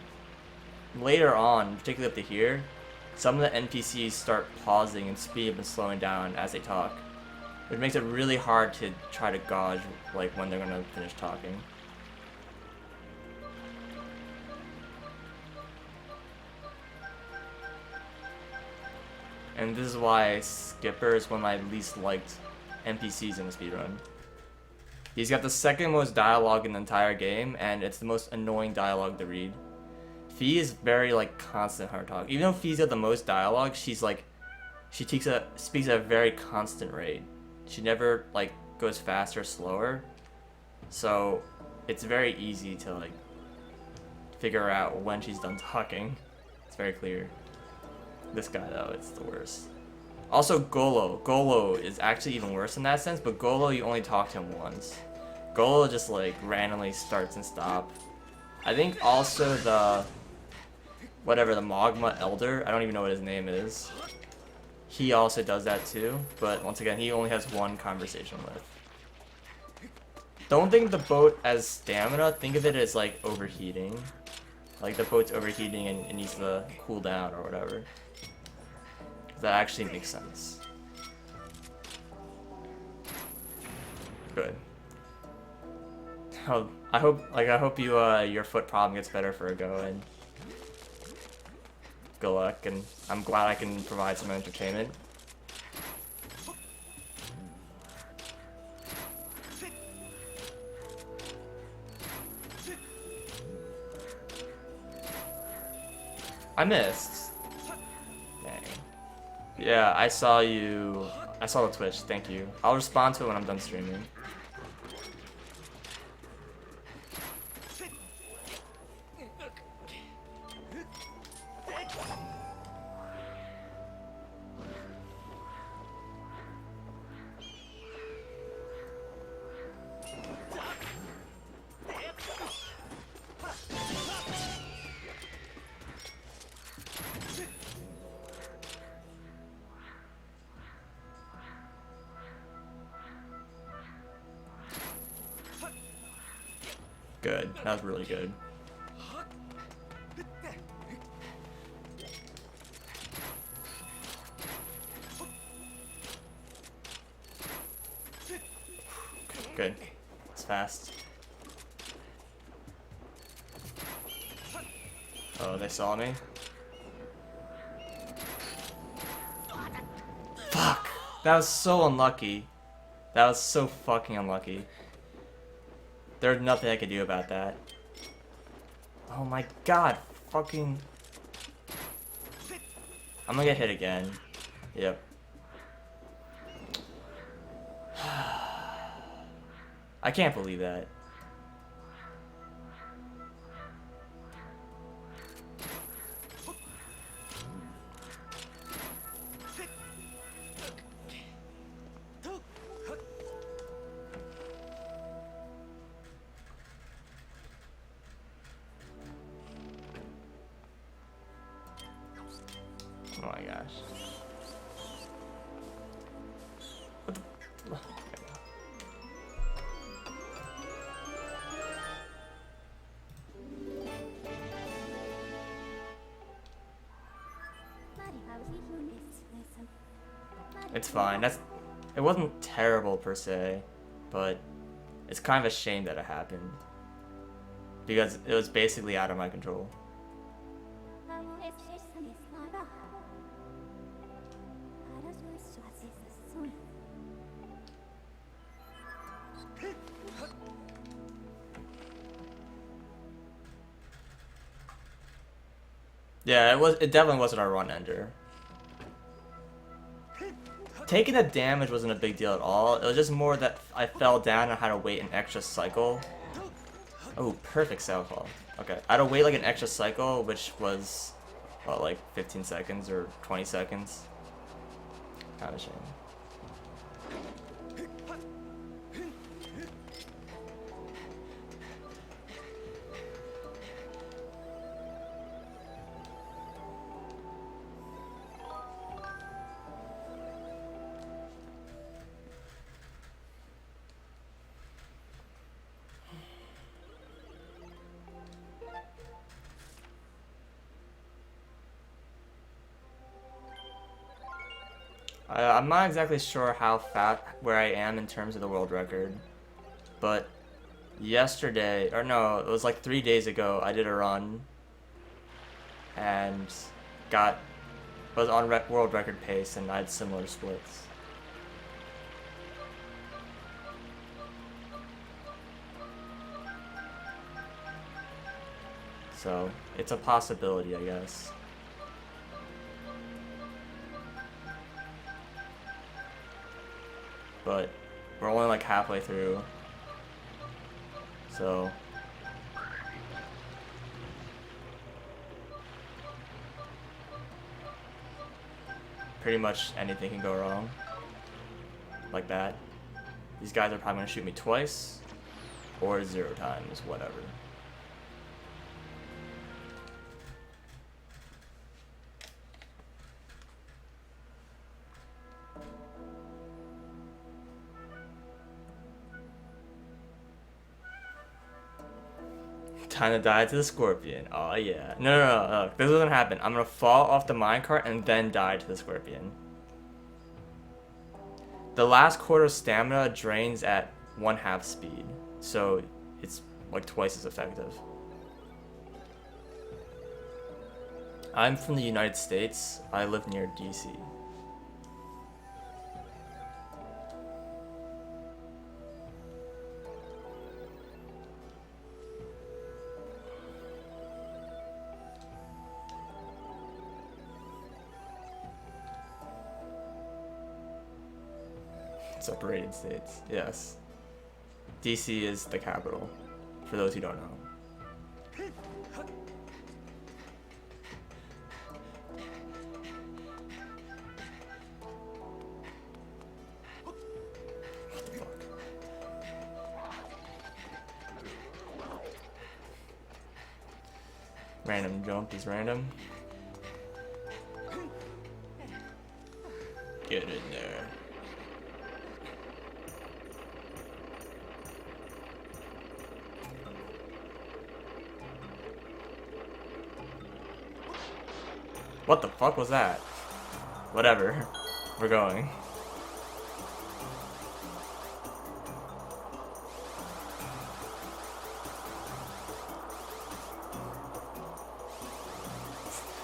later on, particularly up to here, some of the NPCs start pausing and speed up and slowing down as they talk, which makes it really hard to try to gauge, like, when they're gonna finish talking. And this is why Skipper is one of my least liked NPCs in the speedrun. He's got the second most dialogue in the entire game, and it's the most annoying dialogue to read. Fee is very like constant her talk. Even though Fee's got the most dialogue, she's like, she speaks at a very constant rate. She never like goes faster or slower, so it's very easy to like figure out when she's done talking. It's very clear. This guy though, it's the worst. Also Golo. Golo is actually even worse in that sense, but Golo you only talk to him once. Golo just like randomly starts and stops. I think also the the Magma Elder, I don't even know what his name is. He also does that too, but once again he only has one conversation with. Don't think of the boat as stamina, think of it as like overheating. Like the boat's overheating and it needs to cool down or whatever. That actually makes sense. Good. Oh, I hope you your foot problem gets better for a go, and good luck, and I'm glad I can provide some entertainment. I missed. Dang. Yeah, I saw you. I saw the Twitch. Thank you. I'll respond to it when I'm done streaming. Good. That was really good. Good. It's fast. Oh, they saw me? Fuck! That was so unlucky. That was so fucking unlucky. There's nothing I could do about that. Oh my god, fucking... I'm gonna get hit again. Yep. I can't believe that. Oh my gosh. What the... It's fine. It wasn't terrible per se, but it's kind of a shame that it happened because it was basically out of my control. soon. Yeah, it definitely wasn't our run ender. Taking the damage wasn't a big deal at all. It was just more that I fell down and had to wait an extra cycle. Oh, perfect southpaw. Okay, I had to wait like an extra cycle, which was, what, like 15 seconds or 20 seconds? Kind of a shame. I'm not exactly sure how fat where I am in terms of the world record, but yesterday, or no, it was like 3 days ago, I did a run and was on world record pace, and I had similar splits. So it's a possibility, I guess. But we're only like halfway through, so pretty much anything can go wrong like that. These guys are probably gonna shoot me twice or 0 times, whatever. Time to die to the scorpion. Oh yeah. No. This doesn't happen. I'm gonna fall off the minecart and then die to the scorpion. The last quarter stamina drains at 1/2 speed, so it's like twice as effective. I'm from the United States. I live near DC. Separated states, yes. DC is the capital, for those who don't know. What the fuck? Random jump is random. Get in there. What the fuck was that? Whatever. We're going.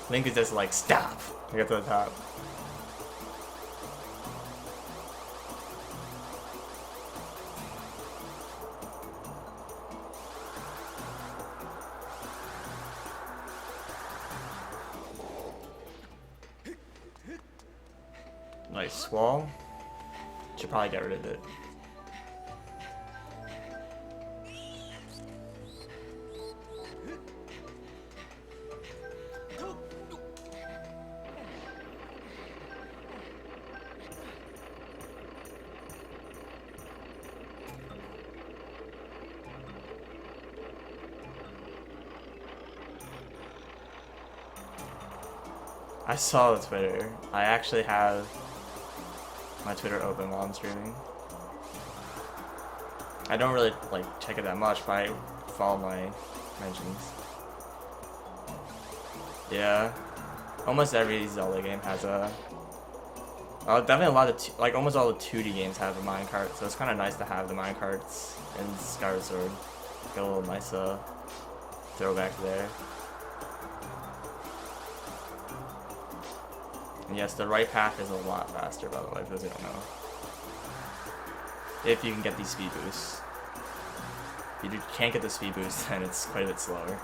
Link is just like, stop! I get to the top. Nice wall. Should probably get rid of it. I saw the Twitter. I actually have my Twitter open while I'm streaming. I don't really like check it that much, but I follow my mentions. Yeah, almost every Zelda game has a. Definitely a lot of like almost all the 2D games have a minecart, so it's kind of nice to have the minecarts in Skyward Sword. Get a little nice throwback there. And yes, the right path is a lot faster, by the way, for those who don't know. if you can get these speed boosts. If you can't get the speed boost, then it's quite a bit slower.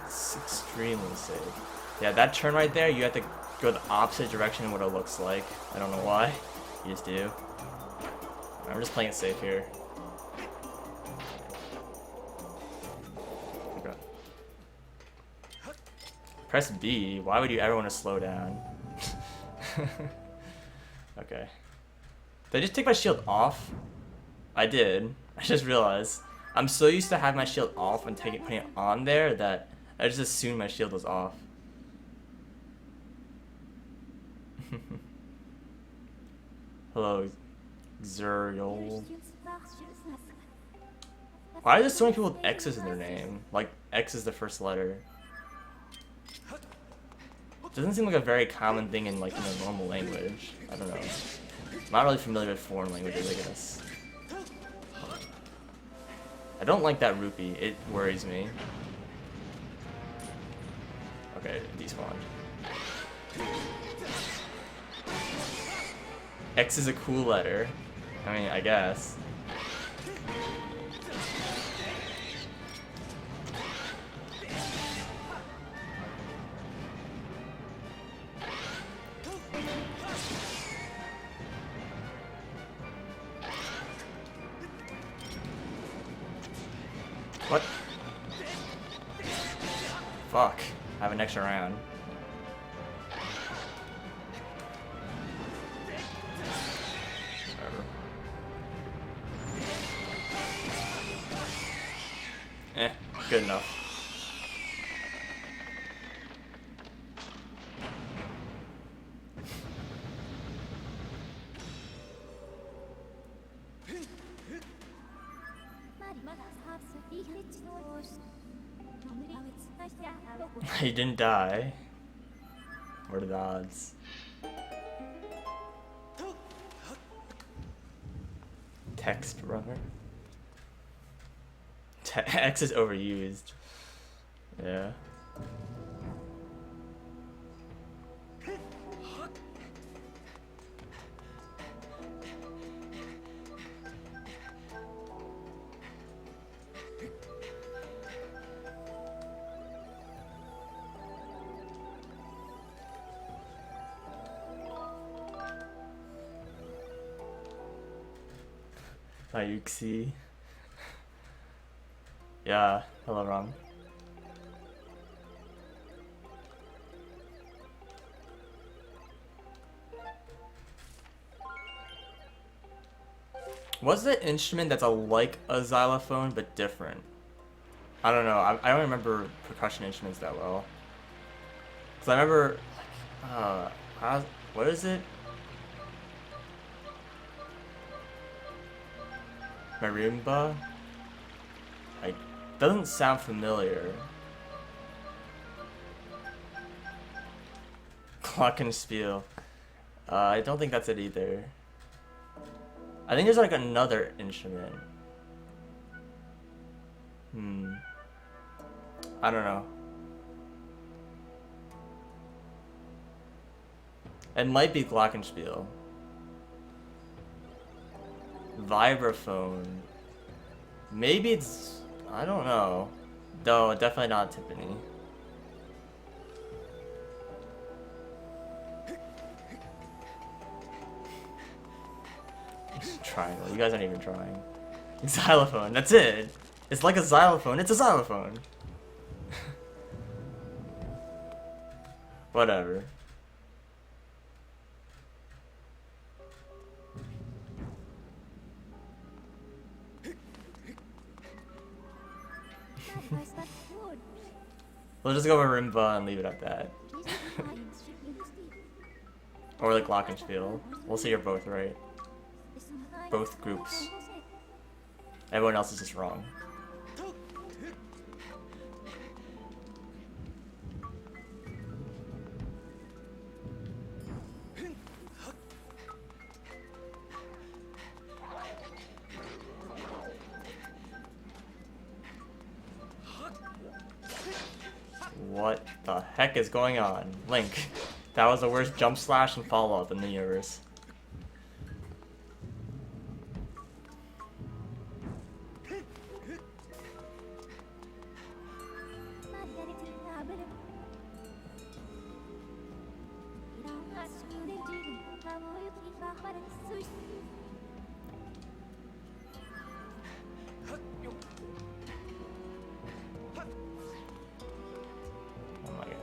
It's extremely safe. Yeah, that turn right there, you have to go the opposite direction of what it looks like. I don't know why. You just do. I'm just playing it safe here. Okay. Press B. Why would you ever want to slow down? Okay. Did I just take my shield off? I did. I just realized. I'm so used to having my shield off and putting it on there that I just assumed my shield was off. Hello, Zuriel. Why are there so many people with X's in their name? Like, X is the first letter. Doesn't seem like a very common thing in, like, a normal language. I don't know. I'm not really familiar with foreign languages, I guess. I don't like that rupee. It worries me. Okay, despawned. X is a cool letter. I mean, I guess. What? Fuck. I have an extra round. Good enough. He didn't die. What are the odds? Text runner. X is overused. Yeah. Ayuxi. Yeah, hello Ram. What's the instrument that's like a xylophone but different? I don't know. I don't remember percussion instruments that well. Cause I remember, what is it? Marimba? Doesn't sound familiar. Glockenspiel. I don't think that's it either. I think there's like another instrument. I don't know. It might be Glockenspiel. Vibraphone. Maybe it's... I don't know. No, definitely not Tiffany. Triangle. You guys aren't even trying. Xylophone. That's it. It's like a xylophone. It's a xylophone. Whatever. We'll just go with Rimba and leave it at that. Or like Glockenspiel. We'll say you're both right. Both groups. Everyone else is just wrong. What the heck is going on? Link. That was the worst jump slash and follow up in the universe. Oh my god.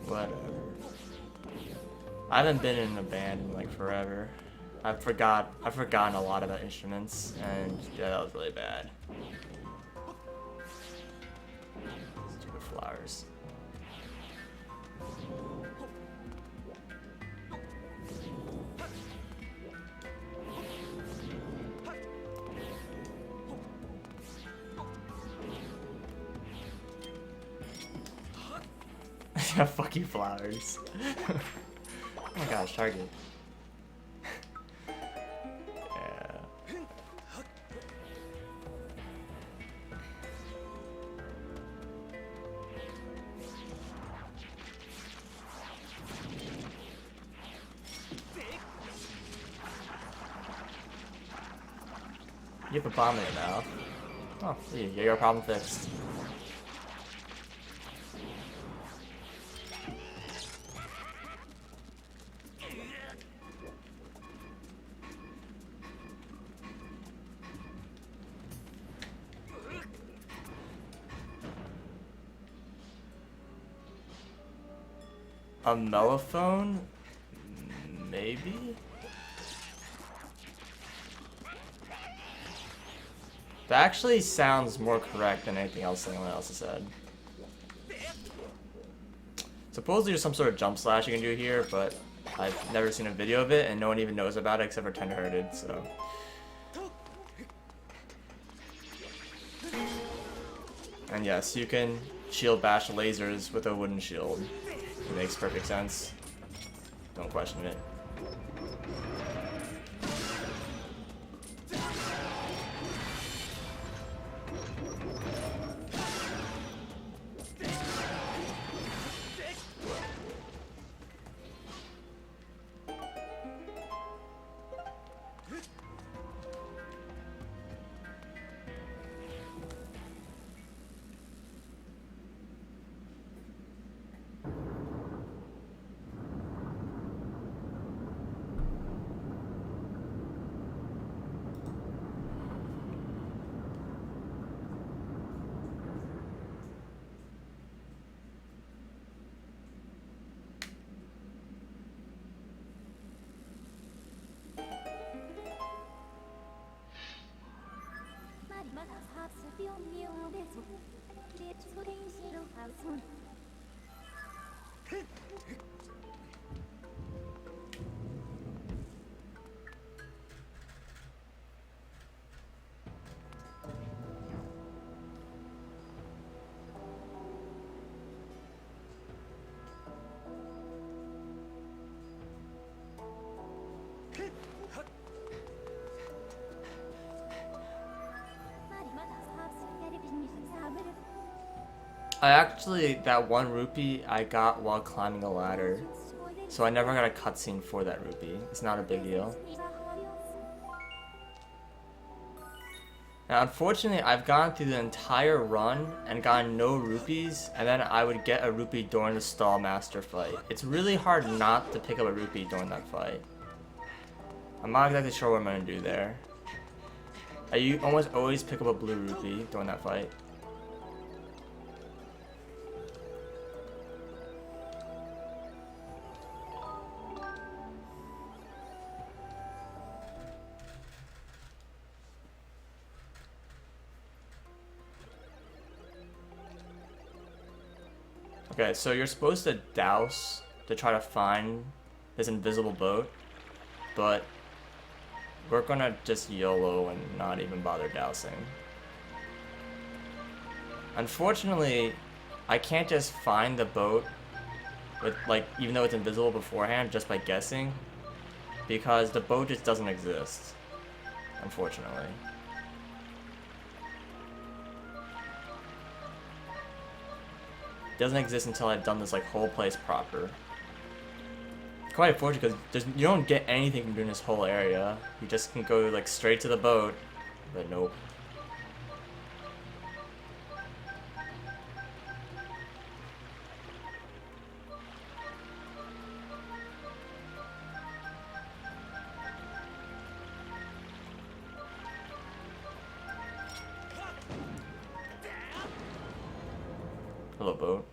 Whatever. I haven't been in a band in like forever. I've forgotten a lot about instruments, and yeah, that was really bad. Stupid flowers. Yeah, fuck you, flowers. Oh my gosh, target. Yeah. You have a bomb in your mouth. Oh, you get your problem fixed. A mellophone? Maybe? That actually sounds more correct than anything else anyone else has said. Supposedly there's some sort of jump slash you can do here, but I've never seen a video of it and no one even knows about it except for Tenderhearted, so. And yes, you can shield bash lasers with a wooden shield. It makes perfect sense. Don't question it. That one rupee I got while climbing a ladder. So I never got a cutscene for that rupee. It's not a big deal. Now unfortunately I've gone through the entire run and gotten no rupees, and then I would get a rupee during the stall master fight. It's really hard not to pick up a rupee during that fight. I'm not exactly sure what I'm gonna do there. I almost always pick up a blue rupee during that fight. Okay, so you're supposed to douse to try to find this invisible boat, but we're gonna just YOLO and not even bother dousing. Unfortunately, I can't just find the boat with, like, even though it's invisible beforehand, just by guessing, because the boat just doesn't exist, unfortunately. It doesn't exist until I've done this, like, whole place proper. Quite unfortunate, because you don't get anything from doing this whole area. You just can go, like, straight to the boat, but nope. Hello, boat.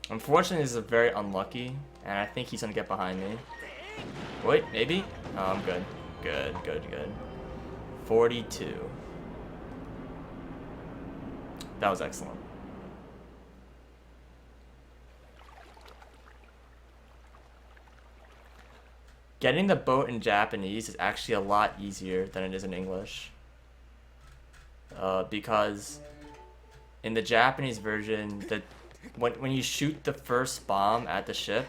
Unfortunately, this is very unlucky, and I think he's gonna get behind me. Wait, maybe? Oh, I'm good. Good, good, good. 42. That was excellent. Getting the boat in Japanese is actually a lot easier than it is in English. Because in the Japanese version, when you shoot the first bomb at the ship,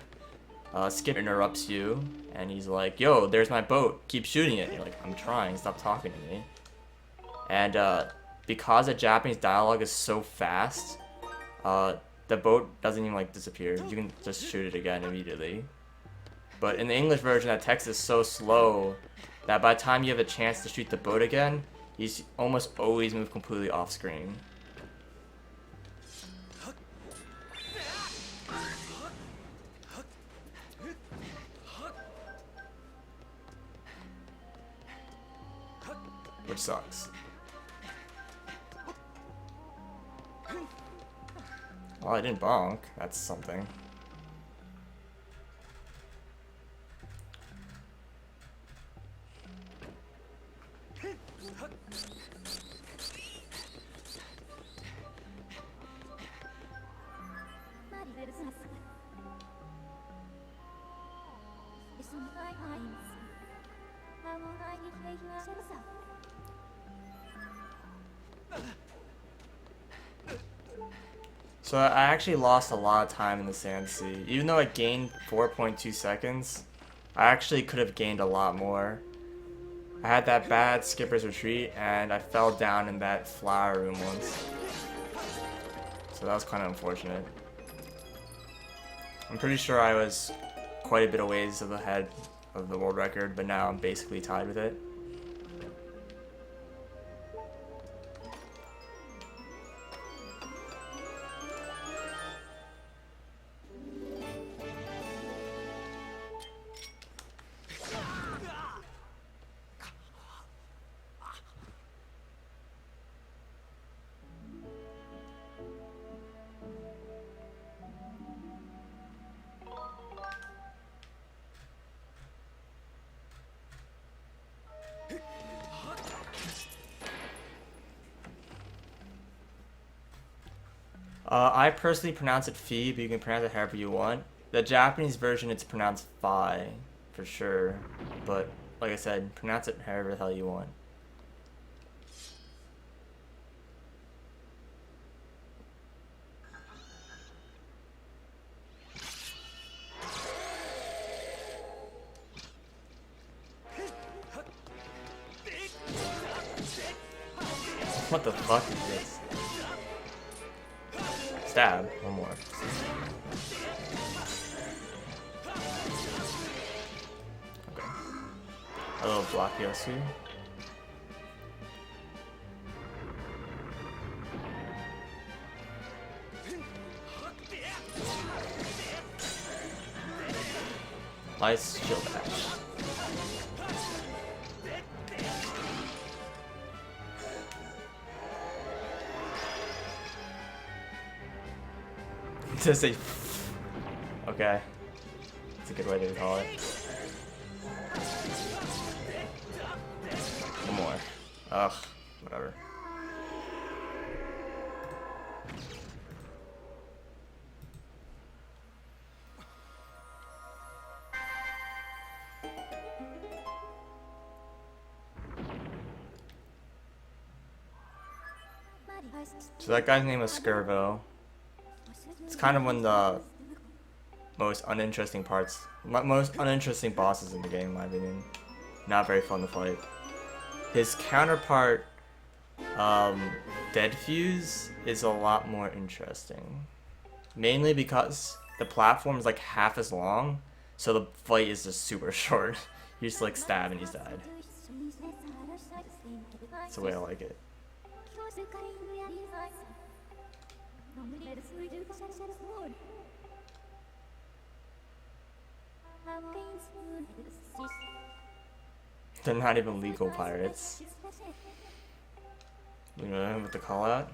Skip interrupts you, and he's like, "Yo, there's my boat. Keep shooting it." And you're like, "I'm trying. Stop talking to me." And because the Japanese dialogue is so fast, the boat doesn't even like disappear. You can just shoot it again immediately. But in the English version, that text is so slow that by the time you have a chance to shoot the boat again, he's almost always moved completely off screen. Which sucks. Well, I didn't bonk. That's something. So I actually lost a lot of time in the Sand Sea. Even though I gained 4.2 seconds, I actually could have gained a lot more. I had that bad skipper's retreat, and I fell down in that flower room once. So that was kind of unfortunate. I'm pretty sure I was quite a bit of ways ahead of the world record, but now I'm basically tied with it. I personally pronounce it Fi, but you can pronounce it however you want. The Japanese version, it's pronounced Fi, for sure. But, like I said, pronounce it however the hell you want. What the fuck is this? Stab. One more. Okay. A little block Yosu. Nice shield dash. To say, okay, that's a good way to call it. One more. Ugh, whatever. So that guy's name was Skirvo. It's kind of one of the most uninteresting parts, most uninteresting bosses in the game, in my opinion. Not very fun to fight. His counterpart, Dead Fuse, is a lot more interesting. Mainly because the platform is like half as long, so the fight is just super short. You just like stab and he's dead. That's the way I like it. They're not even legal pirates. You know what to call out?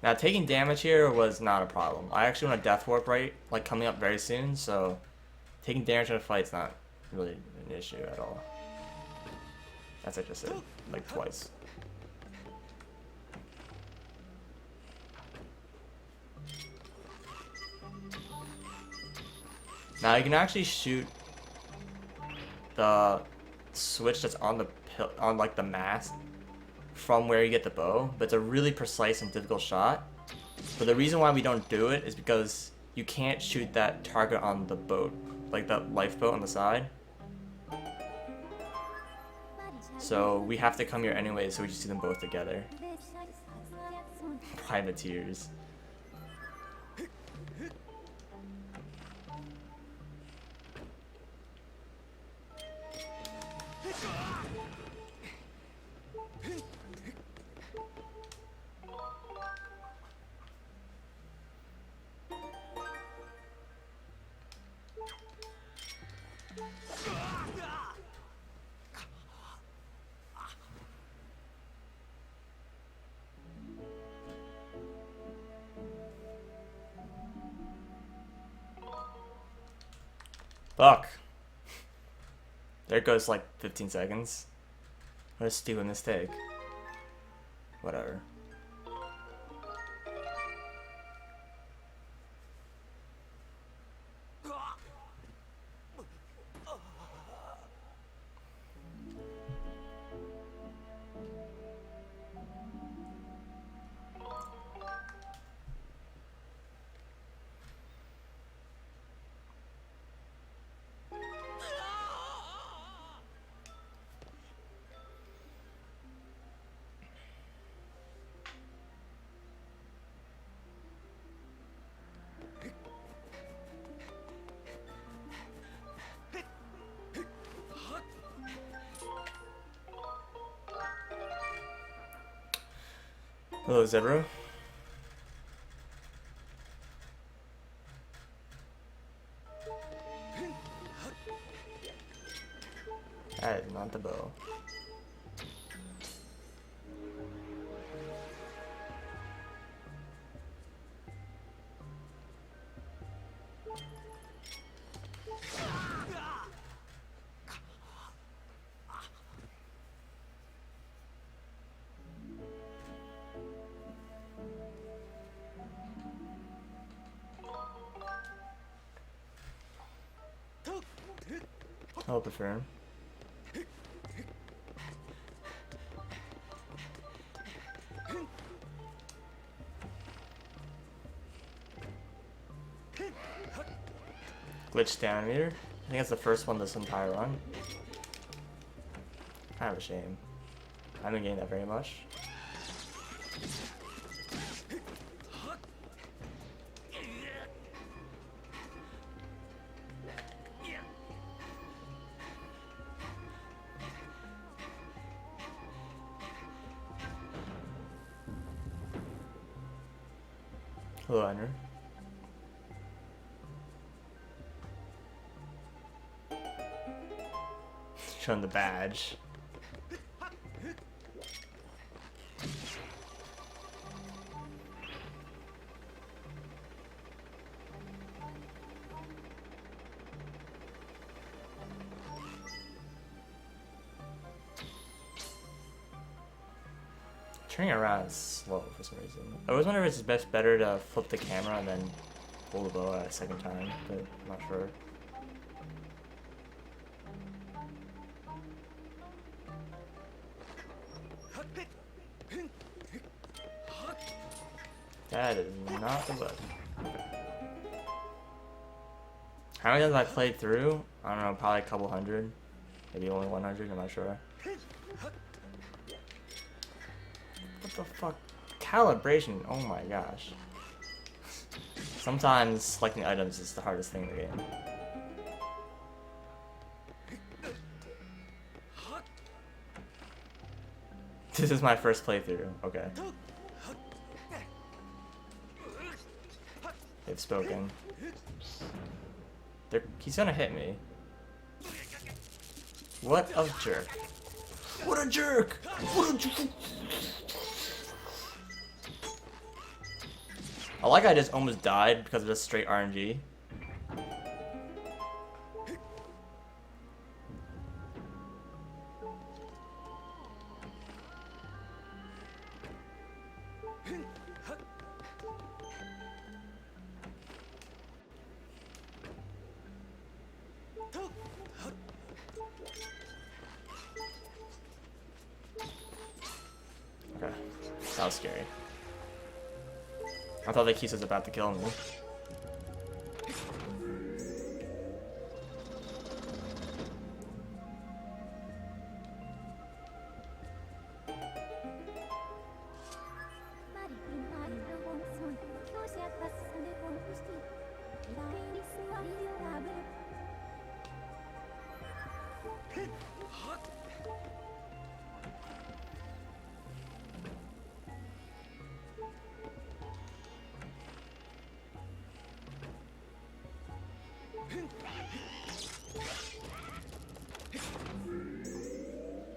Now taking damage here was not a problem. I actually want a death warp like coming up very soon, so taking damage in a fight's not really an issue at all. As I just said, like twice. Now you can actually shoot the switch that's on the like the mast from where you get the bow, but it's a really precise and difficult shot. But the reason why we don't do it is because you can't shoot that target on the boat, like that lifeboat on the side. So we have to come here anyway, so we just do them both together. Privateers. Fuck. There goes like 15 seconds. What a stupid mistake. Whatever. Hello, Zebra. That is not the bow. I'll prefer. Glitch down meter. I think that's the first one this entire run. Kind of a shame. I haven't gained that very much. Hello, Ender. Showing the badge. Turning around is slow for some reason. I always wonder if it's better to flip the camera and then pull the bow at a second time, but I'm not sure. That is not the button. How many times have I played through? I don't know, probably a couple hundred. Maybe only 100, I'm not sure. What the fuck? Calibration, oh my gosh. Sometimes selecting items is the hardest thing in the game. This is my first playthrough, okay. They've spoken. He's gonna hit me. What a jerk. What a jerk! What a jerk! I like I just almost died because of just straight RNG. Okay, that was scary. I thought the Keese was about to kill me.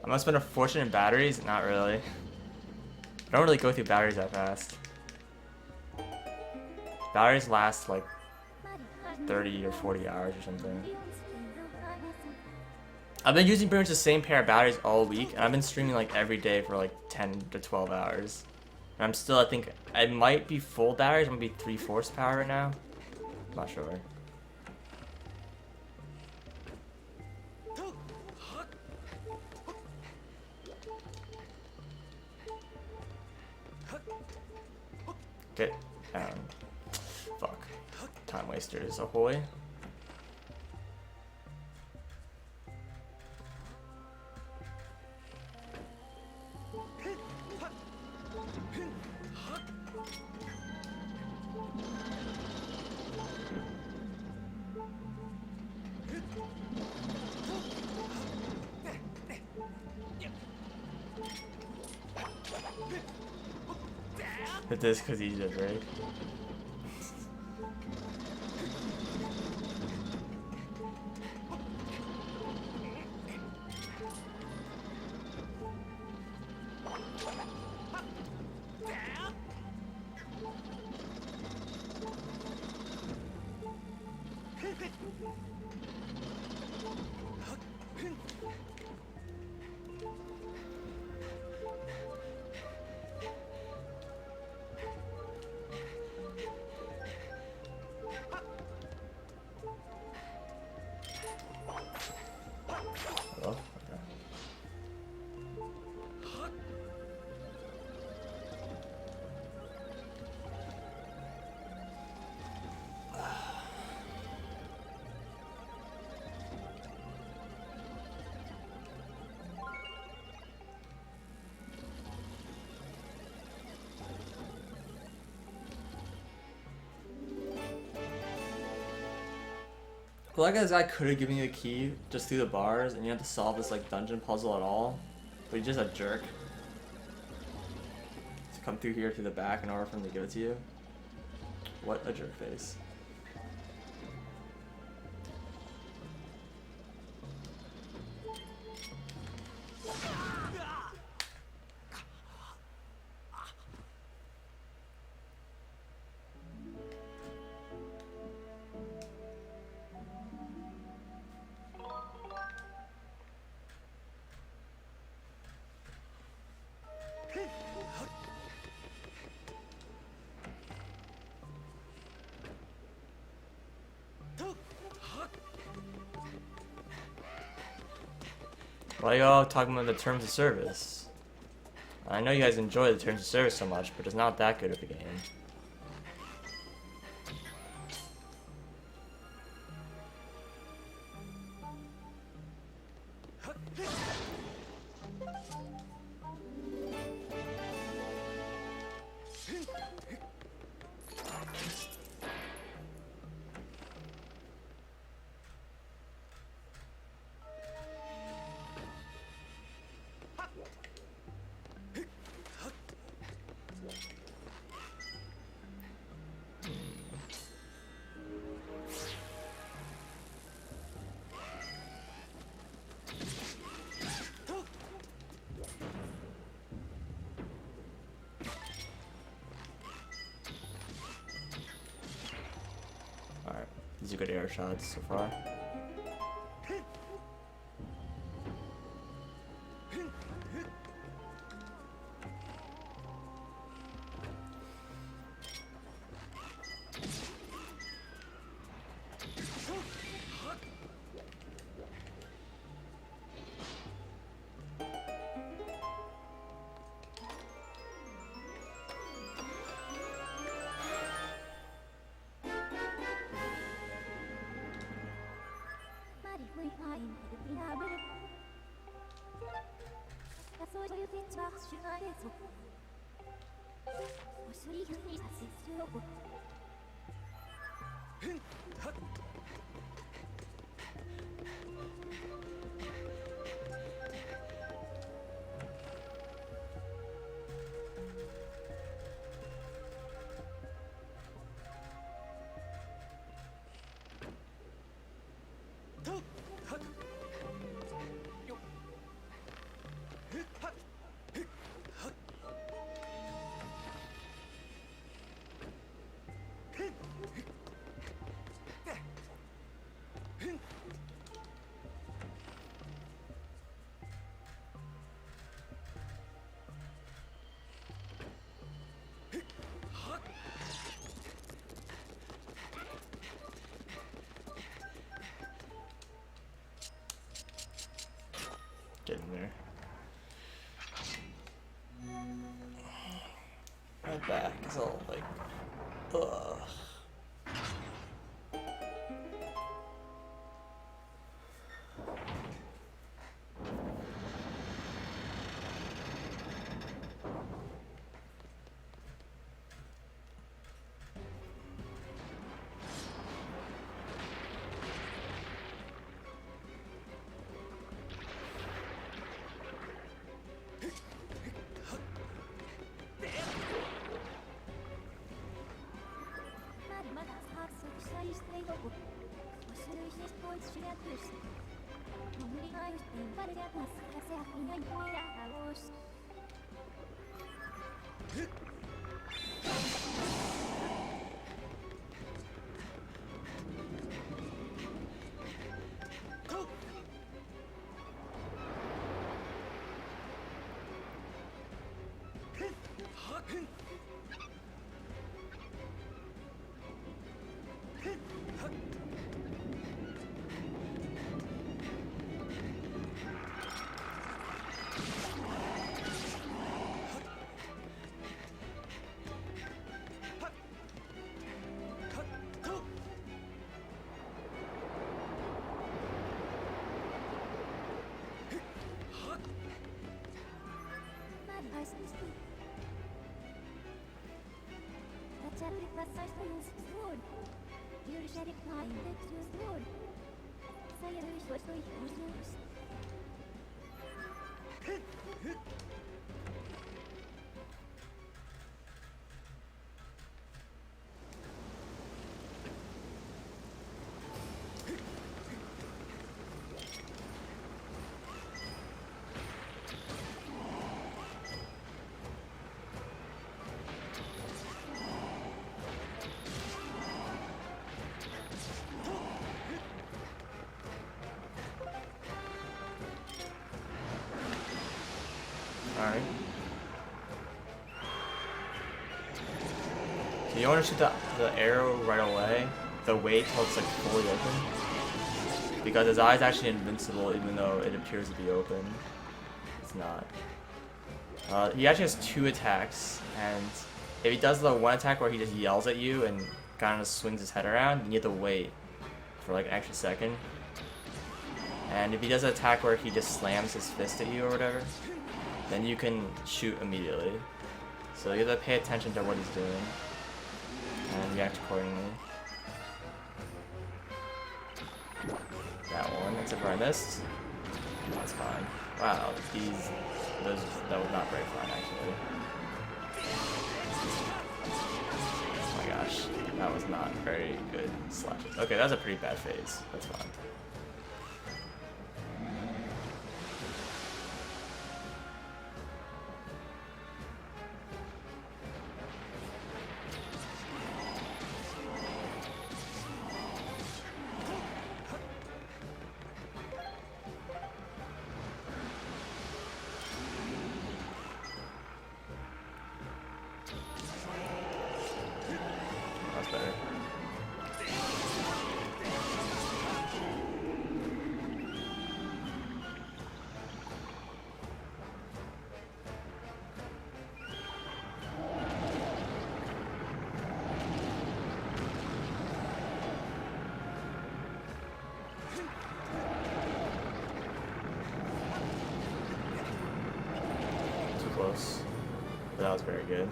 I must spend a fortune in batteries? Not really. I don't really go through batteries that fast. Batteries last like 30 or 40 hours or something. I've been using pretty much the same pair of batteries all week, and I've been streaming like every day for like 10 to 12 hours. And I'm still, I think, I might be full batteries, I might be 3/4 power right now. I'm not sure. Get down. Fuck. Time wasters, ahoy. Hit this because he's a Drake. Oh, okay. Well, like this guy could have given you a key just through the bars, and you have to solve this like dungeon puzzle at all, but he's just a jerk. To come through here through the back in order for him to give it to you. What a jerk face. Why are y'all talking about the terms of service? I know you guys enjoy the terms of service so much, but it's not that good of a game. Alright, these are good air shots so far. Get in there. My back is all like, ugh. Alright. So you want to shoot the arrow right away, the wait till it's like fully open. Because his eye is actually invincible even though it appears to be open. It's not. He actually has 2 attacks, and if he does the one attack where he just yells at you and kind of swings his head around, you need to wait for like an extra second. And if he does an attack where he just slams his fist at you or whatever, then you can shoot immediately. So you have to pay attention to what he's doing and react accordingly. That one, except for I missed. That's fine. Wow, that was not very fun actually. Oh my gosh, that was not very good slashes. Okay, that's a pretty bad phase. That's fine. That's better. Too close. But that was very good.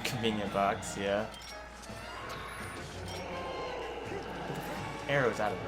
Convenient box, yeah. Arrows out of it.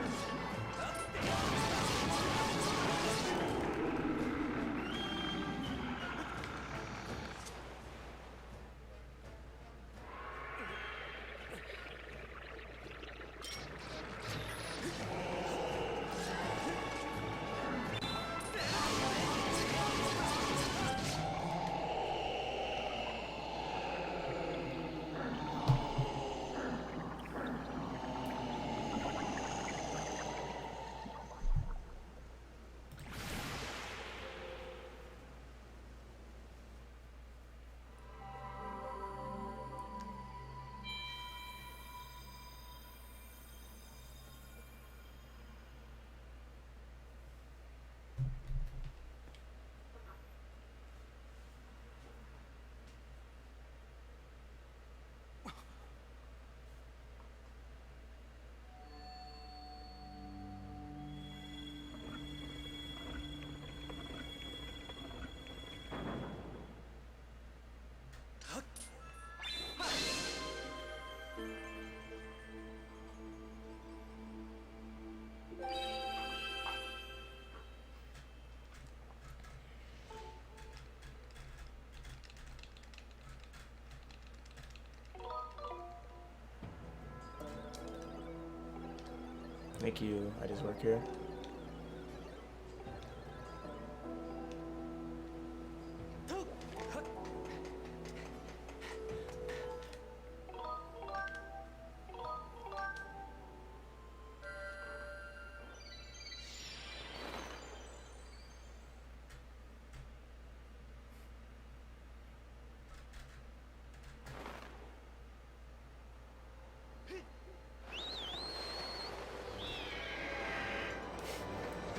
Thank you. I just work here.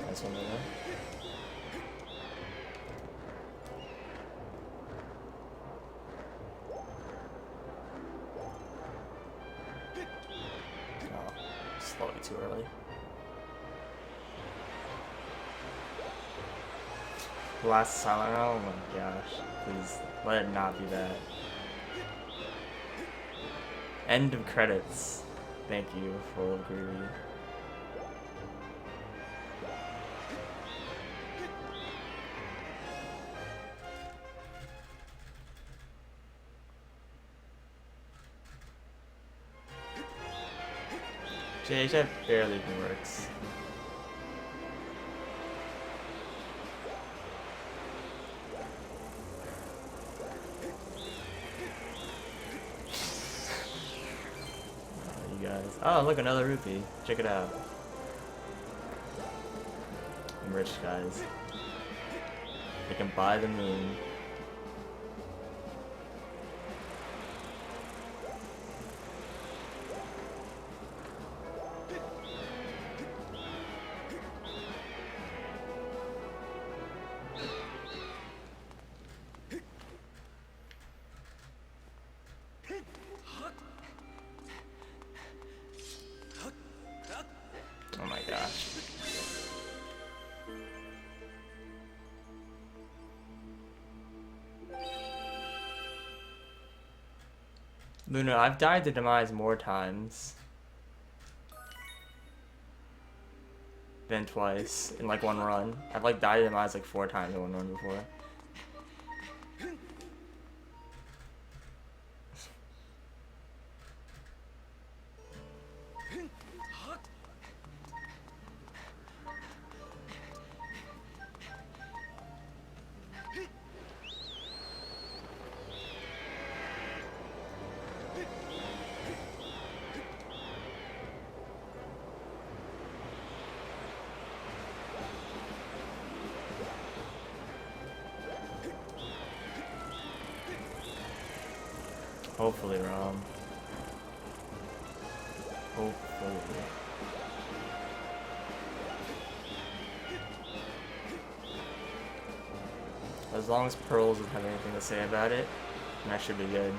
Nice one there. Oh, slowly too early. Last silent. Oh my gosh. Please let it not be that. End of credits. Thank you, full of greedy. JHF barely even works. You guys. Oh, look, another rupee. Check it out. I'm rich, guys. I can buy the moon. Luna, I've died to Demise more times than twice in like one run. I've like died to Demise like 4 times in one run before. Hopefully, Rom. Hopefully. As long as Pearls doesn't have anything to say about it, then that should be good.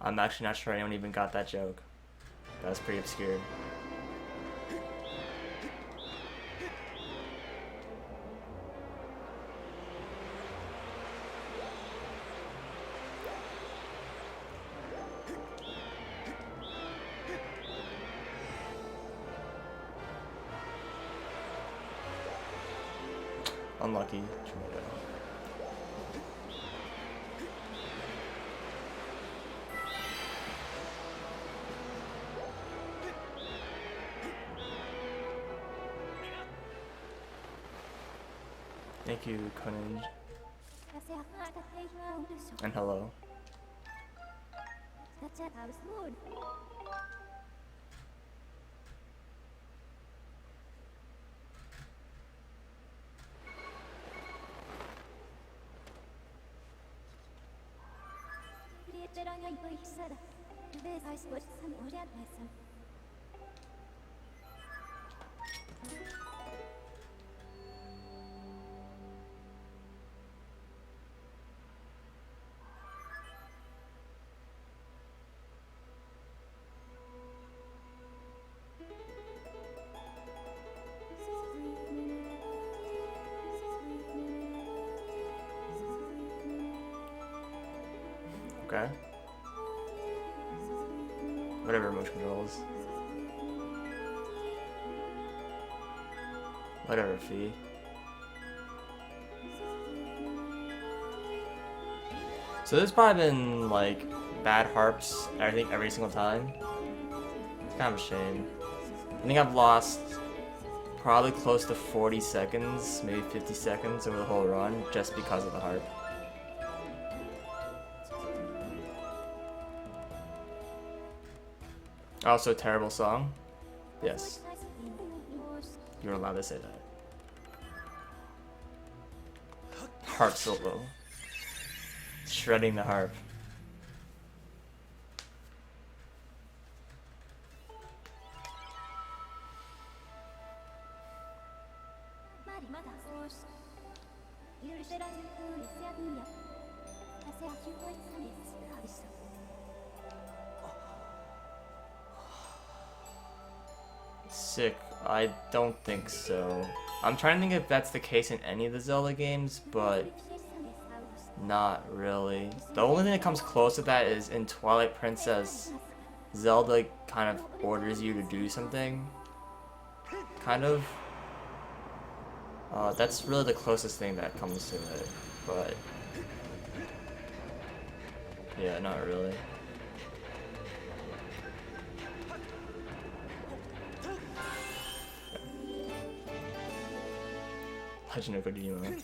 I'm actually not sure anyone even got that joke. That was pretty obscure. Unlucky. Thank you, Conan. And hello. Okay. Whatever, motion controls. Whatever, Fee. So there's probably been like bad harps, I think, every single time. It's kind of a shame. I think I've lost probably close to 40 seconds, maybe 50 seconds over the whole run just because of the harp. Also, terrible song. Yes. You're allowed to say that. Harp solo. Shredding the harp. Sick. I don't think so. I'm trying to think if that's the case in any of the Zelda games, but not really. The only thing that comes close to that is in Twilight Princess. Zelda kind of orders you to do something. Kind of. That's really the closest thing that comes to it, but yeah, not really. Legend of Kojima.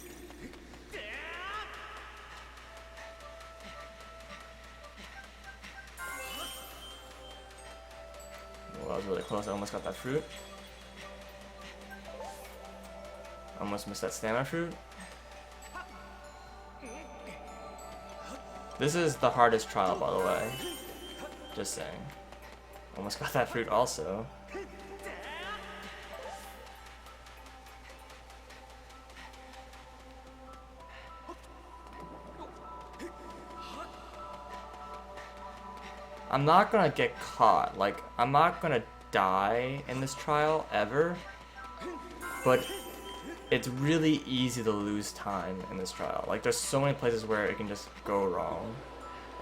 Well, that was really close. I almost got that fruit. Almost missed that stamina fruit. This is the hardest trial, by the way. Just saying. Almost got that fruit also. I'm not gonna get caught. Like, I'm not gonna die in this trial ever, but it's really easy to lose time in this trial. Like, there's so many places where it can just go wrong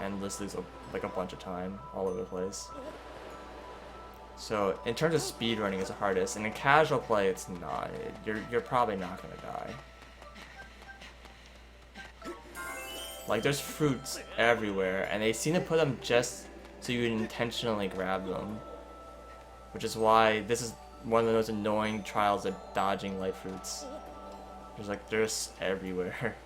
and just lose like a bunch of time all over the place. So in terms of speedrunning, it's the hardest, and in casual play, it's not. You're probably not gonna die. Like, there's fruits everywhere, and they seem to put them just so you can intentionally grab them. Which is why this is one of the most annoying trials of dodging light fruits. They're just everywhere.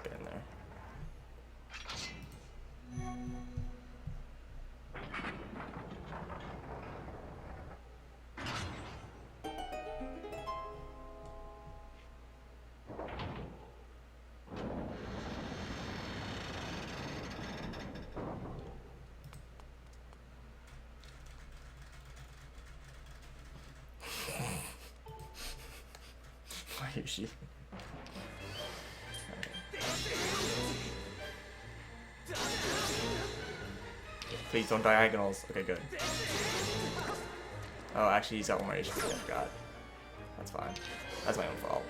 Get in there. Why are you shooting? Please don't diagonals. Okay, good. Oh, actually, he's got one more HP. I forgot. That's fine. That's my own fault.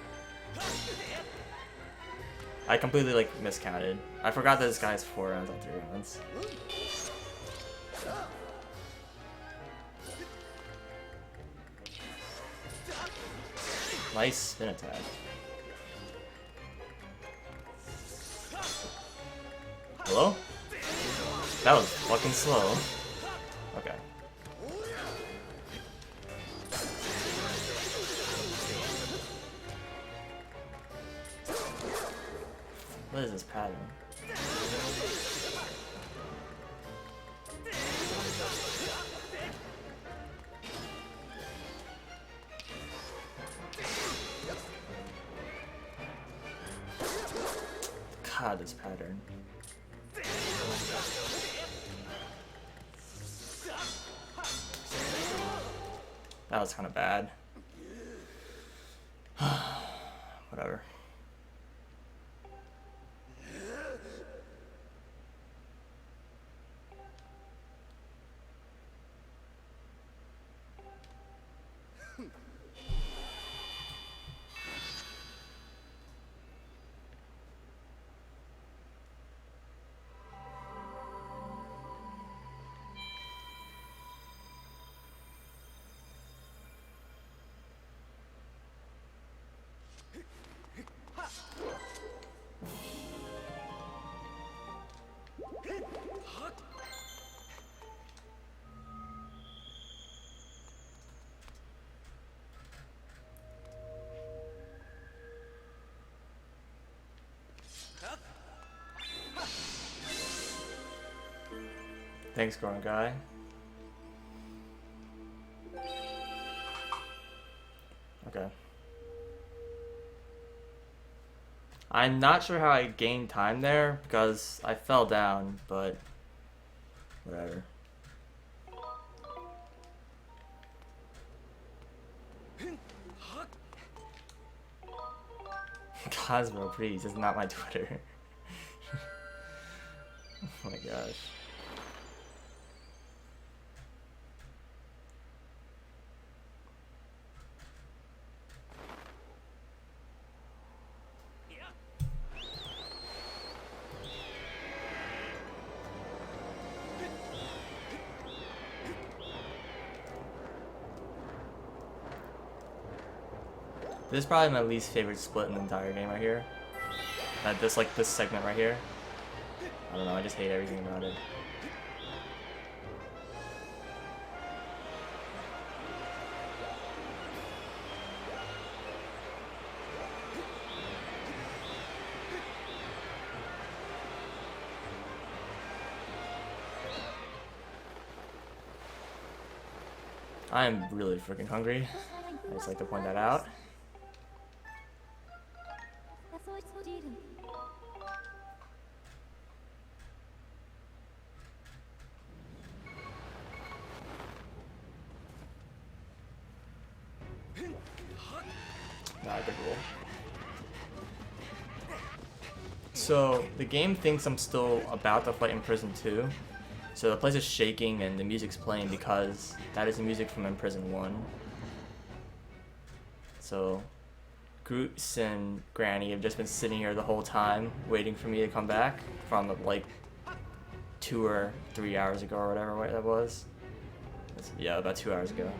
I completely, like, miscounted. I forgot that this guy has 4 rounds on 3 rounds. Nice spin attack. Hello? That was fucking slow. Okay. What is this pattern? God, this pattern. That was kind of bad. Whatever. Thanks, Grown Guy. Okay. I'm not sure how I gained time there because I fell down, but whatever. Cosmo, please, it's not my Twitter. Oh my gosh. This is probably my least favorite split in the entire game right here. This segment right here. I don't know, I just hate everything about it. I am really freaking hungry. I just like to point that out. Not a good rule. So the game thinks I'm still about to fight in prison 2. So the place is shaking and the music's playing because that is the music from in prison 1. So Goose and Granny have just been sitting here the whole time waiting for me to come back from like 2 or 3 hours ago or whatever that was. Yeah, about 2 hours ago.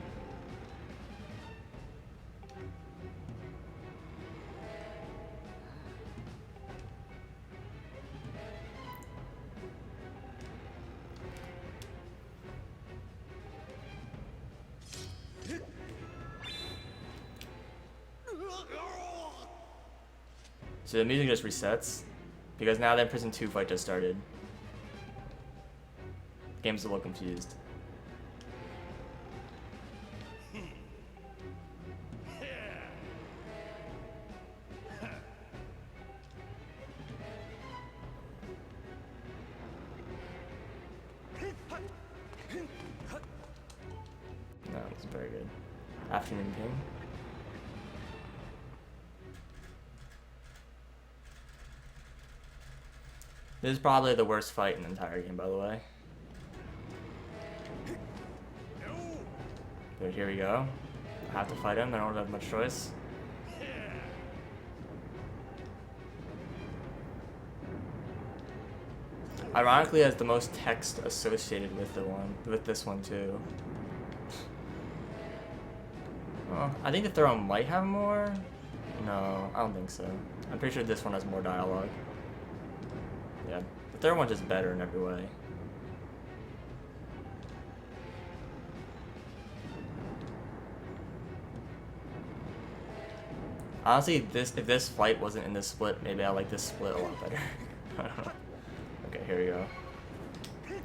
So the music just resets, because now that Prison 2 fight just started. The game's a little confused. No, it's very good. Afternoon King. This is probably the worst fight in the entire game, by the way. But here we go. I have to fight him, I don't have much choice. Ironically, it has the most text associated with this one too. Well, I think the third one might have more. No, I don't think so. I'm pretty sure this one has more dialogue. Yeah, the third one's just better in every way. Honestly, if this fight wasn't in this split, maybe I like this split a lot better. I don't know. Okay, here we go.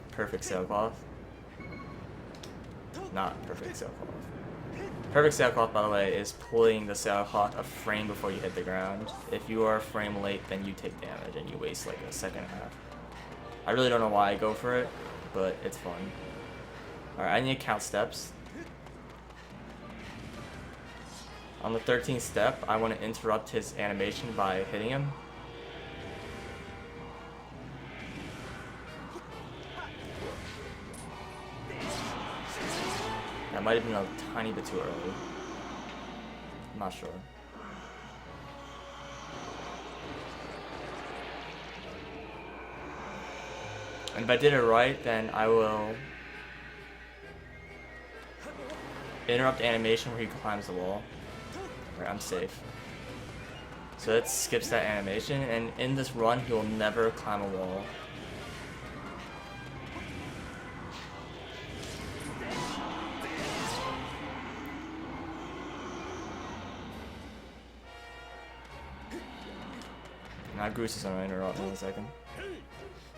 Perfect sailcloth. Not perfect sailcloth. Perfect sailcloth, by the way, is pulling the sailcloth a frame before you hit the ground. If you are a frame late, then you take damage and you waste like a second and a half. I really don't know why I go for it, but it's fun. Alright, I need to count steps. On the 13th step, I want to interrupt his animation by hitting him. That might have been a tiny bit too early. I'm not sure. And if I did it right, then I will interrupt animation where he climbs the wall. Right, I'm safe. So that skips that animation, and in this run, he will never climb a wall. Now Goose is gonna interrupt me in a second.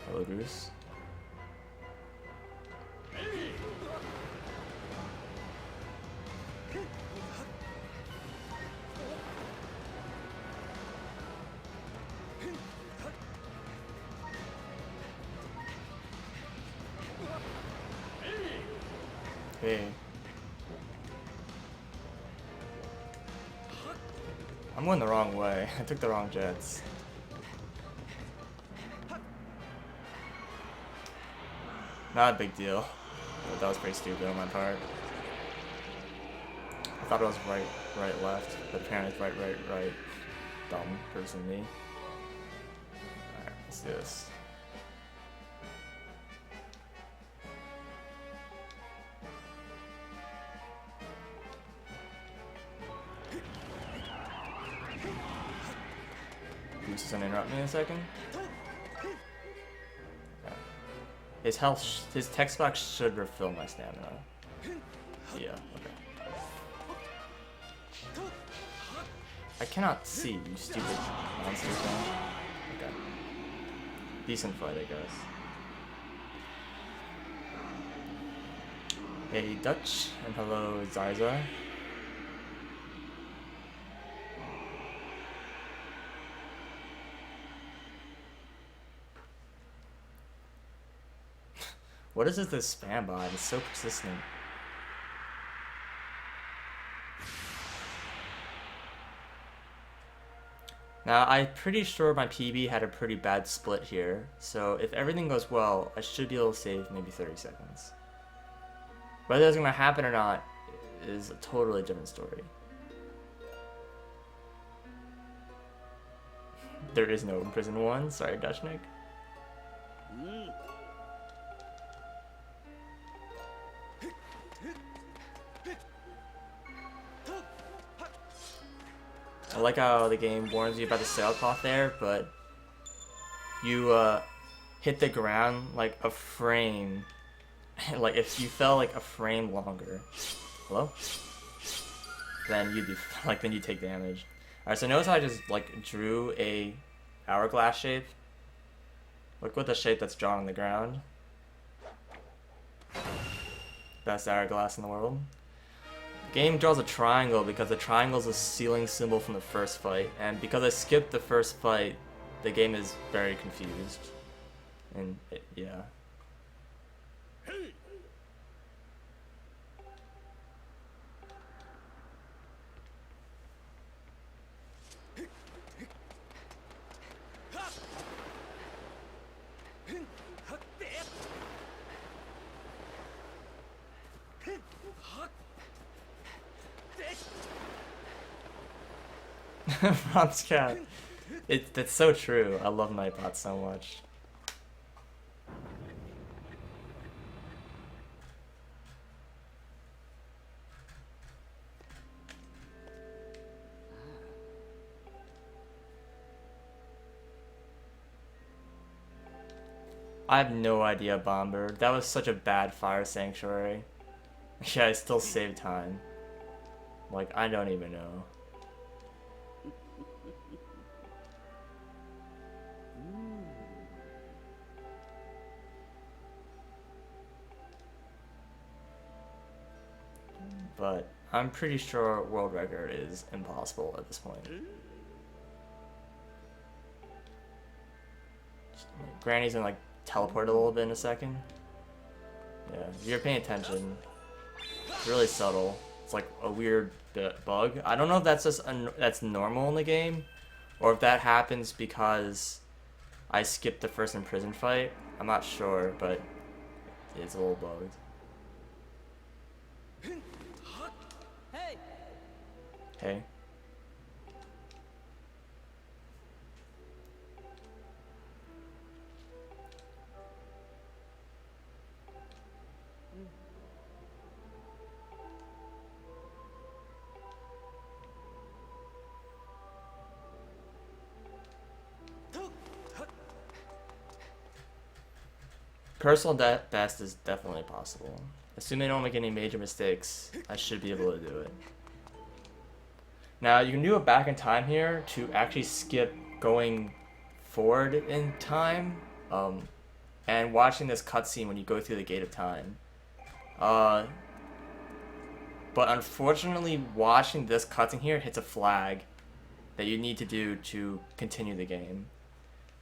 Hello, Goose. Hey. I'm going the wrong way. I took the wrong jets. Not a big deal, but that was pretty stupid on my part. I thought it was right, left, but apparently it's right. Dumb person me. Alright, let's do this. Goose is gonna interrupt me in a second. His health, his text box should refill my stamina. Yeah, okay. I cannot see, you stupid monster thing. Okay. Decent fight, I guess. Hey, Dutch, and hello, Zarzar. What is this spam bot? It's so persistent. Now, I'm pretty sure my PB had a pretty bad split here, so if everything goes well, I should be able to save maybe 30 seconds. Whether that's going to happen or not is a totally different story. There is no Imprisoned One. Sorry, Dutchnik. I like how the game warns you about the sailcloth there, but you hit the ground like a frame. Like if you fell like a frame longer, hello, then you'd be then you take damage. All right, so notice how I just like drew a hourglass shape. Look what the shape that's drawn on the ground. Best hourglass in the world. The game draws a triangle because the triangle is a ceiling symbol from the first fight, and because I skipped the first fight, the game is very confused. And yeah. Rob's cat. That's so true. I love Nightbot so much. I have no idea, Bomber. That was such a bad fire sanctuary. Yeah, I still saved time. Like, I don't even know. But I'm pretty sure world record is impossible at this point. Granny's gonna like teleport a little bit in a second. Yeah, if you're paying attention, it's really subtle. It's like a weird bug. I don't know if that's just that's normal in the game, or if that happens because I skipped the first imprisoned fight. I'm not sure, but it's a little bugged. Hey. Personal best is definitely possible. Assuming I don't make any major mistakes, I should be able to do it. Now, you can do it back in time here to actually skip going forward in time, and watching this cutscene when you go through the Gate of Time. But unfortunately, watching this cutscene here hits a flag that you need to do to continue the game.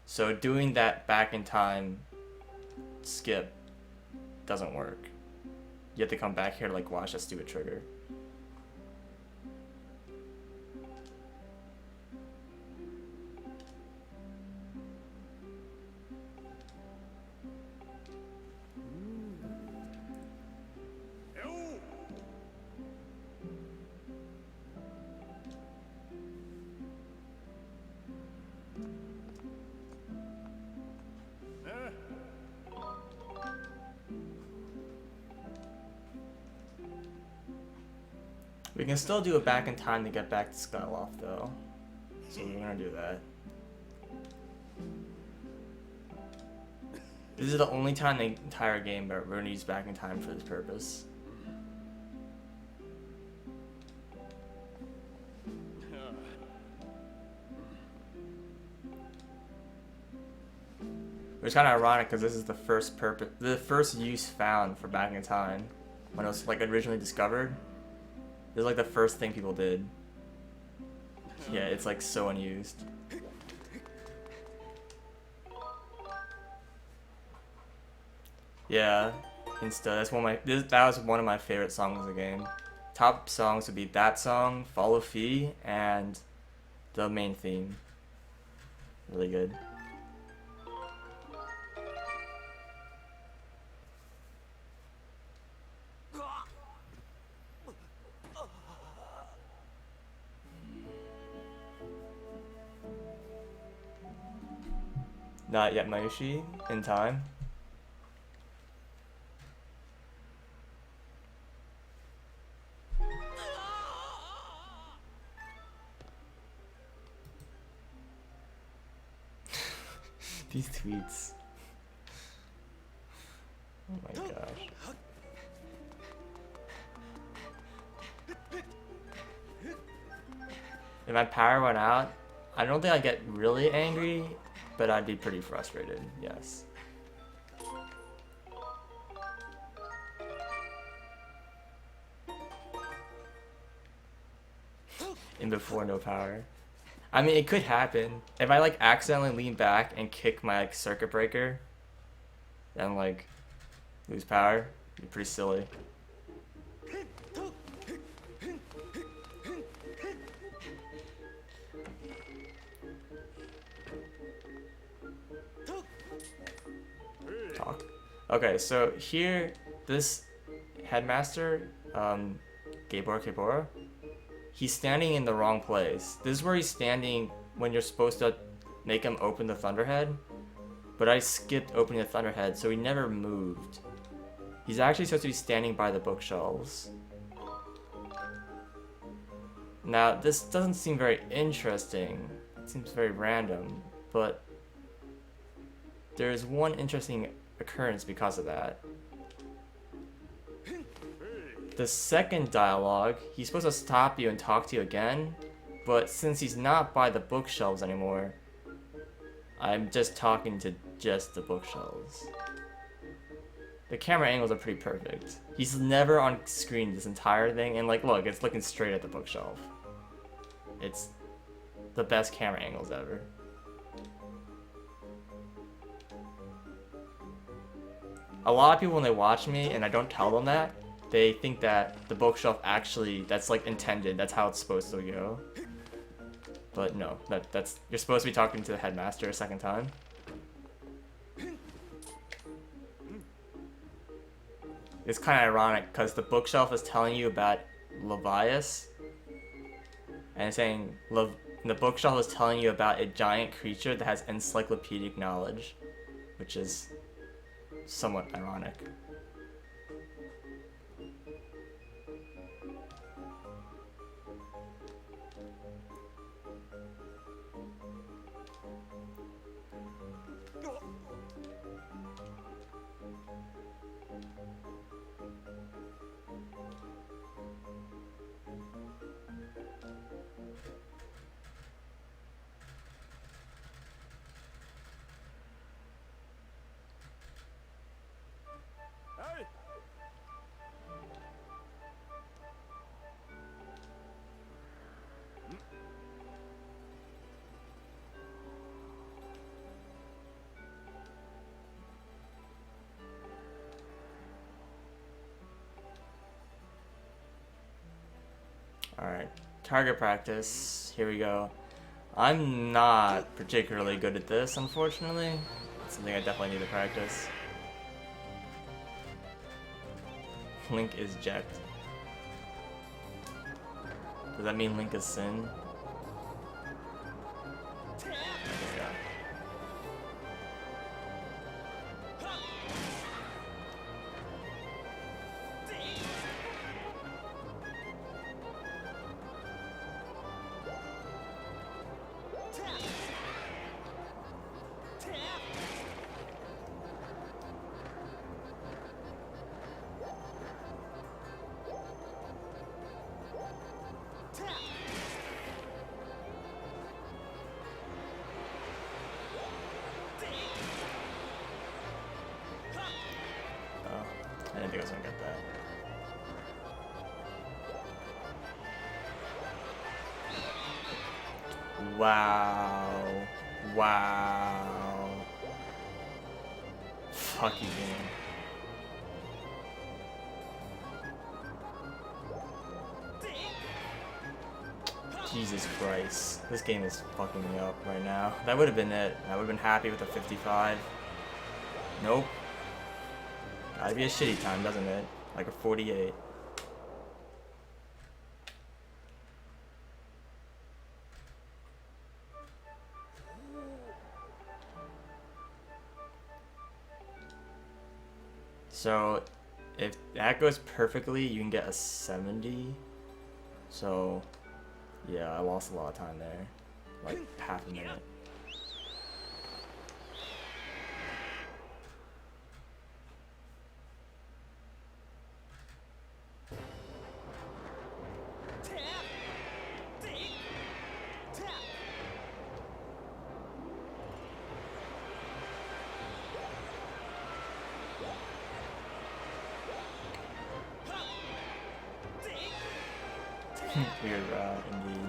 So doing that back in time skip doesn't work. You have to come back here to like watch that stupid trigger. We can still do it back in time to get back to Skyloft though. So we're gonna do that. This is the only time in the entire game where we're gonna use back in time for this purpose. Which is kind of ironic because this is the first use found for back in time when it was like originally discovered. This is like the first thing people did. Yeah, it's like so unused. Yeah, Insta. That's that was one of my favorite songs in the game. Top songs would be that song, Follow Fee, and the main theme. really good. Not yet, Mayushi. In time. These tweets. Oh my gosh. If my power went out, I don't think I'd get really angry, but I'd be pretty frustrated, yes. In before no power. I mean, it could happen. If I like accidentally lean back and kick my like circuit breaker, then like lose power, it'd be pretty silly. Talk. Okay, so here, this headmaster, Gebora, he's standing in the wrong place. This is where he's standing when you're supposed to make him open the Thunderhead, but I skipped opening the Thunderhead, so he never moved. He's actually supposed to be standing by the bookshelves. Now, this doesn't seem very interesting. It seems very random, but there's one interesting occurrence because of that. The second dialogue, he's supposed to stop you and talk to you again, but since he's not by the bookshelves anymore, I'm just talking to just the bookshelves. The camera angles are pretty perfect. He's never on screen this entire thing, and like, look, it's looking straight at the bookshelf. It's the best camera angles ever. A lot of people, when they watch me and I don't tell them that, they think that the bookshelf actually, that's like intended, that's how it's supposed to go. But no, that's you're supposed to be talking to the headmaster a second time. It's kind of ironic because the bookshelf is telling you about Levias, and it's saying the bookshelf is telling you about a giant creature that has encyclopedic knowledge, which is somewhat ironic. Alright, target practice, here we go. I'm not particularly good at this, unfortunately. It's something I definitely need to practice. Link is jacked. Does that mean Link is sin? Yeah. I didn't think I was gonna get that. Wow. Wow. Fuck you, game. Jesus Christ. This game is fucking me up right now. That would have been it. I would have been happy with a 55. Nope. Gotta be a shitty time, doesn't it? Like a 48. So, if that goes perfectly, you can get a 70. So, yeah, I lost a lot of time there. Like, half a minute. Weird route, indeed.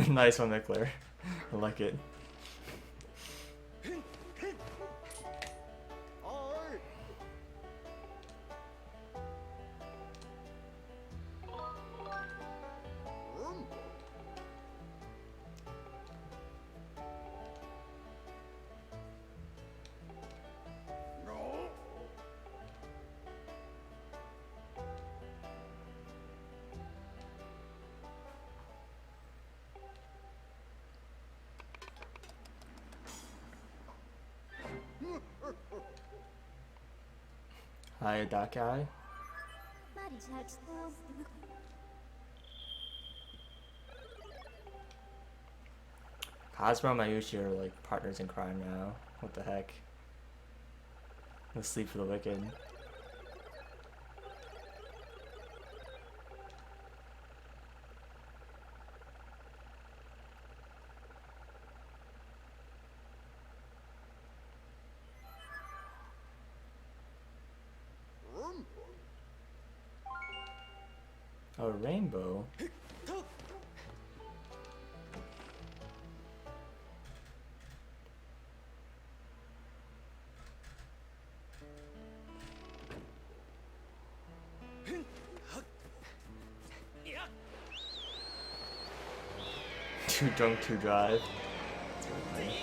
Nice one there, Claire. I like it. Hi, that guy. Cosmo and Mayushi are like partners in crime now. What the heck? No sleep for the wicked. A rainbow? Too drunk to drive. That's really funny.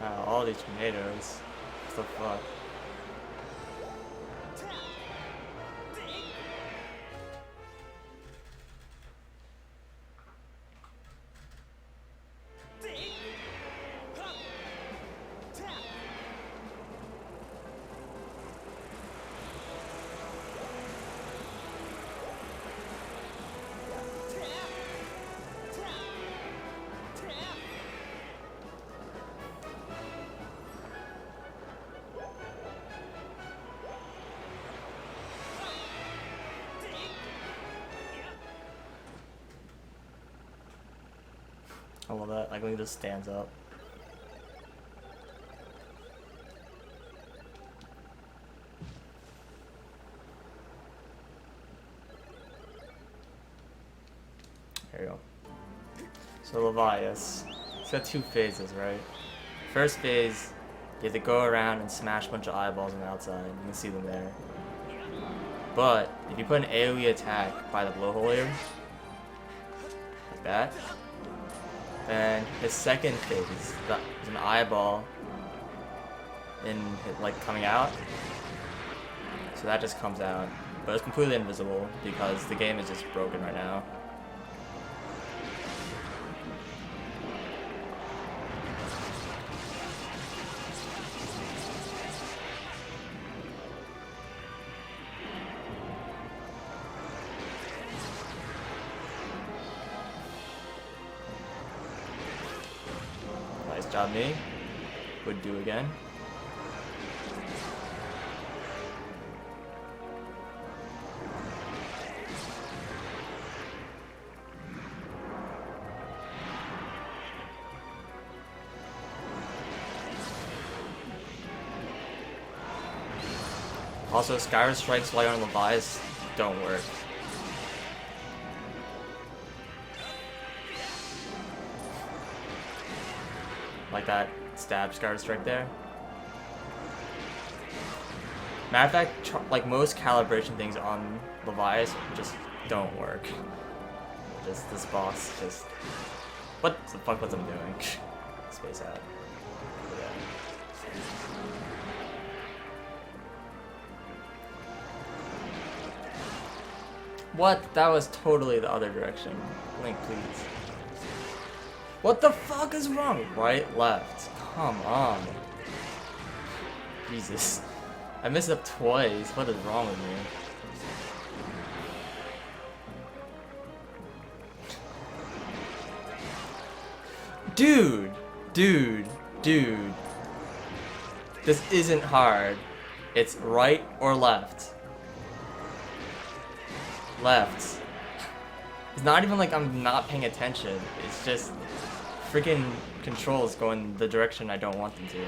Wow, all these tornadoes. What the fuck? I love that. Like when he just stands up. There you go. So Levias. It's got two phases, right? First phase, you have to go around and smash a bunch of eyeballs on the outside. You can see them there. But if you put an AoE attack by the blowhole here, like that, And his second phase is an eyeball like coming out. So that just comes out. But it's completely invisible because the game is just broken right now. Nice job, me. Would do again. Also, Skyward strikes while you're on Levi's don't work. Like that stab Skyward strike there. Matter of fact, like most calibration things on Levi's just don't work. Just this boss just... What the fuck was I doing? Space out. Yeah. What? That was totally the other direction. Link, please. What the fuck is wrong? Right, left. Come on. Jesus. I messed up twice. What is wrong with me? Dude. This isn't hard. It's right or left. Left. It's not even like I'm not paying attention. It's just freaking controls going the direction I don't want them to.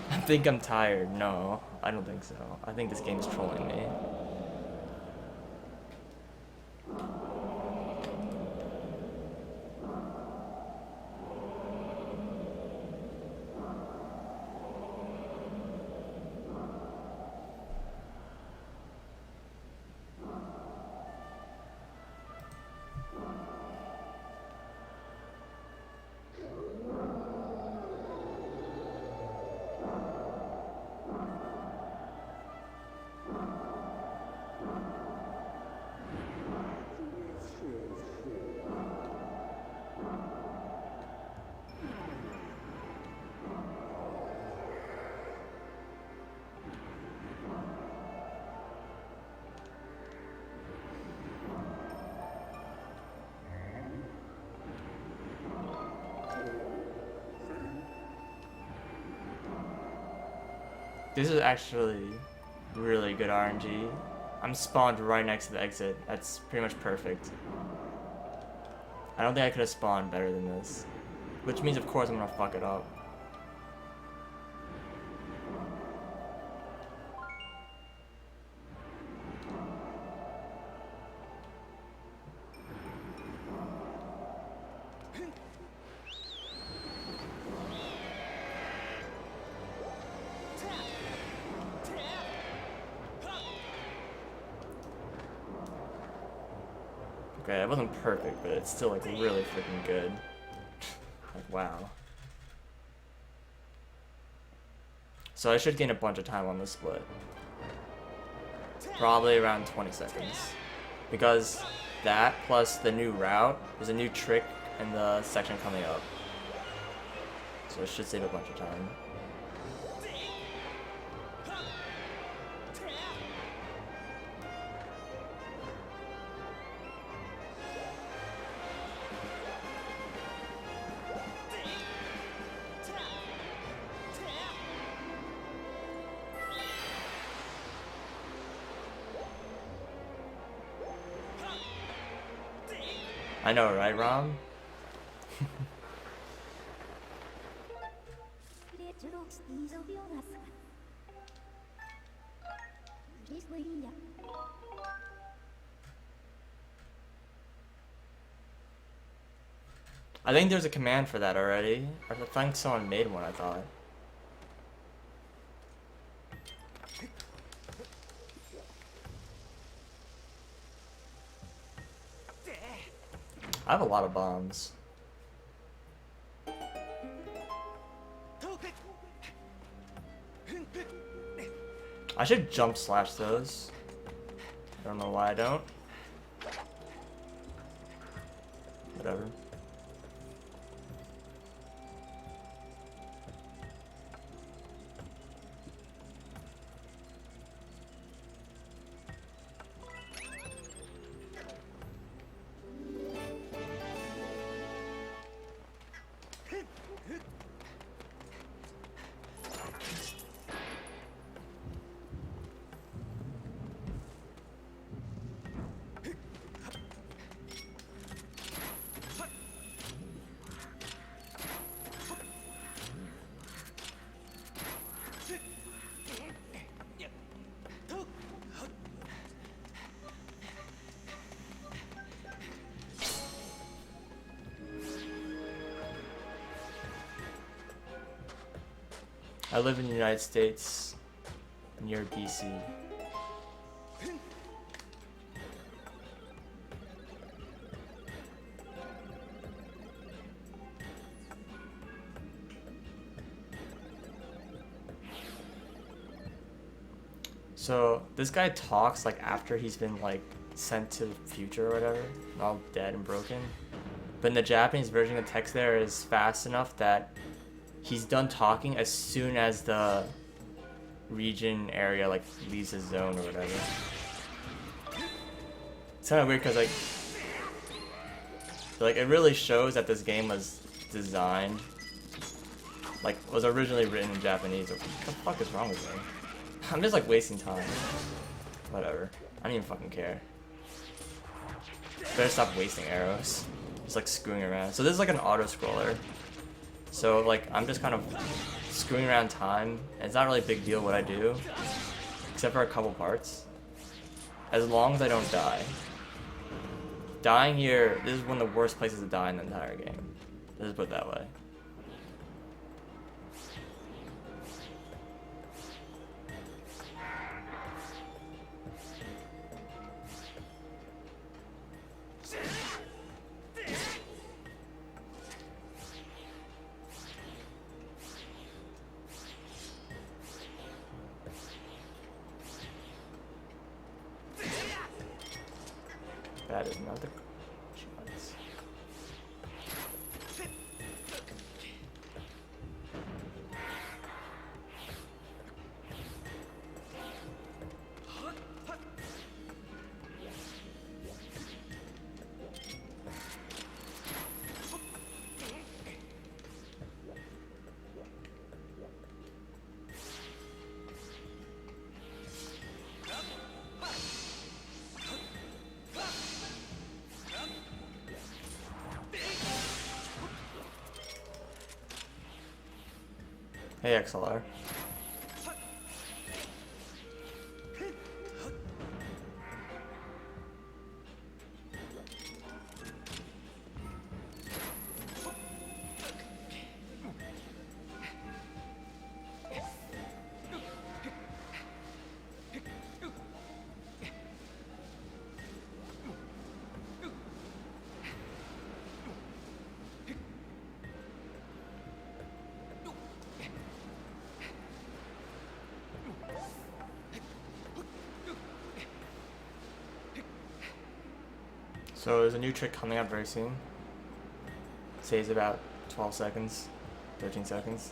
I think I'm tired. No, I don't think so. I think this game is trolling me. This is actually really good RNG. I'm spawned right next to the exit. That's pretty much perfect. I don't think I could have spawned better than this. Which means, of course, I'm gonna fuck it up. Okay, it wasn't perfect, but it's still like really freaking good. Like, wow. So I should gain a bunch of time on this split. Probably around 20 seconds. Because that plus the new route, there's a new trick in the section coming up. So it should save a bunch of time. I know, right, Rom? I think there's a command for that already. I think someone made one, I thought. I have a lot of bombs. I should jump slash those. I don't know why I don't. Whatever. I live in the United States, near DC. So this guy talks like after he's been like sent to the future or whatever, all dead and broken. But in the Japanese version, the text there is fast enough that he's done talking as soon as the region area like leaves his zone or whatever. It's kind of weird because like it really shows that this game was designed, like was originally written in Japanese. What the fuck is wrong with me? I'm just like wasting time. Whatever. I don't even fucking care. Better stop wasting arrows. Just like screwing around. So this is like an auto scroller. So like I'm just kind of screwing around time, and it's not really a big deal what I do, except for a couple parts. As long as I don't die. Dying here, this is one of the worst places to die in the entire game. Let's put it that way. That is not the chance. Hey, XLR. So there's a new trick coming out very soon. Saves about 12 seconds, 13 seconds.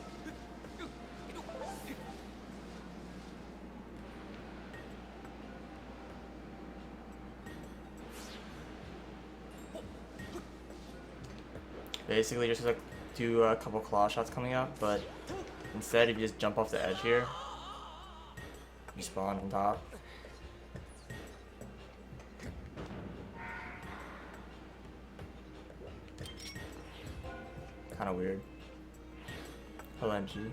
Basically just like do a couple claw shots coming out, but instead if you just jump off the edge here, you spawn on top. Kind of weird. LNG.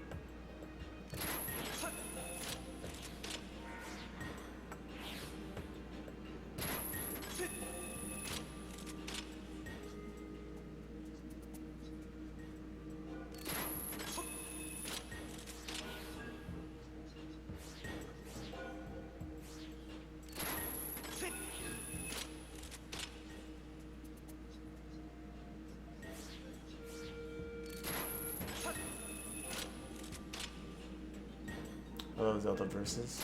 Hello, Zelda versus.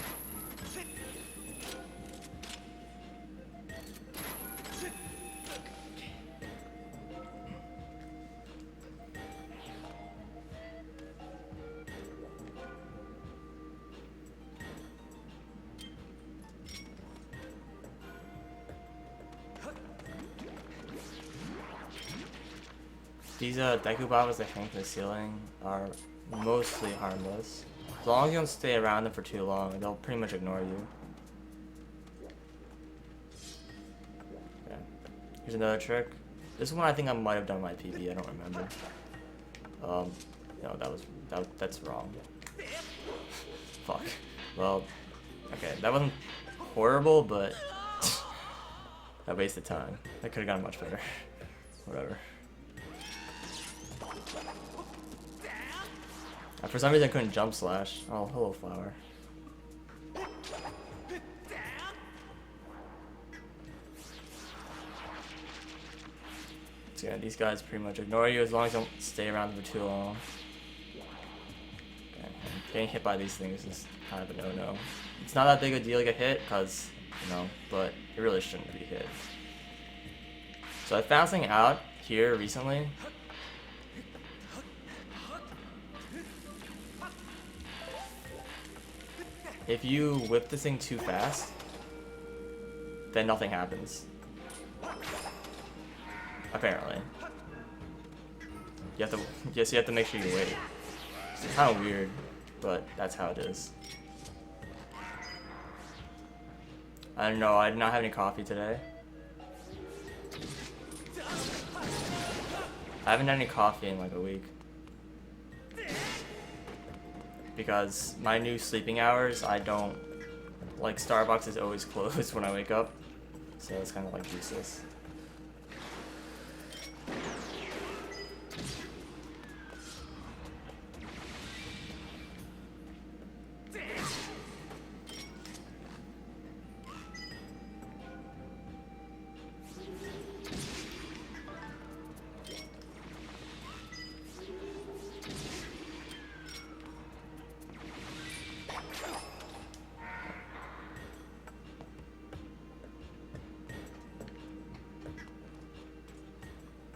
These Deku bombs that hang from the ceiling are mostly harmless. As long as you don't stay around them for too long, they'll pretty much ignore you. Okay. Here's another trick. This one I think I might have done my PB, I don't remember. No, that's wrong. Fuck. Well, okay, that wasn't horrible, but I wasted time. I could have gone much better. Whatever. For some reason I couldn't jump slash. Oh, hello flower. So yeah, these guys pretty much ignore you as long as you don't stay around for too long. Okay. Getting hit by these things is kind of a no-no. It's not that big a deal to get hit, because, you know, but it really shouldn't be hit. So I found something out here recently. If you whip this thing too fast, then nothing happens. Apparently. You have to make sure you wait. It's kind of weird, but that's how it is. I don't know, I did not have any coffee today. I haven't had any coffee in like a week. Because my new sleeping hours, I don't, like, Starbucks is always closed when I wake up, so it's kind of like useless.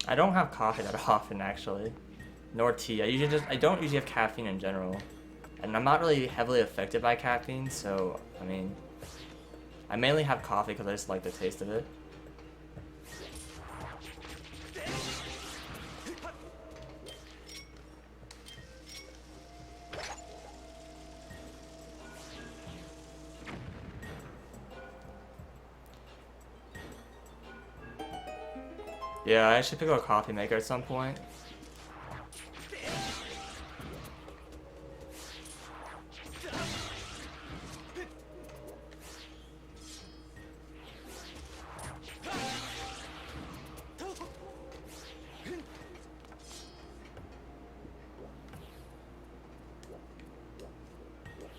I don't have coffee that often, actually, nor tea. I don't usually have caffeine in general, and I'm not really heavily affected by caffeine. So I mean, I mainly have coffee because I just like the taste of it. Yeah, I should pick up a coffee maker at some point.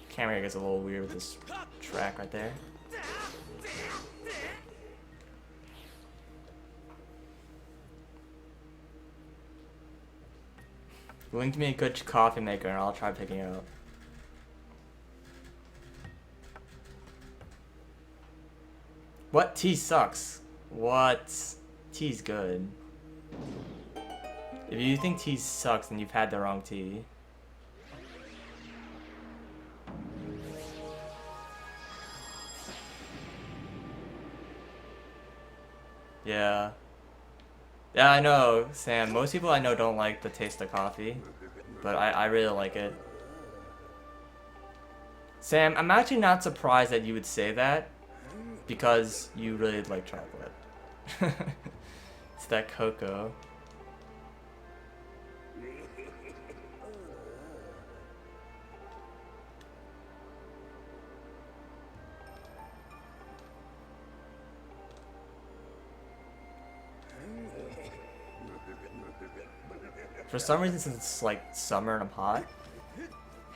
Camera gets a little weird with this track right there. Link me a good coffee maker and I'll try picking it up. What? Tea sucks. What? Tea's good. If you think tea sucks, then you've had the wrong tea. Yeah. Yeah, I know, Sam. Most people I know don't like the taste of coffee, but I really like it. Sam, I'm actually not surprised that you would say that, because you really like chocolate. It's that cocoa. For some reason, since it's like summer and I'm hot,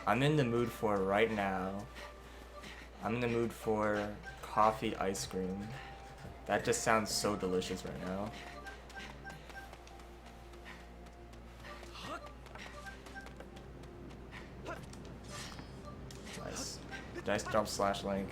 I'm in the mood for right now. I'm in the mood for coffee ice cream. That just sounds so delicious right now. Nice. Nice jump slash link.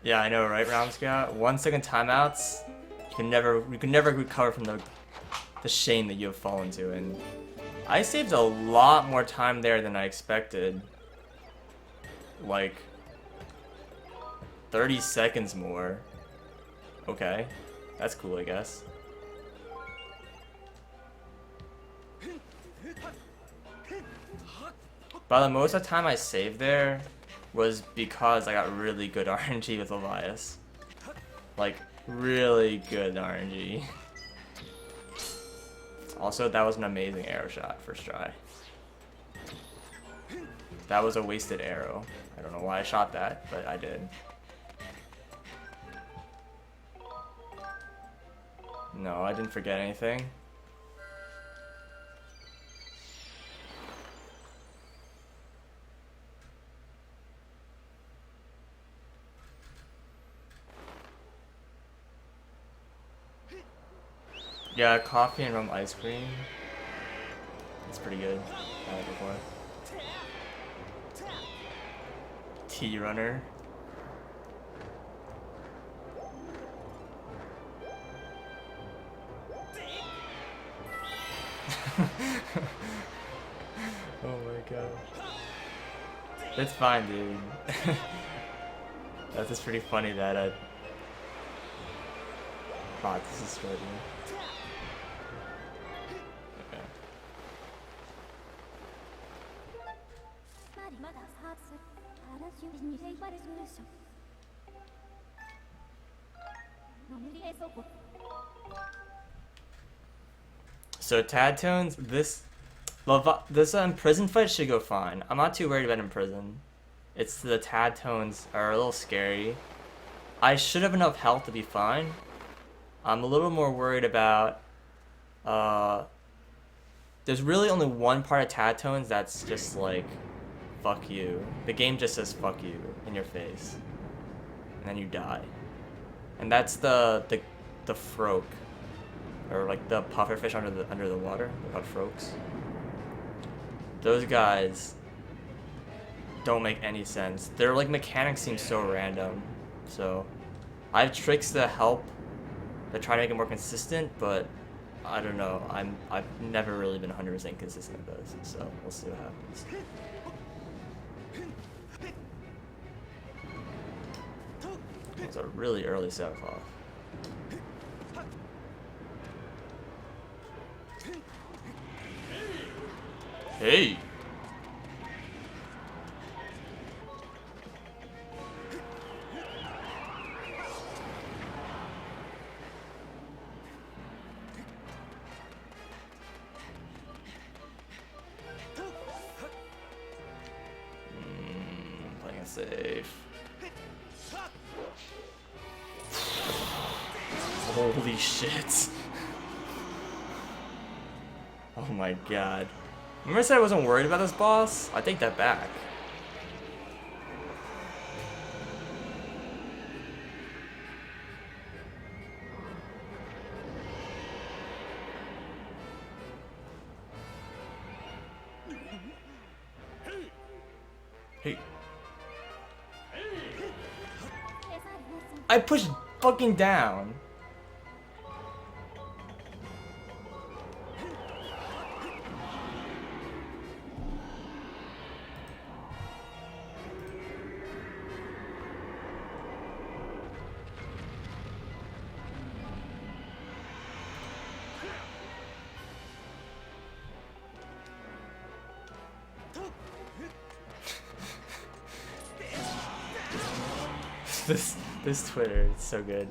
Yeah, I know, right, Round Scout? 1 second timeouts, you can never recover from the shame that you have fallen to, and I saved a lot more time there than I expected. Like 30 seconds more. Okay, that's cool, I guess. But the most of the time I saved there was because I got really good RNG with Elias. Like, really good RNG. Also, that was an amazing arrow shot, first try. That was a wasted arrow. I don't know why I shot that, but I did. No, I didn't forget anything. Yeah, coffee and rum ice cream. It's pretty good. I had it before. Tea runner. Oh my gosh. It's fine, dude. That's just pretty funny that Bot, this is struggling. Okay. So Tad Tones, this prison fight should go fine. I'm not too worried about in prison. It's the Tad Tones are a little scary. I should have enough health to be fine. I'm a little more worried about there's really only one part of Tad Tones that's just like fuck you. The game just says fuck you in your face. And then you die. And that's the froak. Or like the pufferfish under the water. They're called froaks. Those guys don't make any sense. Their like mechanics seem so random. So I have tricks to help that try to make it more consistent, but I don't know. I've never really been 100% consistent with those. So we'll see what happens. It's a really early set off. Hey! Playing it safe. Holy shit. Oh my god. Remember I said I wasn't worried about this boss? I take that back. Hey. I pushed fucking down. This Twitter, it's so good.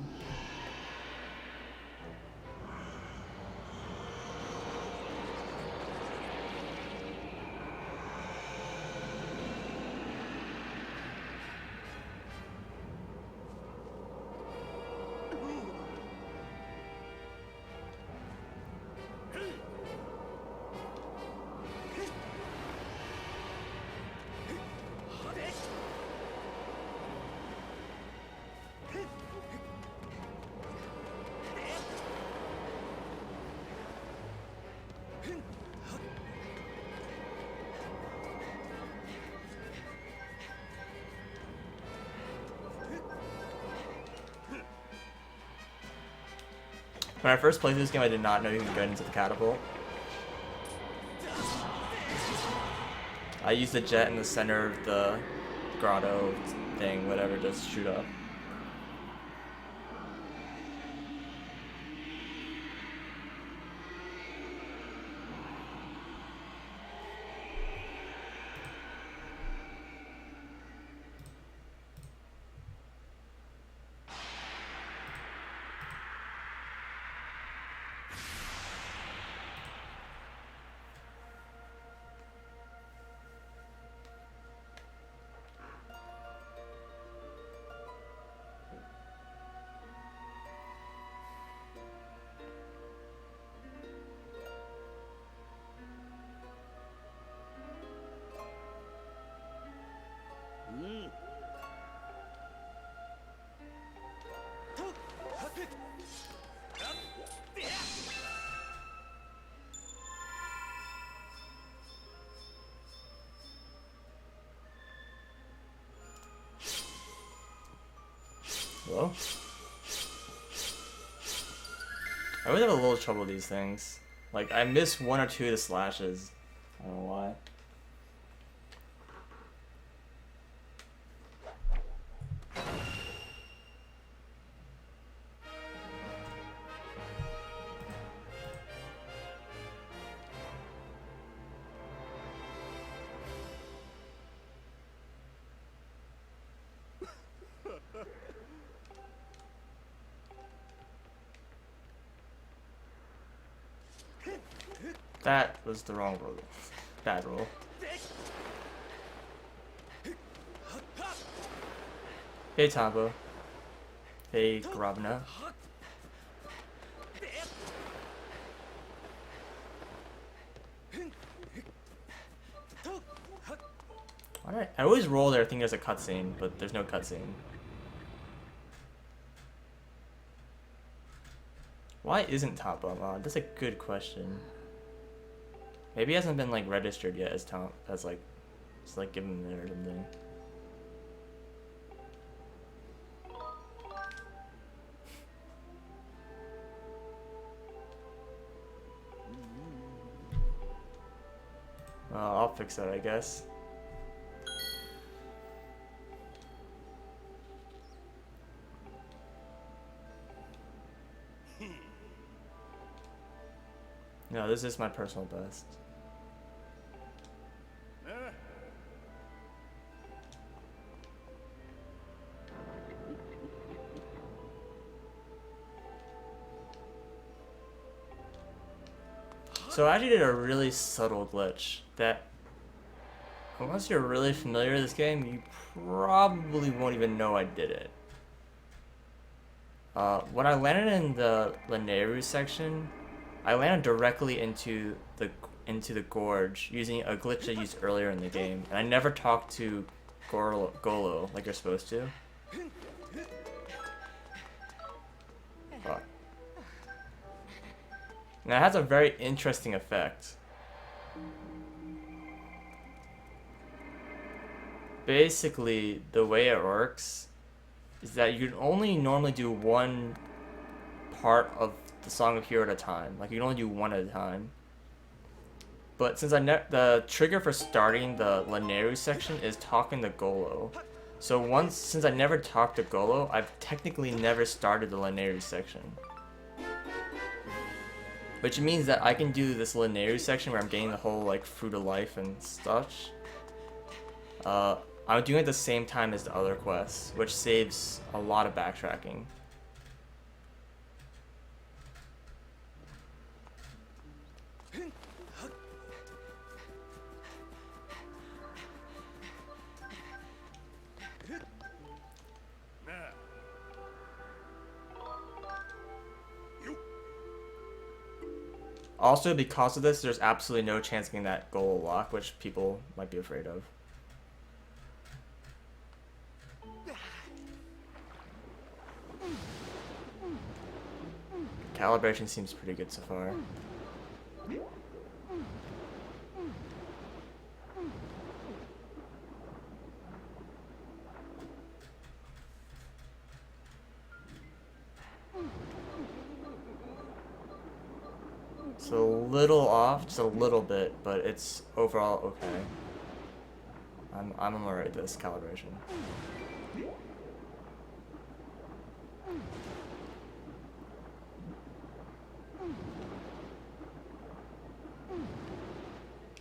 When I first played this game, I did not know you could get into the catapult. I used the jet in the center of the grotto thing, whatever, just shoot up. Hello? I always have a little trouble with these things. Like, I miss one or two of the slashes. I don't know why. That was the wrong roll. Bad roll. Hey Tambo. Hey Grabna. Alright, I always roll there thinking there's a cutscene, but there's no cutscene. Why isn't Tambo on? That's a good question. Maybe he hasn't been like registered yet as like, just like give him a minute or something. I'll fix that, I guess. No, this is my personal best. So I actually did a really subtle glitch that, unless you're really familiar with this game, you probably won't even know I did it. When I landed in the Lanayru section, I landed directly into the gorge using a glitch I used earlier in the game, and I never talked to Golo like you're supposed to. Fuck. Now it has a very interesting effect. Basically, the way it works is that you can only normally do one part of the Song of Hero at a time. Like, you can only do one at a time. But since the trigger for starting the Lanayru section is talking to Golo. So since I never talked to Golo, I've technically never started the Lanayru section. Which means that I can do this Lanayru section where I'm getting the whole like fruit of life and such. I'm doing it at the same time as the other quests, which saves a lot of backtracking. Also, because of this, there's absolutely no chance of getting that goal lock, which people might be afraid of. Calibration seems pretty good so far. It's a little off, just a little bit, but it's overall okay. I'm alright at this calibration.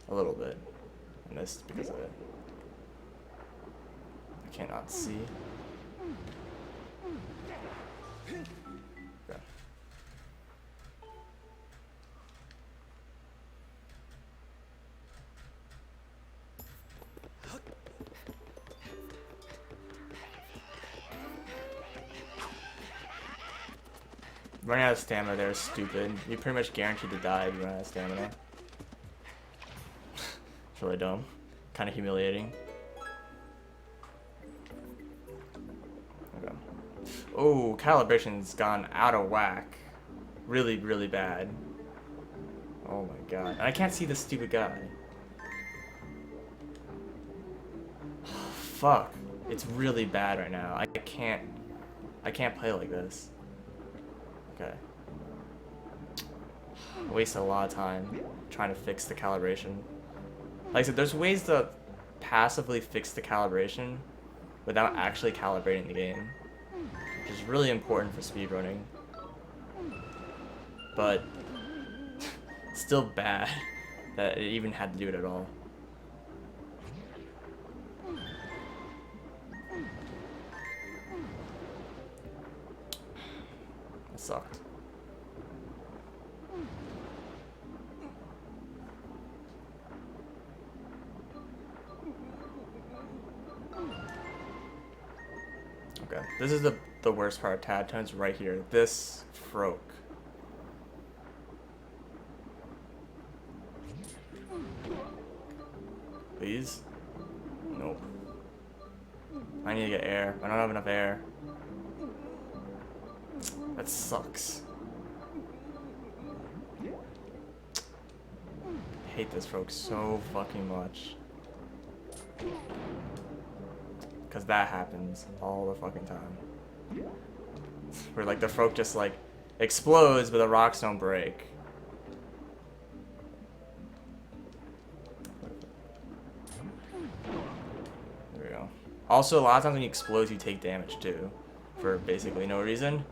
A little bit. I missed because of it. I cannot see. Okay. Running out of stamina there is stupid. You're pretty much guaranteed to die if you run out of stamina. It's really dumb. Kind of humiliating. Okay. Oh, calibration's gone out of whack. Really, really bad. Oh my god. And I can't see this stupid guy. Fuck. It's really bad right now. I can't play like this. Okay. I wasted a lot of time trying to fix the calibration. Like I said, there's ways to passively fix the calibration without actually calibrating the game, which is really important for speedrunning. But still bad that it even had to do it at all. It sucked. Okay, this is the worst part of Tad Tones right here. This froke. Please? Nope. I need to get air. I don't have enough air. That sucks. I hate this froke so fucking much. Because that happens all the fucking time. Where like the froke just like explodes but the rocks don't break. There we go. Also, a lot of times when you explode you take damage too. For basically no reason.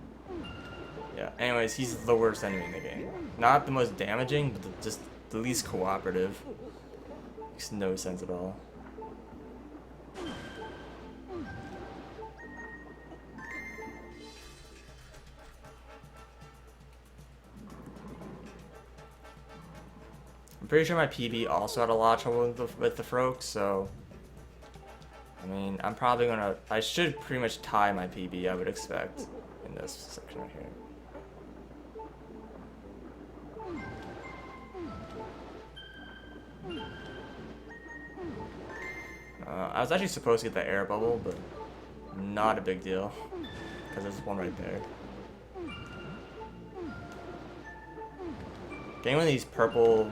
Yeah, anyways, he's the worst enemy in the game. Not the most damaging, but just the least cooperative. Makes no sense at all. I'm pretty sure my PB also had a lot of trouble with the Froke, so I mean, I'm probably gonna, I should pretty much tie my PB, I would expect, in this section right here. I was actually supposed to get the air bubble, but not a big deal, because there's one right there. Getting one of these purple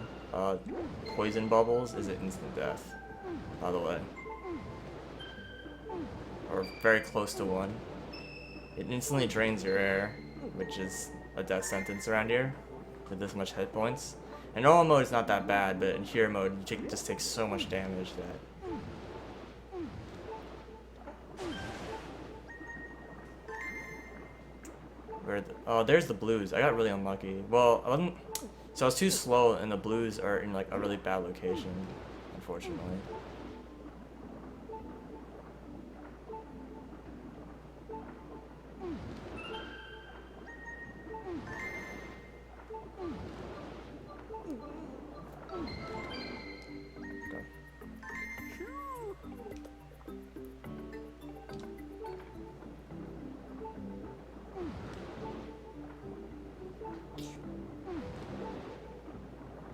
poison bubbles is an instant death, by the way. Or very close to one. It instantly drains your air, which is a death sentence around here, with this much hit points. In normal mode it's not that bad, but in hero mode you just take so much damage that... Oh, there's the blues. I got really unlucky. Well, I wasn't... So I was too slow, and the blues are in like a really bad location, unfortunately.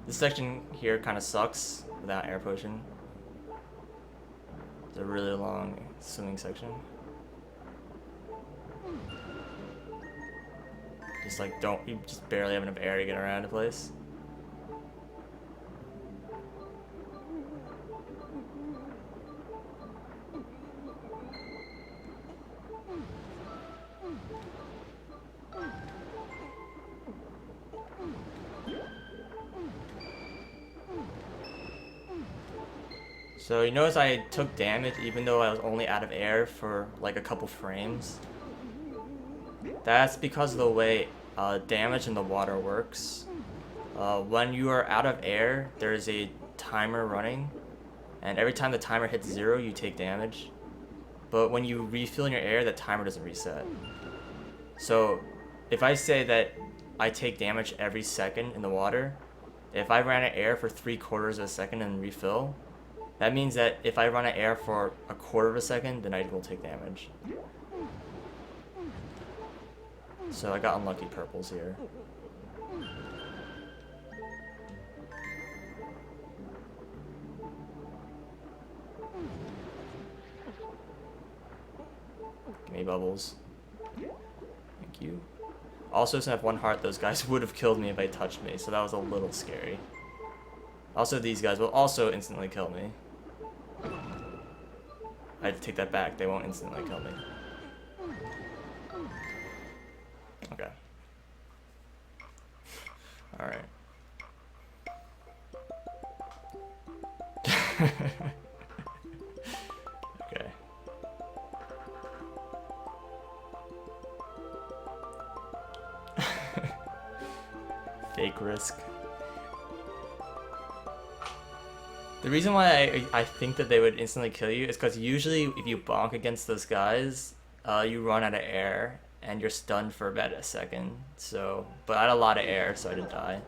This section here kind of sucks without air potion. It's a really long swimming section. Just like you just barely have enough air to get around the place. So you notice I took damage even though I was only out of air for like a couple frames. That's because of the way damage in the water works. When you are out of air, there's a timer running, and every time the timer hits 0, you take damage. But when you refill in your air, the timer doesn't reset. So if I say that I take damage every second in the water, if I ran out of air for 3/4 of a second and refill, that means that if I run out of air for 1/4 of a second, then I will take damage. So I got unlucky purples here. Give me bubbles. Thank you. Also, since I have 1 heart, those guys would have killed me if they touched me, so that was a little scary. Also, these guys will also instantly kill me. I had to take that back. They won't instantly kill me. Okay. Alright. Okay. Fake risk. The reason why I think that they would instantly kill you is because usually if you bonk against those guys, you run out of air and you're stunned for about a second. So, but I had a lot of air, so I didn't die.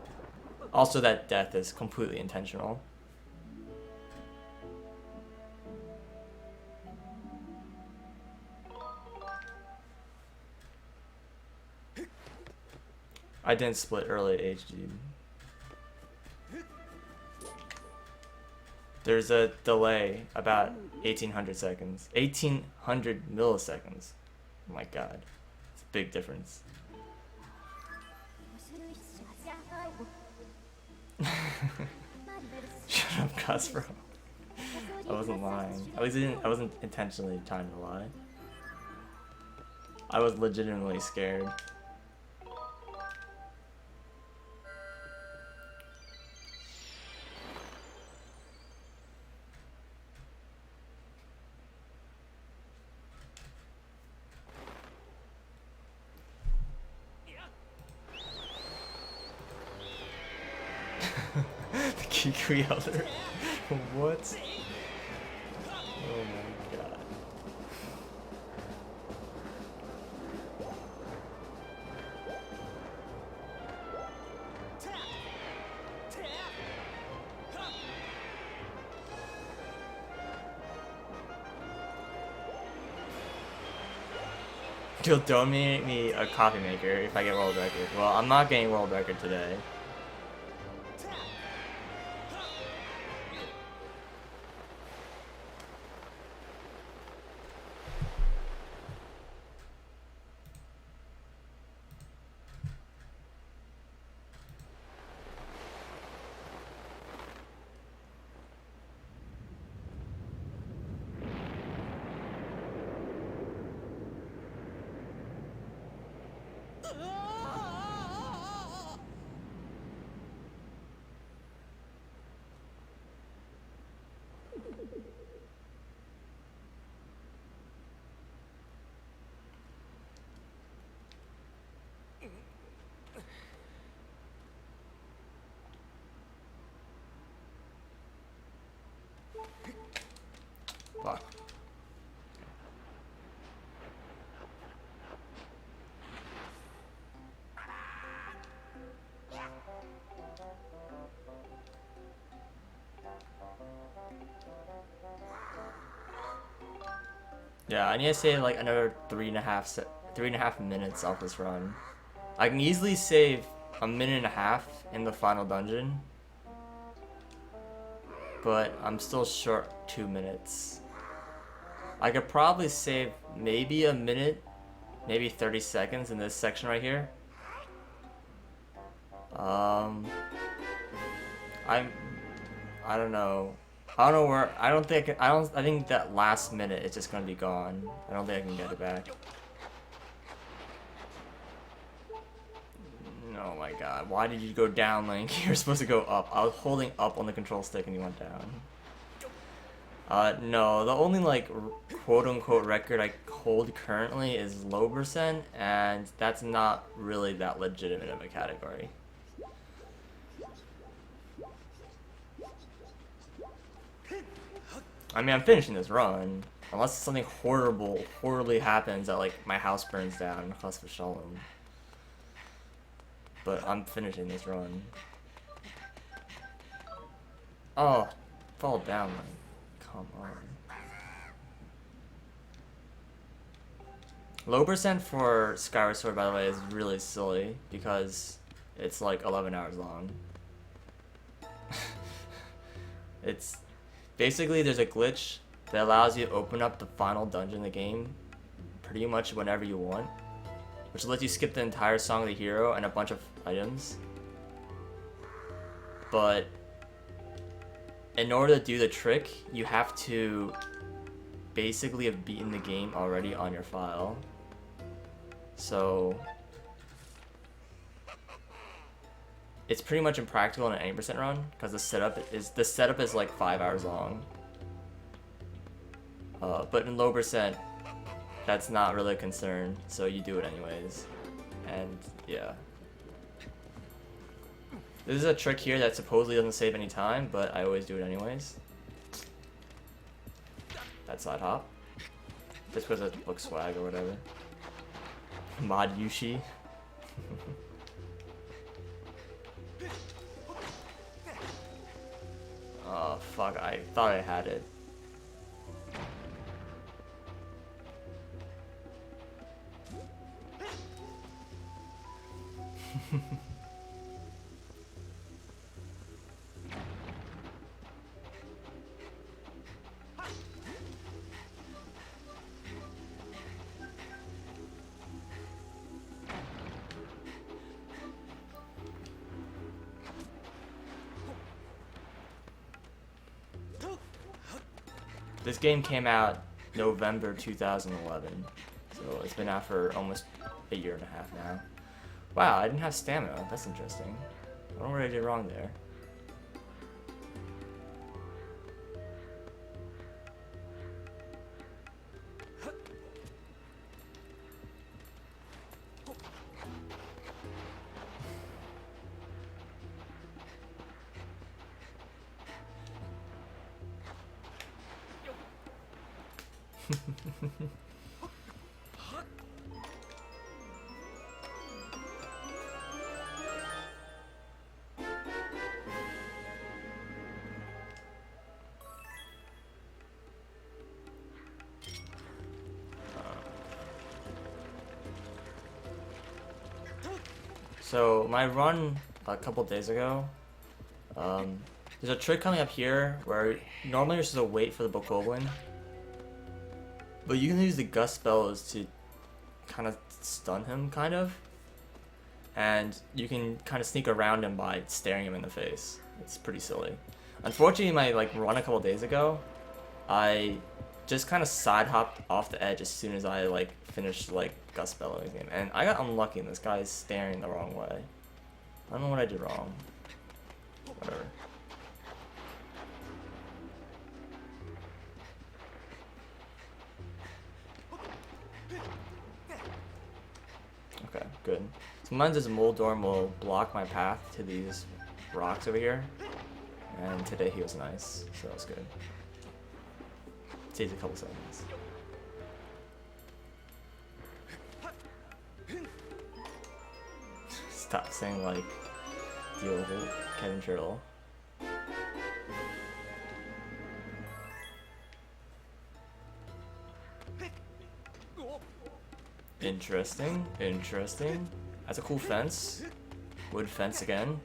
Also, that death is completely intentional. I didn't split early HD. There's a delay about 1800 seconds. 1800 milliseconds. Oh my god. It's a big difference. Shut up, Cosbro. I wasn't lying. At least I wasn't intentionally trying to lie. I was legitimately scared. The Kiku Elder. What? Oh my god. You'll donate me a coffee maker if I get world record. Well, I'm not getting world record today. Fuck. Yeah, I need to save like another 3.5 minutes off this run. I can easily save a minute and a half in the final dungeon, but I'm still short 2 minutes. I could probably save maybe a minute, maybe 30 seconds in this section right here. I don't know. I don't know where. I think that last minute is just gonna be gone. I don't think I can get it back. Oh my god, why did you go down, Link? You're supposed to go up. I was holding up on the control stick and you went down. No, the only like quote-unquote record I hold currently is low percent, and that's not really that legitimate of a category. I mean, I'm finishing this run, unless something horribly happens that like my house burns down, Chas v'shalom. But I'm finishing this run. Oh, fall down, man. Come on. Low percent for Skyward Sword, by the way, is really silly because it's like 11 hours long. It's basically there's a glitch that allows you to open up the final dungeon in the game pretty much whenever you want, which lets you skip the entire Song of the Hero and a bunch of items. But in order to do the trick, you have to basically have beaten the game already on your file. So it's pretty much impractical in an 80% run because the setup is like 5 hours long. But in low percent, that's not really a concern, so you do it anyways. And yeah. This is a trick here that supposedly doesn't save any time, but I always do it anyways. That side hop. Just because it looks swag or whatever. Mod Yushi. Oh fuck, I thought I had it. This game came out November 2011, so it's been out for almost a year and a half now. Wow, I didn't have stamina. That's interesting. I don't know what I did wrong there. So my run a couple days ago, there's a trick coming up here where normally you're supposed to wait for the Bokoblin, but you can use the gust spells to kind of stun him, kind of, and you can kind of sneak around him by staring him in the face. It's pretty silly. Unfortunately, my run a couple days ago, I just kind of side hopped off the edge as soon as I finished gust spelling him, and I got unlucky and this guy is staring the wrong way. I don't know what I did wrong. Whatever. Okay, good. Sometimes this Moldorm will block my path to these rocks over here, and today he was nice, so that's good. Saves a couple seconds. Stop saying deal with it, Kevin Turtle. Interesting, interesting. That's a cool fence. Wood fence again.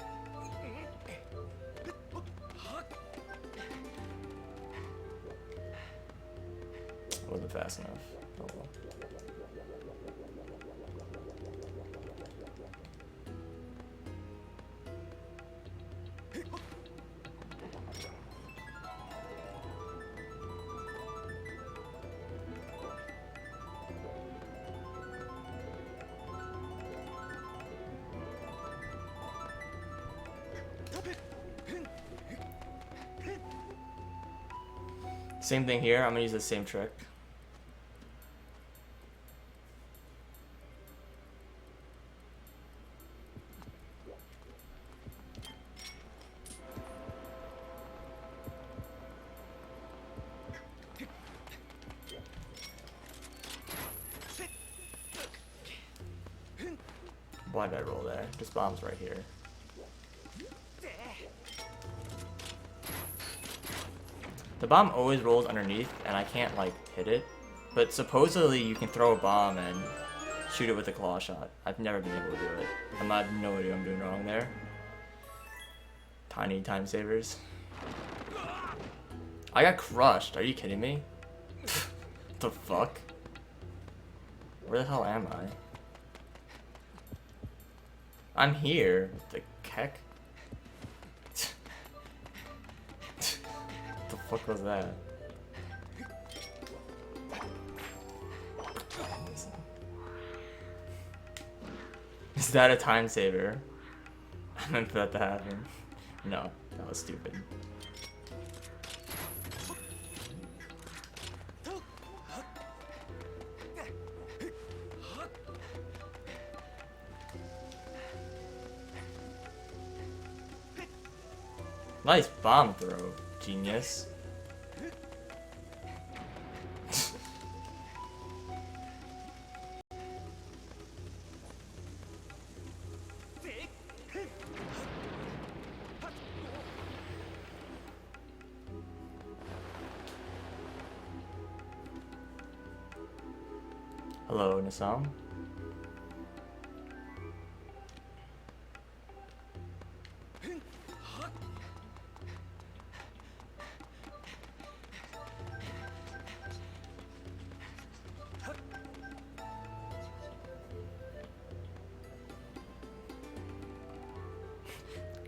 Wasn't fast enough. Oh well. Same thing here. I'm gonna use the same trick. Why did I roll there? This bomb's right here. The bomb always rolls underneath, and I can't, like, hit it. But supposedly you can throw a bomb and shoot it with a claw shot. I've never been able to do it. I have no idea what I'm doing wrong there. Tiny time savers. I got crushed. Are you kidding me? What the fuck? Where the hell am I? I'm here. The heck? What the fuck was that? Is that a time saver? I meant for that to happen. No, that was stupid. Nice bomb throw, genius. Hello, Nisam.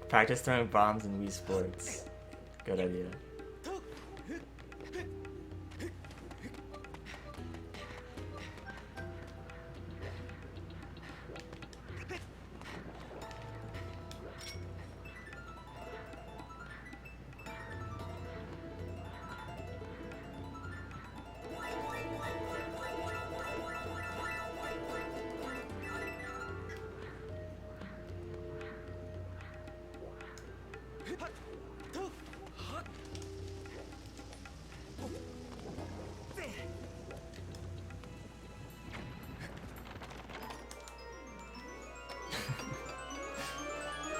Practice throwing bombs in Wii Sports. Good idea.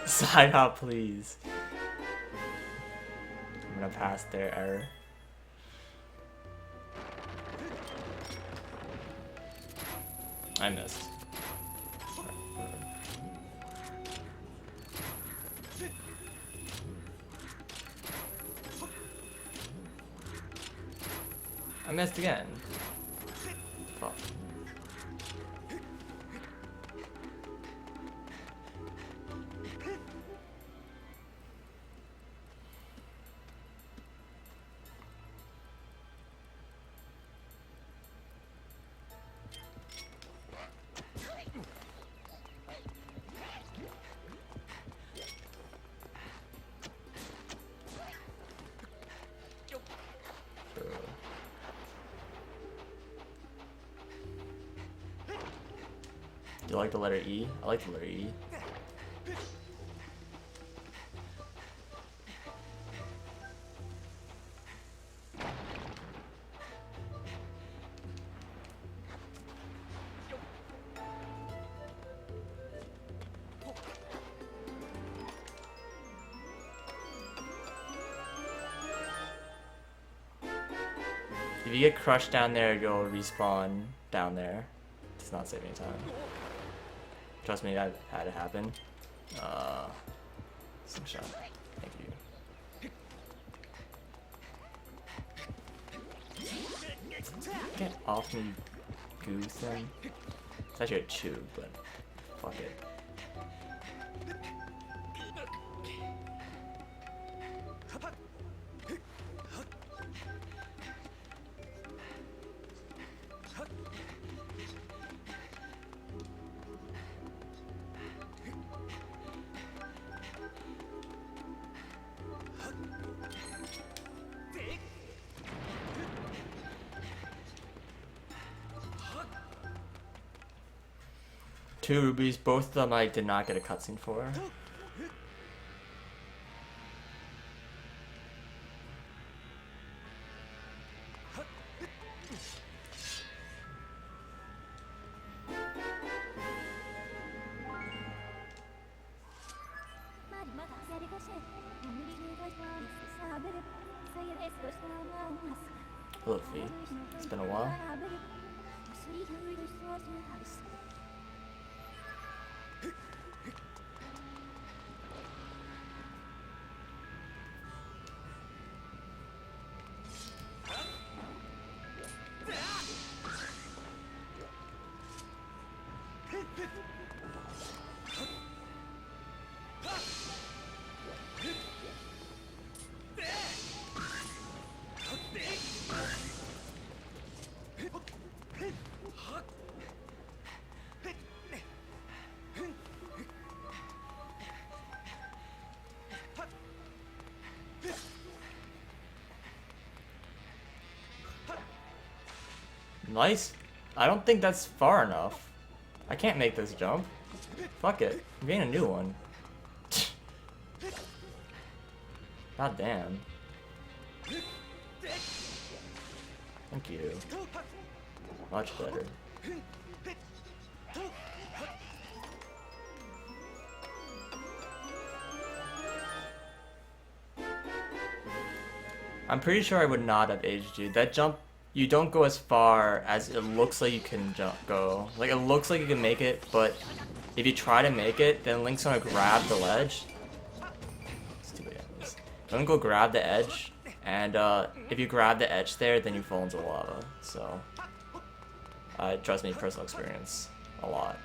Side hop, please. I'm gonna pass their error. I missed. I missed again. Fuck. Do you like the letter E? I like the letter E. If you get crushed down there, you'll respawn down there. It's not saving time. Trust me, that had to happen. Some shot. Thank you. Get off me, goose thing. It's actually a chew, but fuck it. 2 rubies. Both of them I did not get a cutscene for. Luffy. It's been a while. Nice. I don't think that's far enough. I can't make this jump. Fuck it. I'm getting a new one. God damn. Thank you. Much better. I'm pretty sure I would not have aged you. That jump, you don't go as far as it looks like you can go. Like, it looks like you can make it, but if you try to make it, then Link's gonna grab the ledge. Don't go grab the edge, and if you grab the edge there, then you fall into lava. So, trust me, personal experience, a lot.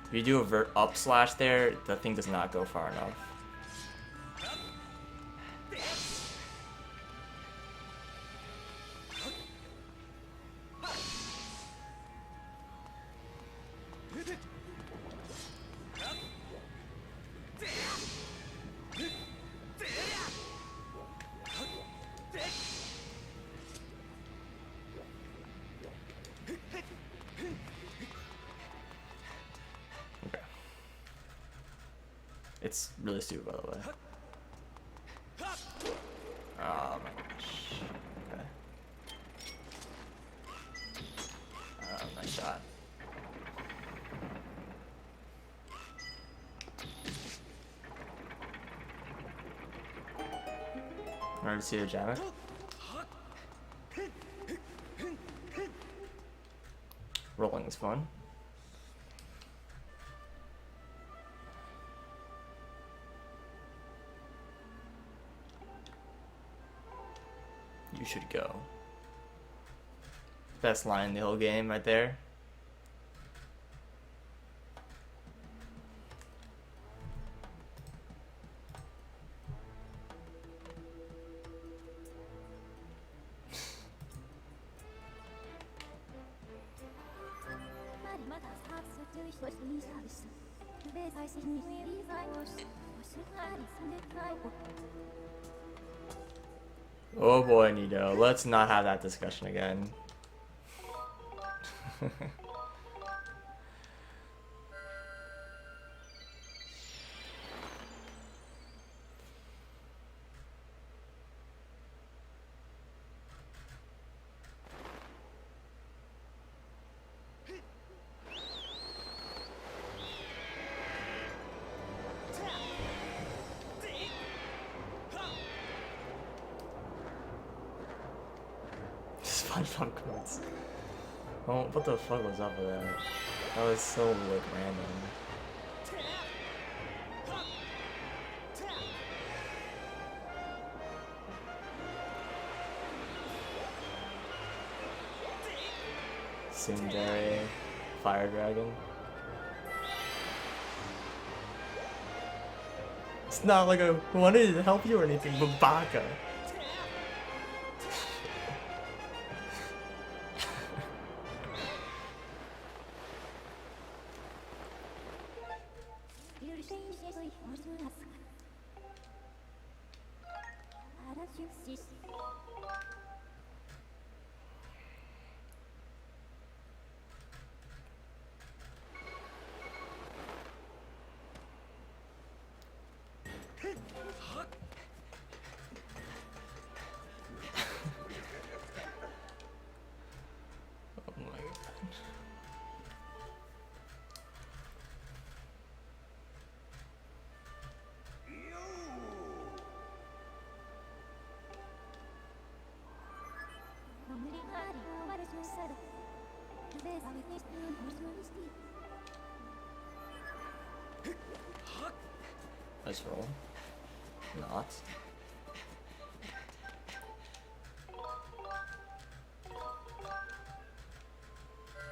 If you do a vert up slash there, the thing does not go far enough. It's really stupid, by the way. Oh my gosh. Okay. Nice shot. Remember to see a jam it? Rolling is fun. You should go. Best line in the whole game right there. Oh boy, Nito. Let's not have that discussion again. SpongeBob quotes. Oh, what the fuck was up with that? That was so like random. Tsundere, Fire Dragon. It's not like I wanted to help you or anything, but Baka. Let's roll. Not.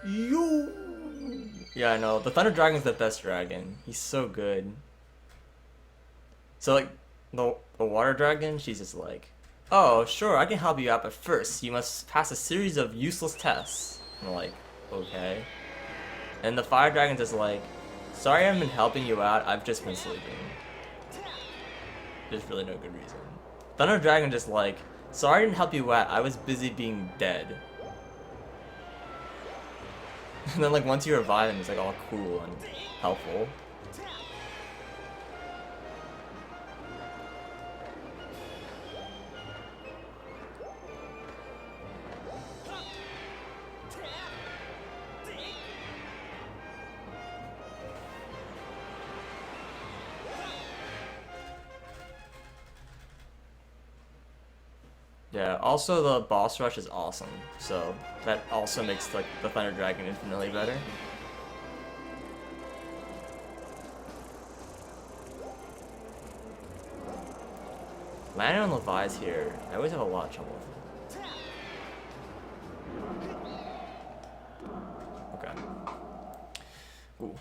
Yo. Yeah, I know. The Thunder Dragon's the best dragon. He's so good. So like the Water Dragon, she's just like, oh sure, I can help you out, but first you must pass a series of useless tests. I'm like, okay. And the Fire Dragon's just like, sorry I haven't been helping you out, I've just been sleeping. There's really no good reason. Thunder Dragon just like, sorry I didn't help you out, I was busy being dead. And then like once you revive him, he's like all cool and helpful. Yeah, also the boss rush is awesome, so that also makes like the Thunder Dragon infinitely better. Landing on Levi's here, I always have a lot of trouble with it. Okay. Ooh.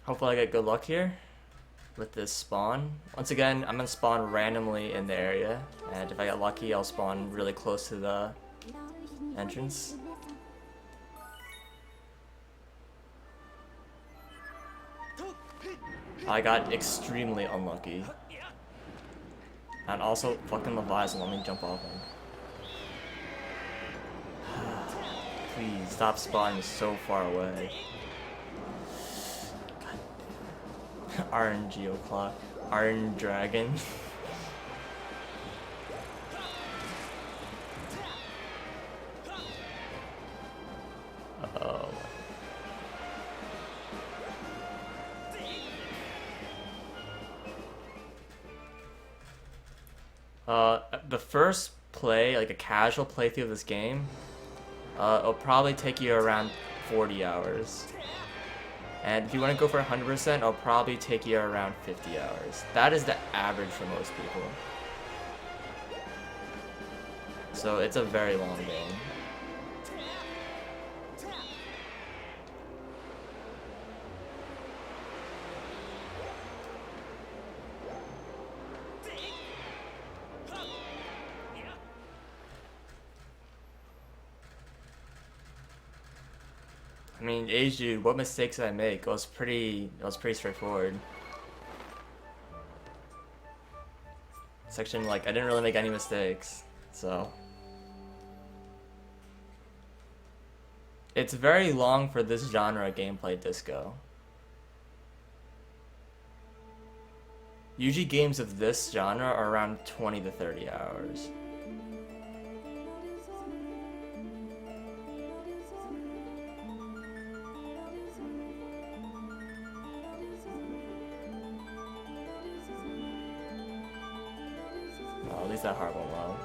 Hopefully I get good luck here with this spawn. Once again, I'm gonna spawn randomly in the area, and if I get lucky, I'll spawn really close to the entrance. I got extremely unlucky. And also, fucking Levi's let me jump off him. Please, stop spawning so far away. RNG o'clock. Iron Dragon. Oh. The first play, like a casual playthrough of this game, it'll probably take you around 40 hours. And if you want to go for 100%, it'll probably take you around 50 hours. That is the average for most people. So it's a very long game. I mean, age dude, what mistakes did I make? It was pretty straightforward. Section, like, I didn't really make any mistakes, so. It's very long for this genre of gameplay disco. Usually games of this genre are around 20 to 30 hours. At least that heart went well.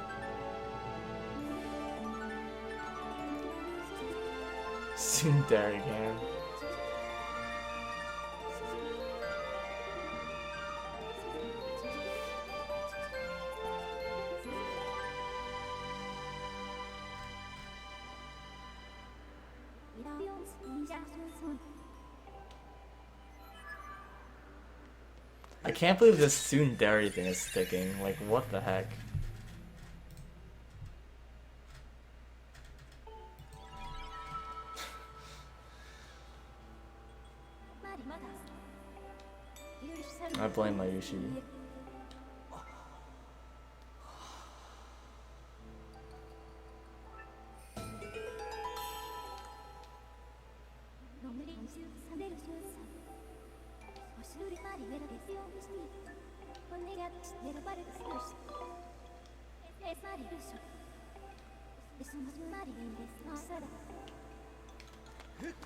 Tsundere game. I can't believe this Tsundere thing is sticking. Like, what the heck? I blame Mayushi.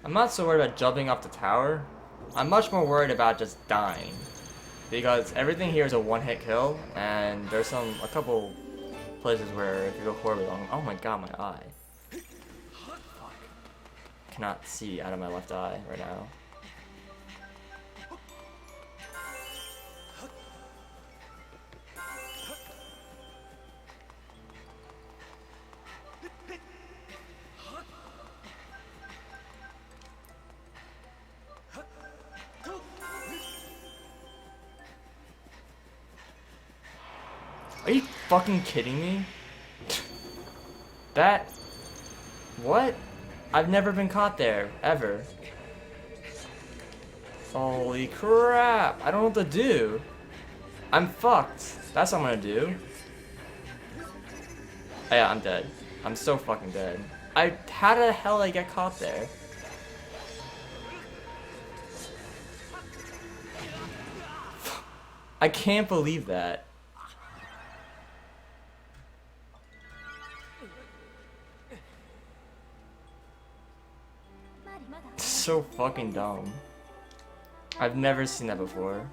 I'm not so worried about jumping off the tower. I'm much more worried about just dying. Because everything here is a one-hit kill, and there's a couple places where if you go horribly wrong. Oh my god, my eye. Fuck. Cannot see out of my left eye right now. Are you fucking kidding me? That... What? I've never been caught there, ever. Holy crap! I don't know what to do. I'm fucked. That's what I'm gonna do. Oh, yeah, I'm dead. I'm so fucking dead. How the hell did I get caught there? I can't believe that. So fucking dumb. I've never seen that before.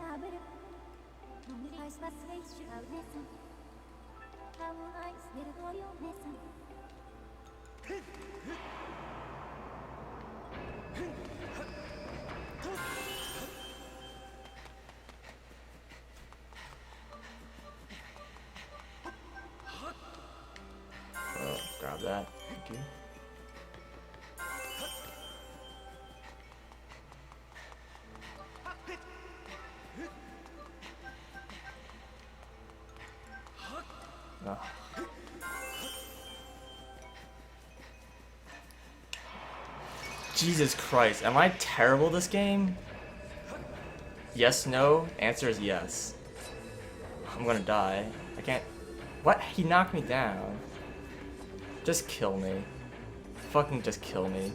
Oh, grab that. Thank you. Oh. Jesus Christ, am I terrible this game? Yes, no? Answer is yes. I'm gonna die. I can't... What? He knocked me down. Just kill me. Fucking just kill me.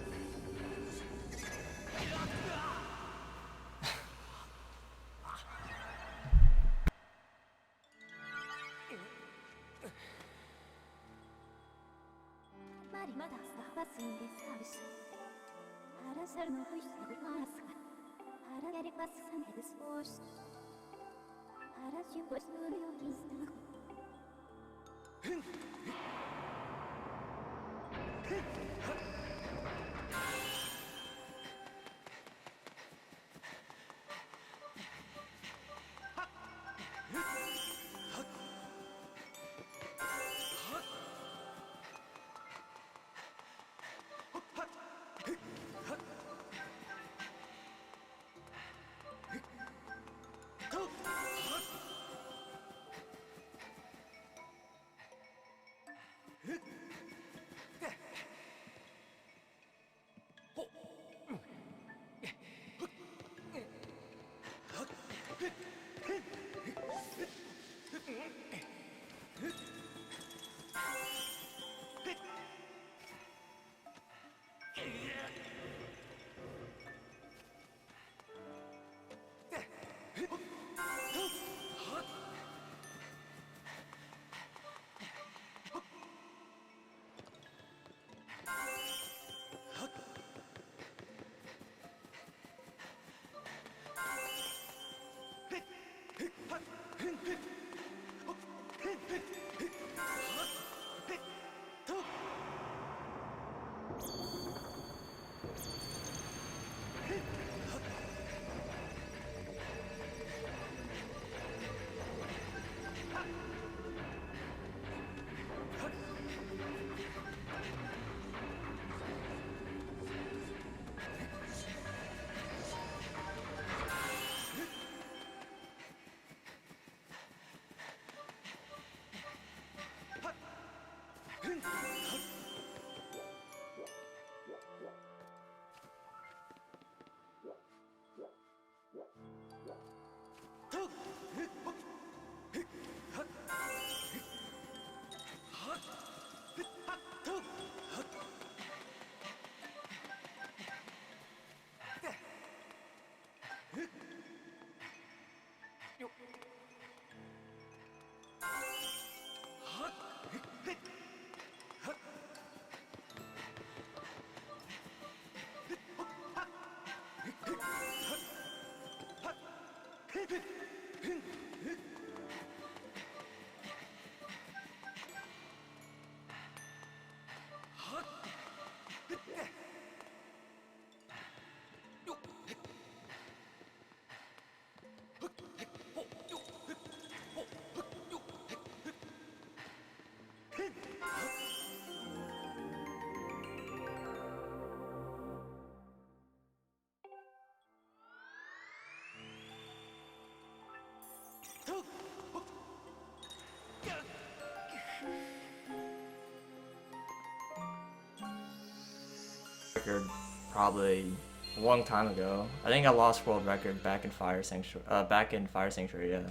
record probably a long time ago. I think I lost world record back in Fire Sanctuary. Yeah.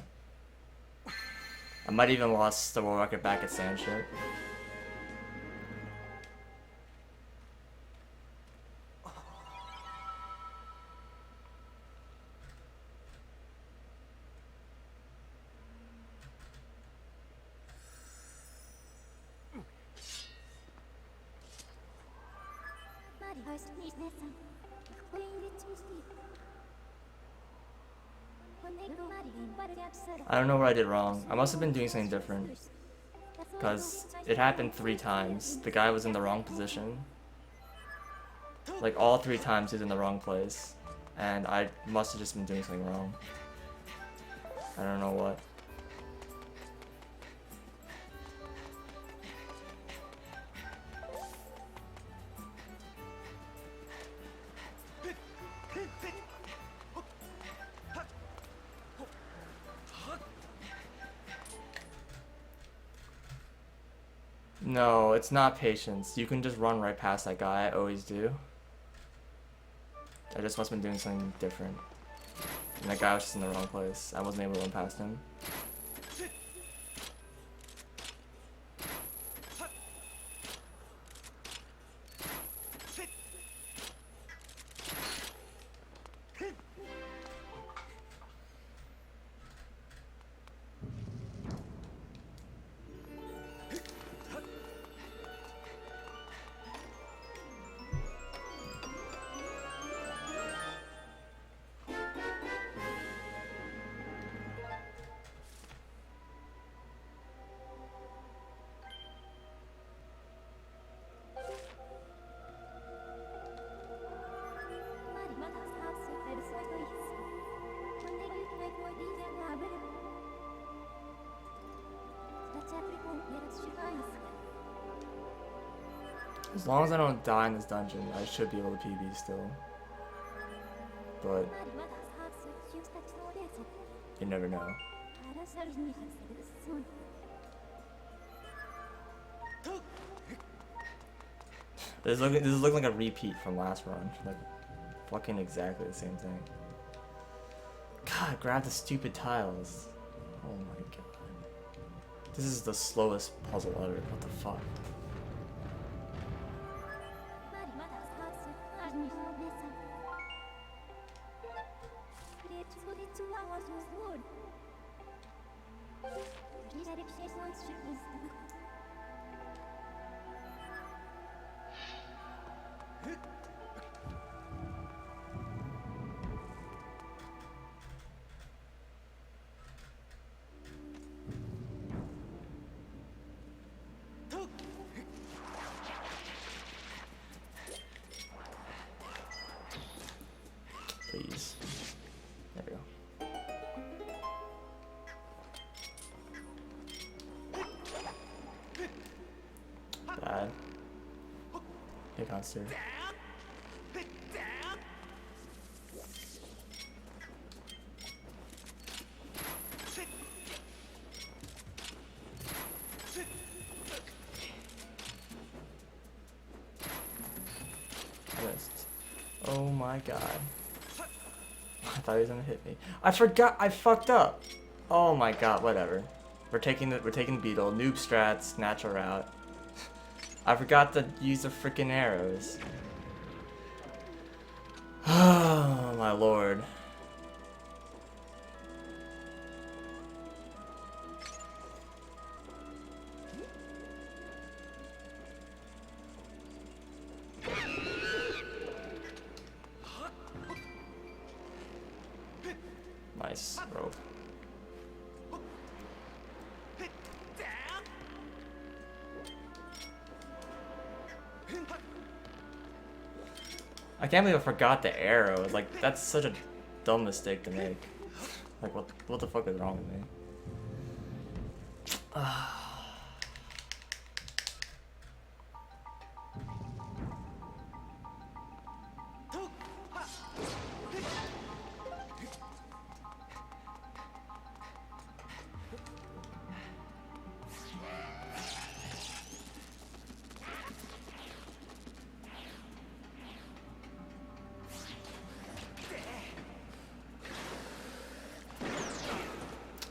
I might even lost the world record back at Sandship. I don't know what I did wrong. I must have been doing something different. Because it happened 3 times. The guy was in the wrong position. Like all 3 times he was in the wrong place. And I must have just been doing something wrong. I don't know what. No, it's not patience. You can just run right past that guy. I always do. I just must have been doing something different. And that guy was just in the wrong place. I wasn't able to run past him. As long as I don't die in this dungeon, I should be able to PB still. But you never know. This is looking like a repeat from last run. Like fucking exactly the same thing. God, grab the stupid tiles. Oh my god. This is the slowest puzzle ever. What the fuck? Please. There we go. Bad. Hit monster. Oh my god. I thought he was gonna hit me. I forgot. I fucked up. Oh my god. Whatever. We're taking the beetle. Noob strats. Natural route. I forgot to use the freaking arrows. Oh my lord. Nice rope. I can't believe I forgot the arrow. Like, that's such a dumb mistake to make. Like, what the fuck is wrong with me?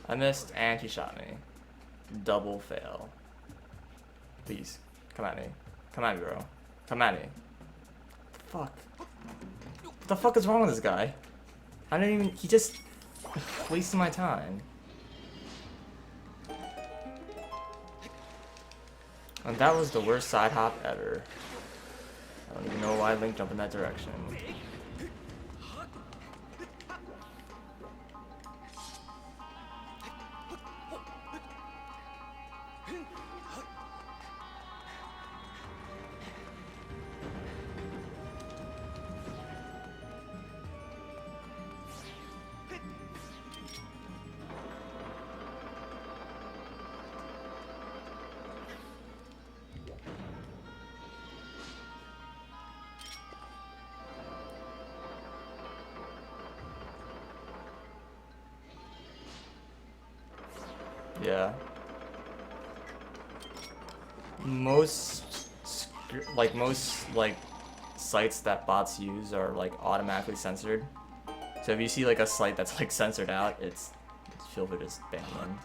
I missed and he shot me. Double fail. Please, come at me. Come at me, bro. Come at me. Fuck. What the fuck is wrong with this guy? I didn't even. He just wasted my time. And that was the worst side hop ever. I don't even know why Link jumped in that direction. Yeah. Most sites that bots use are like automatically censored. So if you see like a site that's like censored out, it's feel free to just ban them.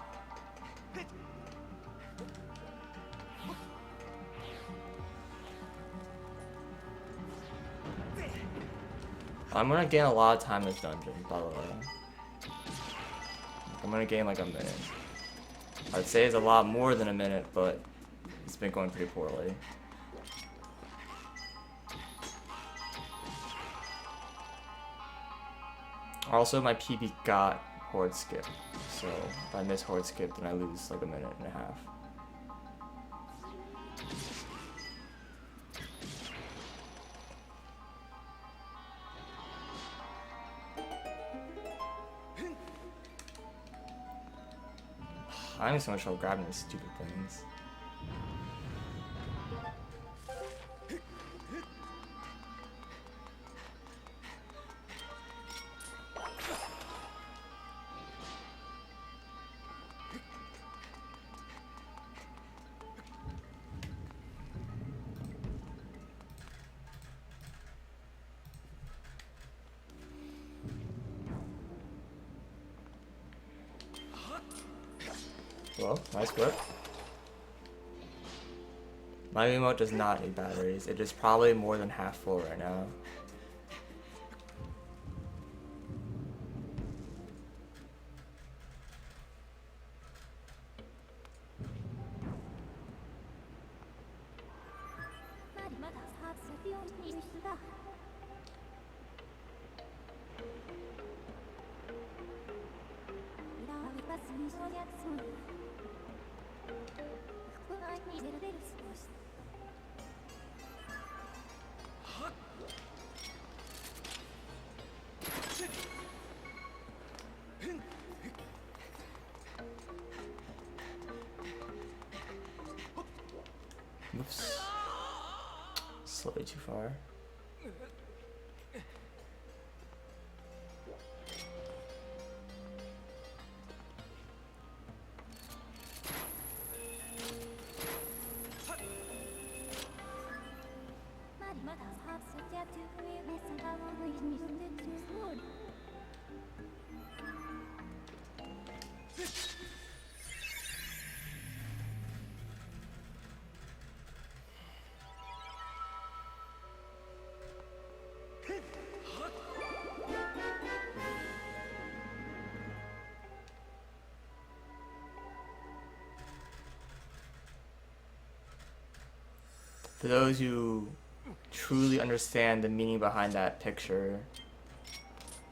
I'm gonna gain a lot of time in this dungeon, by the way. I'm gonna gain like a minute. I'd say it's a lot more than a minute, but it's been going pretty poorly. Also, my PB got Horde Skip, so if I miss Horde Skip, then I lose like a minute and a half. I'm having so much trouble grabbing these stupid things. Well, nice work. My remote does not need batteries. It is probably more than half full right now. Oops. Slightly too far. For those who truly understand the meaning behind that picture,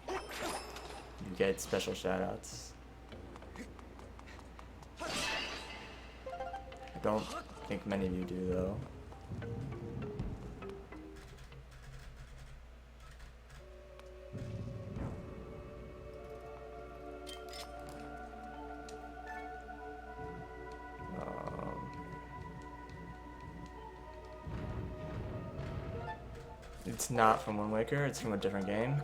you get special shoutouts. I don't think many of you do, though. It's not from Wind Waker, it's from a different game.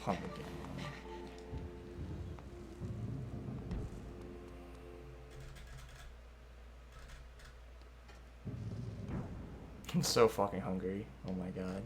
Oh my God. I'm so fucking hungry. Oh my god.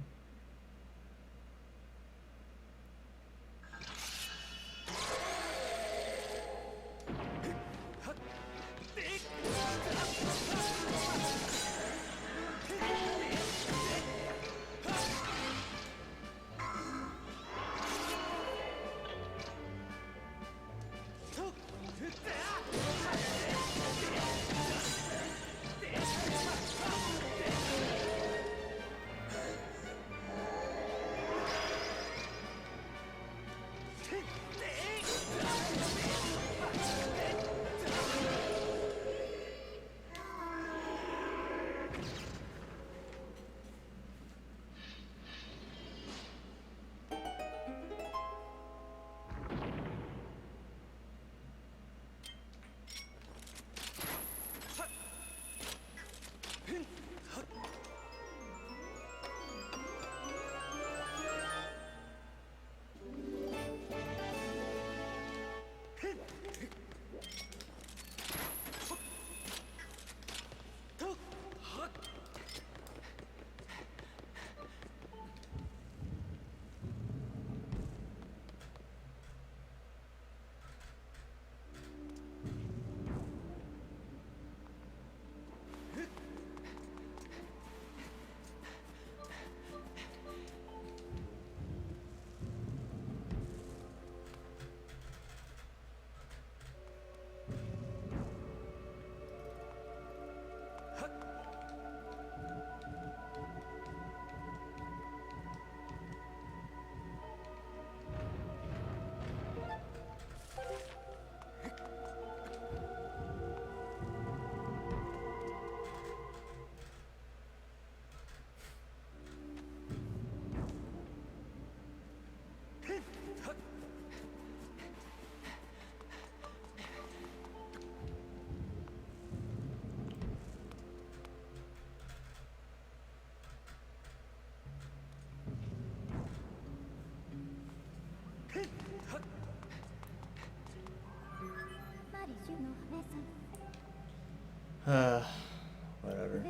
Whatever.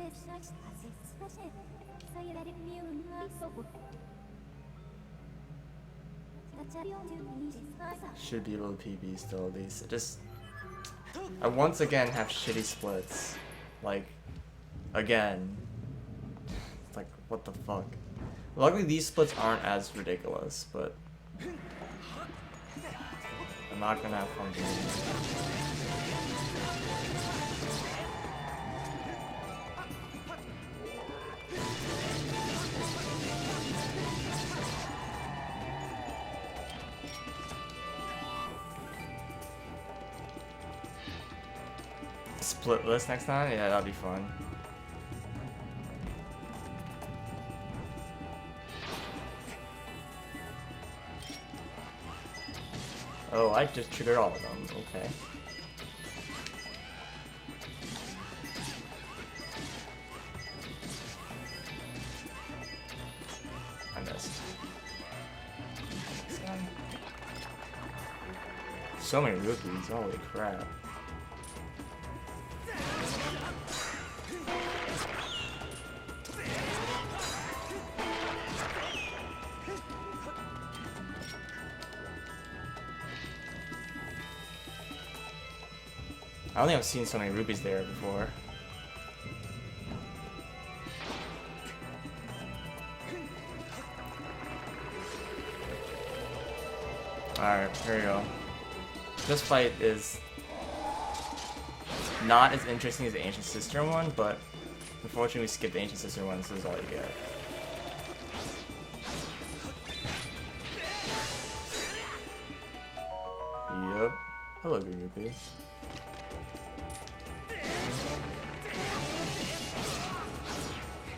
Should be able to PB still at least. I once again have shitty splits. Like, again. It's like, what the fuck? Luckily these splits aren't as ridiculous, but I'm not gonna have fun doing it. Split list next time? Yeah, that'll be fun. Oh, I just triggered all of them. Okay. I missed. So many rookies, holy crap. I don't think I've seen so many rupees there before. Alright, here we go. This fight is not as interesting as the Ancient Sister one, but unfortunately we skipped the Ancient Sister one, so this is all you get. Yep. Hello, good rupee.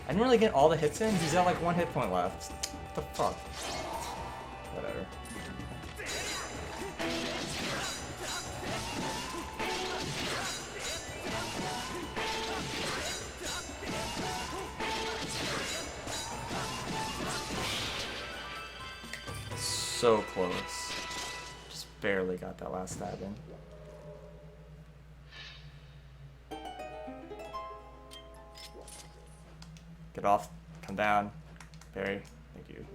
I didn't really get all the hits in. He's got like 1 hit point left. What the fuck? Whatever. So close. Just barely got that last stab in. Get off. Come down. Barry. Thank you.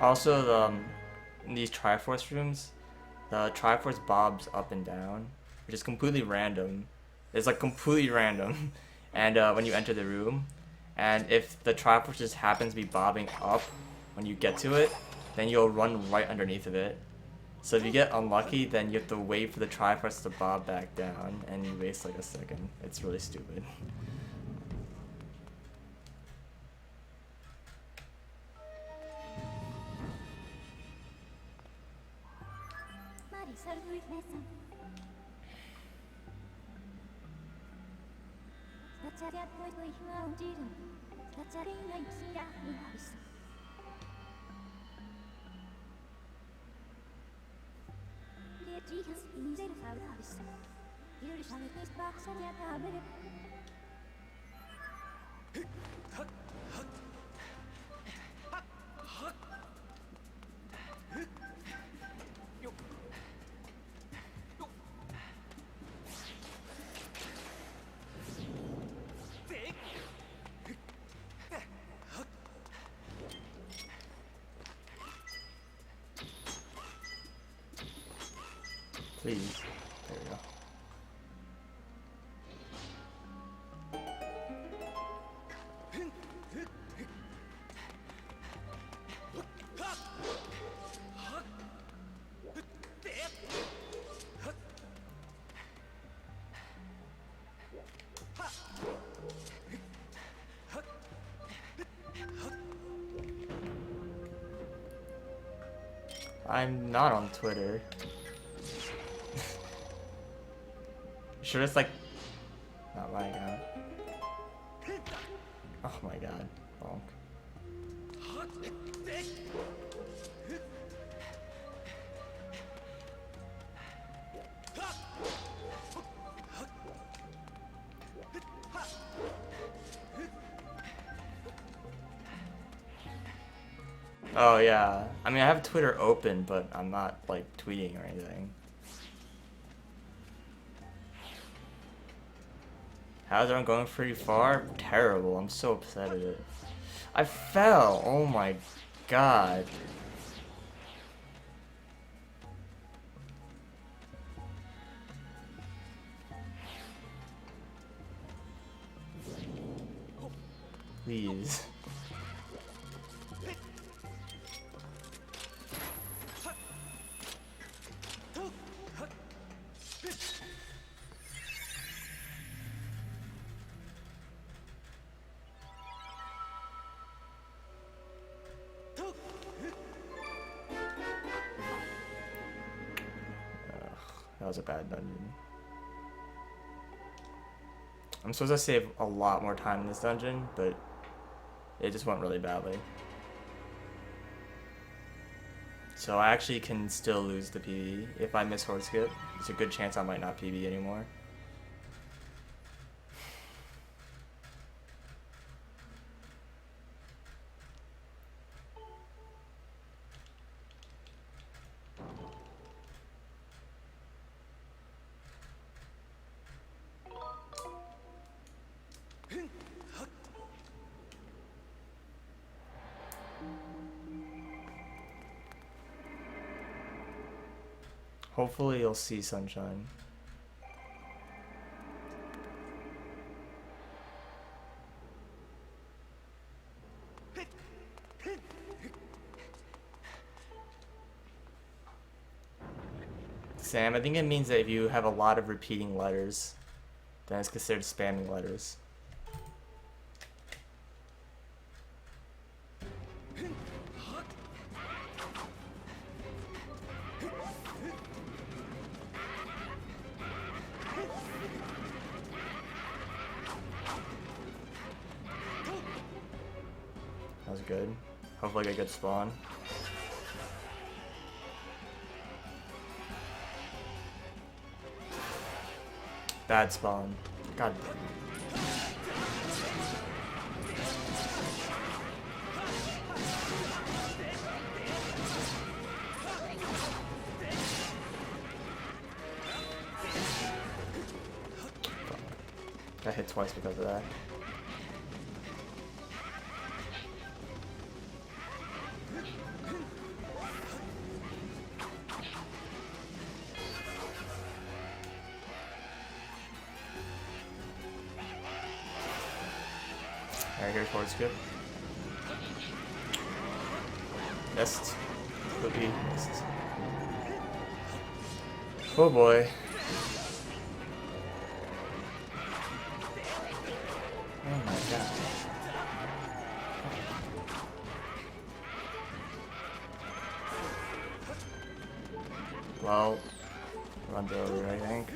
Also, in these Triforce rooms, the Triforce bobs up and down, which is completely random. It's like completely random. And when you enter the room, and if the Triforce just happens to be bobbing up when you get to it, then you'll run right underneath of it. So if you get unlucky, then you have to wait for the Triforce to bob back down, and you waste like a second. It's really stupid. Please. There we go. I'm not on Twitter. Sure, it's like not my account. Oh my god, bonk. Oh yeah, I mean I have Twitter open, but I'm not like tweeting or anything. How's everyone going pretty far? Terrible. I'm so upset at it. I fell. Oh my god. Please. That was a bad dungeon. I'm supposed to save a lot more time in this dungeon, but it just went really badly. So I actually can still lose the PB if I miss Horde Skip. There's a good chance I might not PB anymore. Hopefully you'll see sunshine. Sam, I think it means that if you have a lot of repeating letters, then it's considered spamming letters. That was good. Hopefully I get a good spawn. Bad spawn. God damn it. Got hit twice because of that. Alright, here's forward skip. Missed. Flippy. Missed. Oh boy. Oh my god. Well, run over, I think.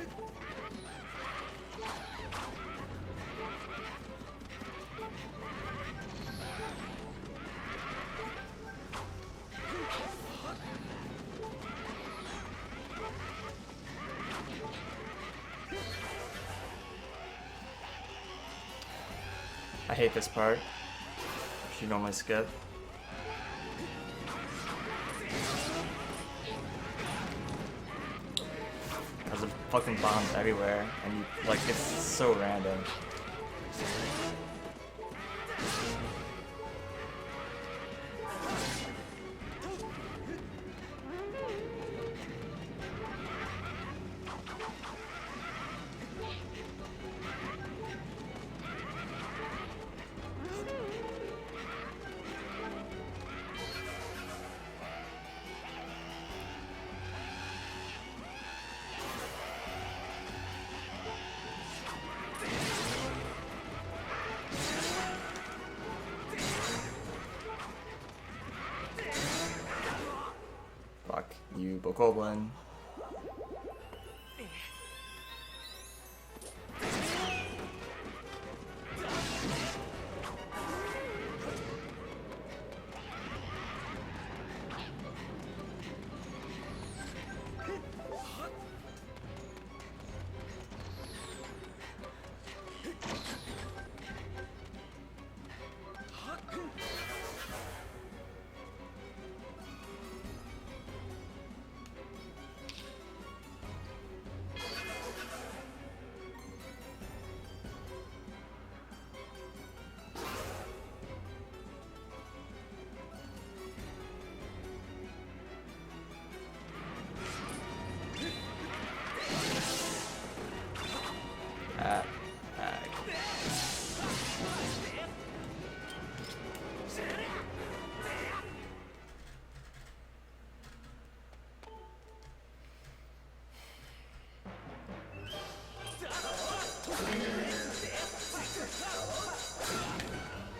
I hate this part, which you normally skip. There's a fucking bombs everywhere, and you, like, it's so random. Fuck you, Bokoblin.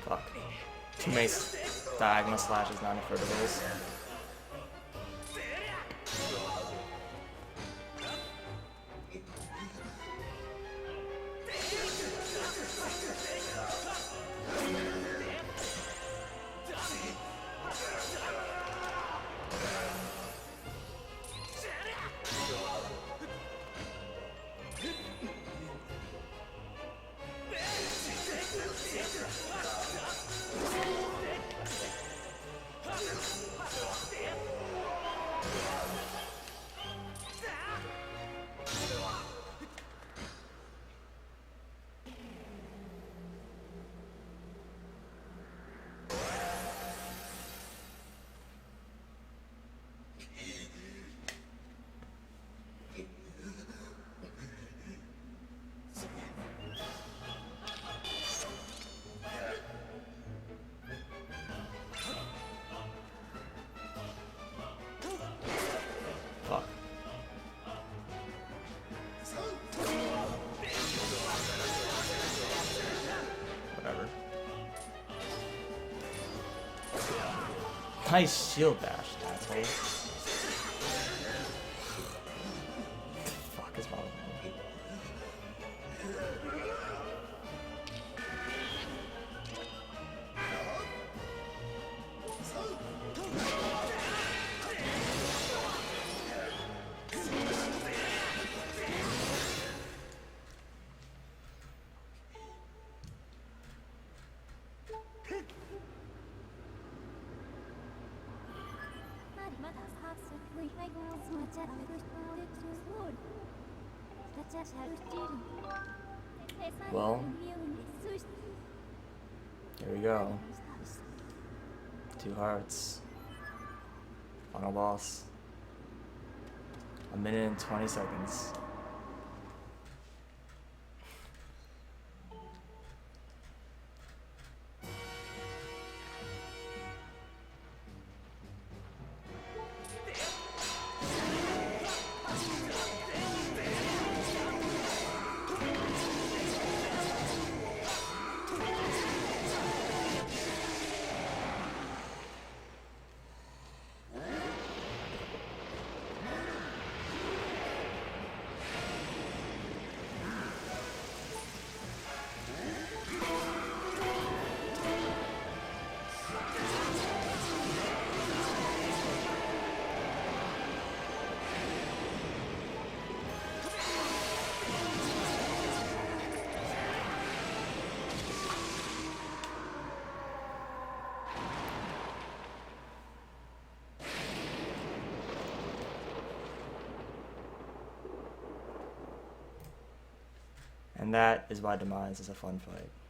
Fuck. Too many diagonal slashes, not enough verticals. Fuck. Whatever. Nice shield dash, asshole. Fuck is wrong with me? Well, here we go. 2 hearts. Final boss. 1 minute and 20 seconds. And that is why Demise is a fun fight.